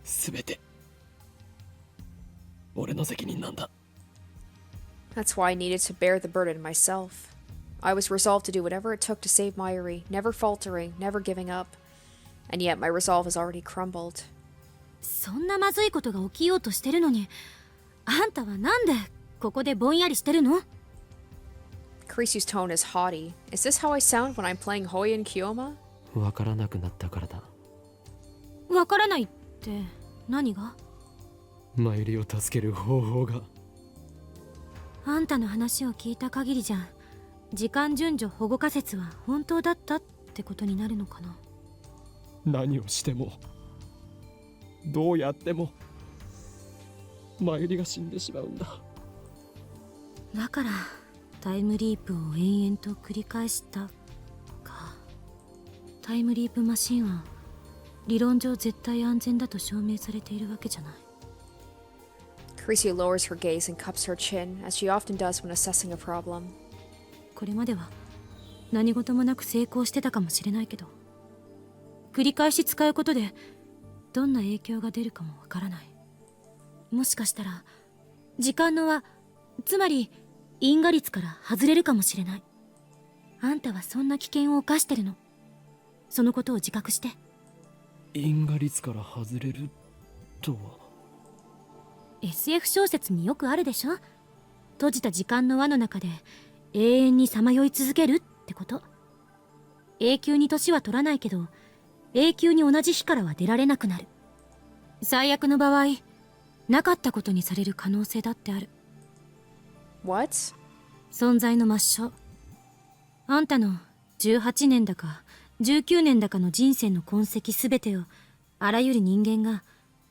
すべて俺の責任なんだ。 That's why I needed to bear the burden myself. I was resolved to do whatever it took to save Myri, never faltering, never giving up. And yet my resolve has already crumbled. そんなまずいことが起きようとしてるのに、あんたはなんでここでぼんやりしてるの？ Kurisu's tone is haughty. Is this how I sound when I'm playing Hoi and Kyoma? わからなくなったからだ。わからないって何が？マユリを助ける方法が。あんたの話を聞いた限りじゃ、時間順序保護仮説は本当だったってことになるのかな。何をしてもどうやってもマユリが死んでしまうんだ。だからタイムリープを延々と繰り返したか。タイムリープマシンは理論上絶対安全だと証明されているわけじゃない。 Kurisu lowers her gaze and cups her chin, as she often does when assessing a problem. これまでは何事もなく成功してたかもしれないけど、繰り返し使うことでどんな影響が出るかもわからない。もしかしたら時間の輪、つまり因果率から外れるかもしれない。あんたはそんな危険を冒してるの。そのことを自覚して。因果率から外れるとは。 SF 小説によくあるでしょ。閉じた時間の輪の中で永遠にさまよい続けるってこと。永久に年は取らないけど、永久に同じ日からは出られなくなる。最悪の場合、なかったことにされる可能性だってある。 What? 存在の抹消。あんたの18年だか19年だかの人生の痕跡すべてをあらゆる人間が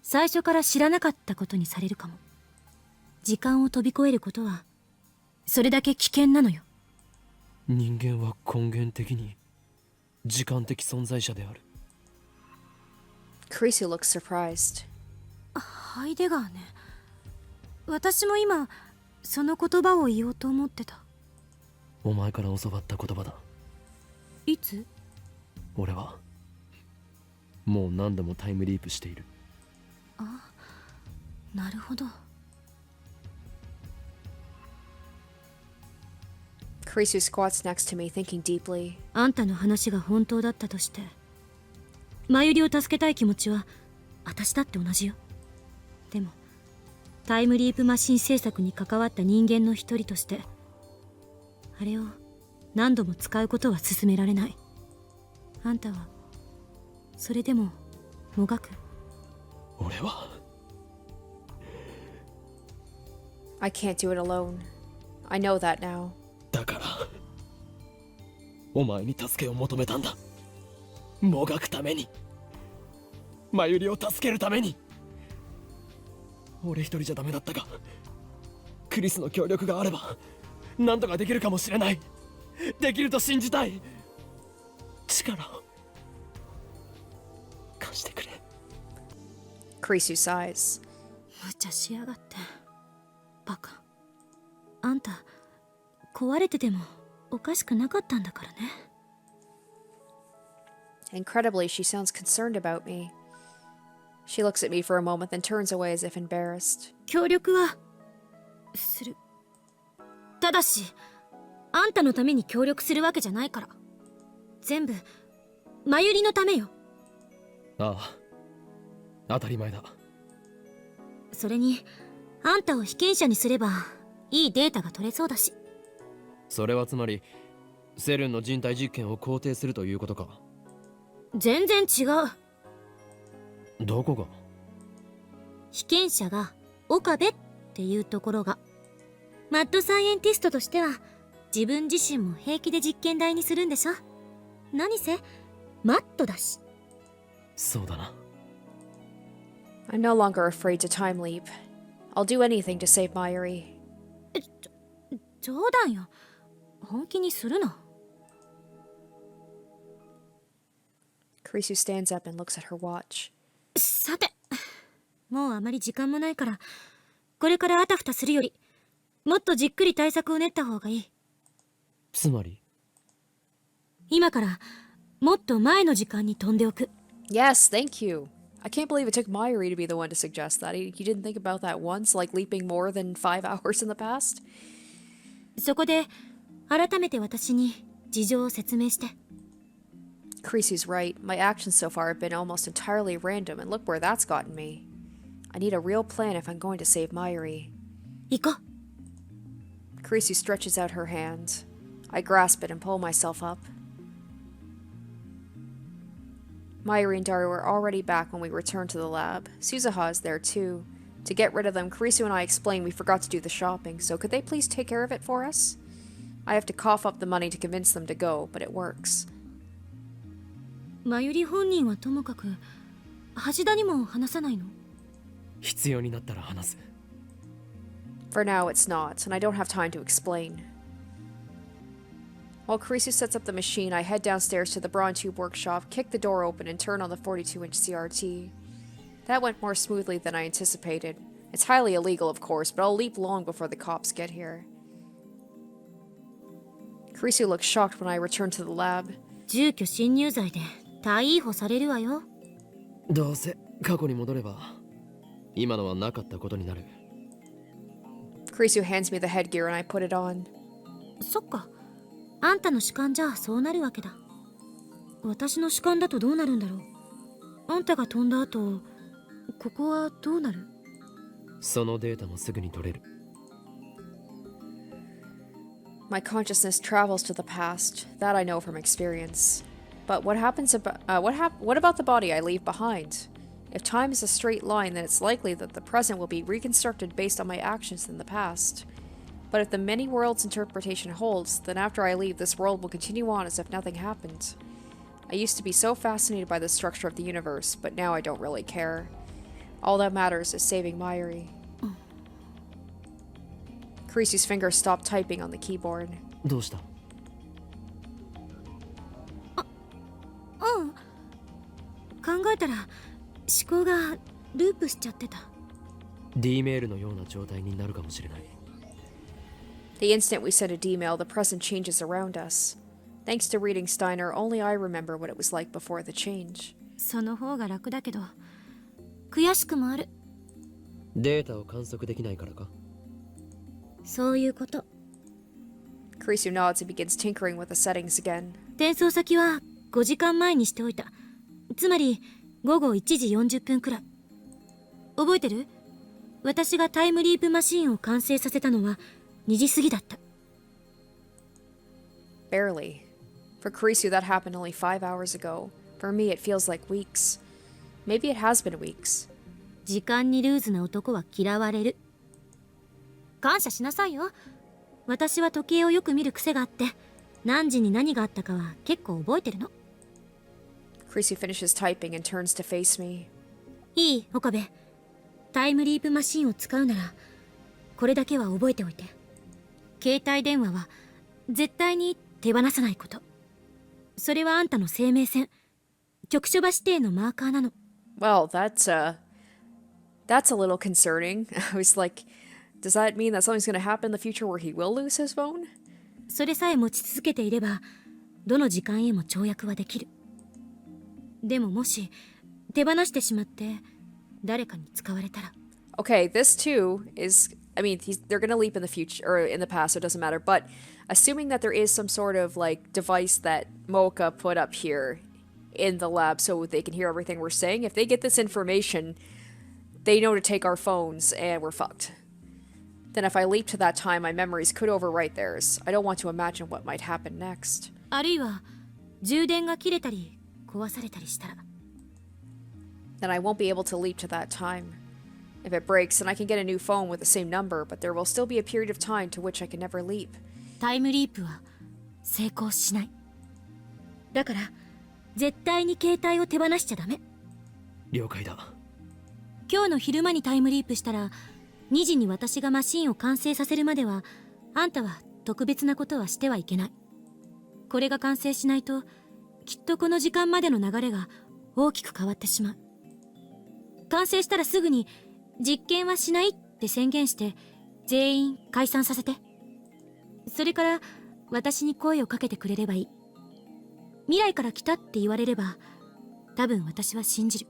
最初から知らなかったことにされるかも。時間を飛び越えることはそれだけ危険なのよ。人間は根源的に時間的存在者である。 Kurisu looks surprised. ハイデガーね。私も今その言葉を言おうと思ってた。お前から教わった言葉だ。いつ？俺はもう何度もタイムリープしている。あ、なるほど。 Kurisu squats next to me, thinking deeply. あんたの話が本当だったとして、マユリを助けたい気持ちは私だって同じよ。でもタイムリープマシン制作に関わった人間の一人として、あれを何度も使うことは勧められない。あんたはそれでも俺は I can't do it alone. I know that now. だからお前に助けを求めたんだ。もがくために、マユリを助けるために。俺一人じゃダメだったが、クリスの協力があれば何とかできるかもしれない。できると信じたい。力を貸してくれ。 Krisu sighs. 無茶しやがって。バカ。あんた壊れててもおかしくなかったんだからね。Incredibly, she sounds concerned about me. She looks at me for a moment, then turns away as if embarrassed. 協力はする。ただしあんたのために協力するわけじゃないから。全部マユリのためよ。ああ、当たり前だ。それにあんたを被験者にすればいいデータが取れそうだし。それはつまりセルンの人体実験を肯定するということか。全然違う。どこが？被験者が岡部っていうところが。マッドサイエンティストとしては自分自身も平気で実験台にするんでしょ。何せマットだし。そうだな。I'm no longer afraid to time leap. I'll do anything to save Mayuri. 冗談よ。本気にするな。Krisu stands up and looks at her watch. さて、もうあまり時間もないから、これからあたふたするよりもっとじっくり対策を練った方がいい。つまり今からもっと前の時間に飛んでおく。 Yes, thank you. I can't believe it took Mayuri to be the one to suggest that. He didn't think about that once, like leaping more than 5 hours in the past. そこで改めて私に事情を説明して。 Krisu's right. My actions so far have been almost entirely random, and look where that's gotten me. I need a real plan if I'm going to save Mayuri. 行こう。 Krisu stretches out her hand. I grasp it and pull myself up. Mayuri and Daru are already back when we return to the lab. Suzuha is there too. To get rid of them, Krisu and I explained we forgot to do the shopping, so could they please take care of it for us? I have to cough up the money to convince them to go, but it works. マユリ本人はともかく橋田にも話さないの？必要になったら話す。For now, it's not, and I don't have time to explain. While Krisu sets up the machine, I head downstairs to the Braun Tube workshop, kick the door open, and turn on the 42-inch CRT. That went more smoothly than I anticipated. It's highly illegal, of course, but I'll leap long before the cops get here. Krisu looks shocked when I return to the lab. 住居侵入罪で逮捕されるわよ。どうせ過去に戻れば今のはなかったことになる。Krisu hands me the headgear and I put it on. そっか。あんたの主観じゃそうなるわけだ。私の主観だとどうなるんだろう。あんたが飛んだ後、ここはどうなる？そのデータもすぐに取れる。My consciousness travels to the past. That I know from experience. But what happens about what about the body I leave behind? If time is a straight line, then it's likely that the present will be reconstructed based on my actions in the past. But if the many worlds interpretation holds, then after I leave, this world will continue on as if nothing happened. I used to be so fascinated by the structure of the universe, but now I don't really care. All that matters is saving Mayuri. Krisu's fingers stopped typing on the keyboard. どうした？うん。考えたら思考がループしちゃってた。D メールのような状態になるかもしれない。The instant we send a D-mail, the present changes around us. Thanks to reading Steiner, only I remember what it was like before the change. その方が楽だけど、悔しくもある。データを観測できないからか？そういうこと。Krisu nods and begins tinkering with the settings again. 転送先は5時間前にしておいた。つまり午後1時40分くらい。覚えてる？私がタイムリープマシーンを完成させたのは2時過ぎだった。Barely. For Krisu, that happened only 5 hours ago. For me, it feels like weeks. Maybe it has been weeks. 時間にルーズな男は嫌われる。感謝しなさいよ。私は時計をよく見る癖があって、何時に何があったかは結構覚えてるの。Creasy finishes typing and turns to face me. いい、岡部。タイムリープマシンを使うなら、これだけは覚えておいて。携帯電話は絶対に手放さないこと。それはあんたの生命線、局所場指定のマーカーなの。Well, that's a little concerning. I was like, does that mean that something's going to happen in the future where he will lose his phone? それさえ持ち続けていれば、どの時間へも跳躍はできる。でももし手放してしまって誰かに使われたら。Okay, this too is, I mean, they're going to leap in the future, or in the past, so it doesn't matter, but assuming that there is some sort of, like, device that Mocha put up here in the lab so they can hear everything we're saying, if they get this information, they know to take our phones, and we're fucked. Then if I leap to that time, my memories could overwrite theirs. I don't want to imagine what might happen next. あるいは充電が切れたり壊されたりしたら。Then I won't be able to leap to that time. If it breaks, then I can get a new phone with the same number, but there will still be a period of time to which I can never leap. タイムリープは成功しない。だから絶対に携帯を手放しちゃダメ。了解だ。今日の昼間にタイムリープしたら、2時に私がマシンを完成させるまでは、あんたは特別なことはしてはいけない。これが完成しないと、きっとこの時間までの流れが大きく変わってしまう。完成したらすぐに実験はしないって宣言して全員解散させて。それから私に声をかけてくれればいい。未来から来たって言われれば多分私は信じる。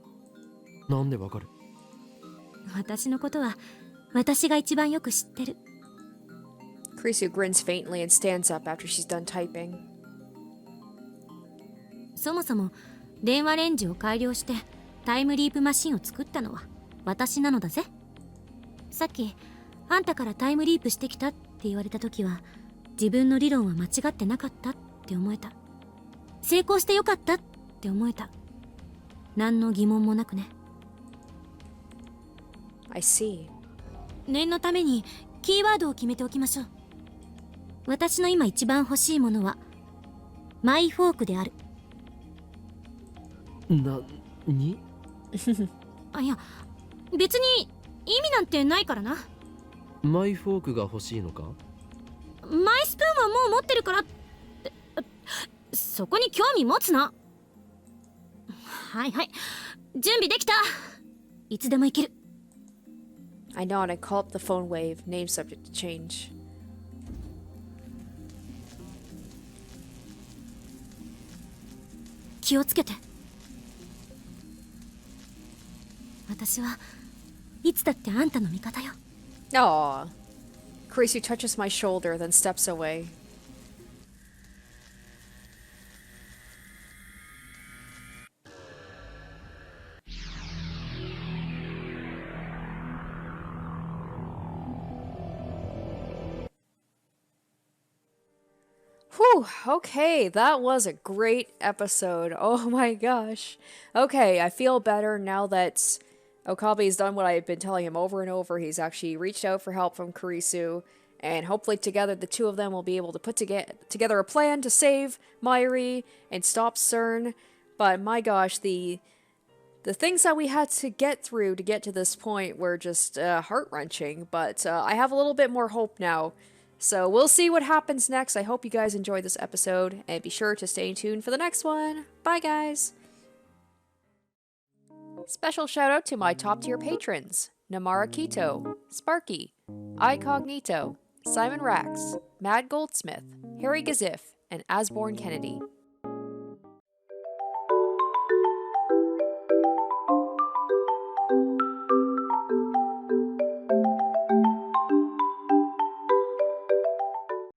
なんでわかる？私のことは私が一番よく知ってる。 Creasy grins faintly and stands up after she's done typing. そもそも電話レンジを改良してタイムリープマシンを作ったのは私なのだぜ。さっきあんたからタイムリープしてきたって言われた時は、自分の理論は間違ってなかったって思えた。成功してよかったって思えた。何の疑問もなくね。 I see. 念のためにキーワードを決めておきましょう。私の今一番欲しいものはマイフォークである。に？あ、いや別に意味なんてないからな。マイフォークが欲しいのか？マイスプーンはもう持ってるからって。そこに興味持つな。はいはい、準備できた。いつでも行ける。 I nod and call up the phone wave, name subject to change. 気をつけて。私はいつだってあんたの味方よ。 Aww. Creasy touches my shoulder, then steps away. Whew, okay, that was a great episode. Oh my gosh. Okay, I feel better now that Okabe's done what I've been telling him over and over. He's actually reached out for help from Kurisu, and hopefully together the two of them will be able to put together a plan to save Mairi and stop SERN. But my gosh, the things that we had to get through to get to this point were just heart-wrenching, but I have a little bit more hope now. So we'll see what happens next. I hope you guys enjoyed this episode, and be sure to stay tuned for the next one. Bye, guys! Special shout out to my top tier patrons: Namara Kito, Sparky, iCognito, Simon Rax, Mad Goldsmith, Harry Gazif, and Asborn Kennedy.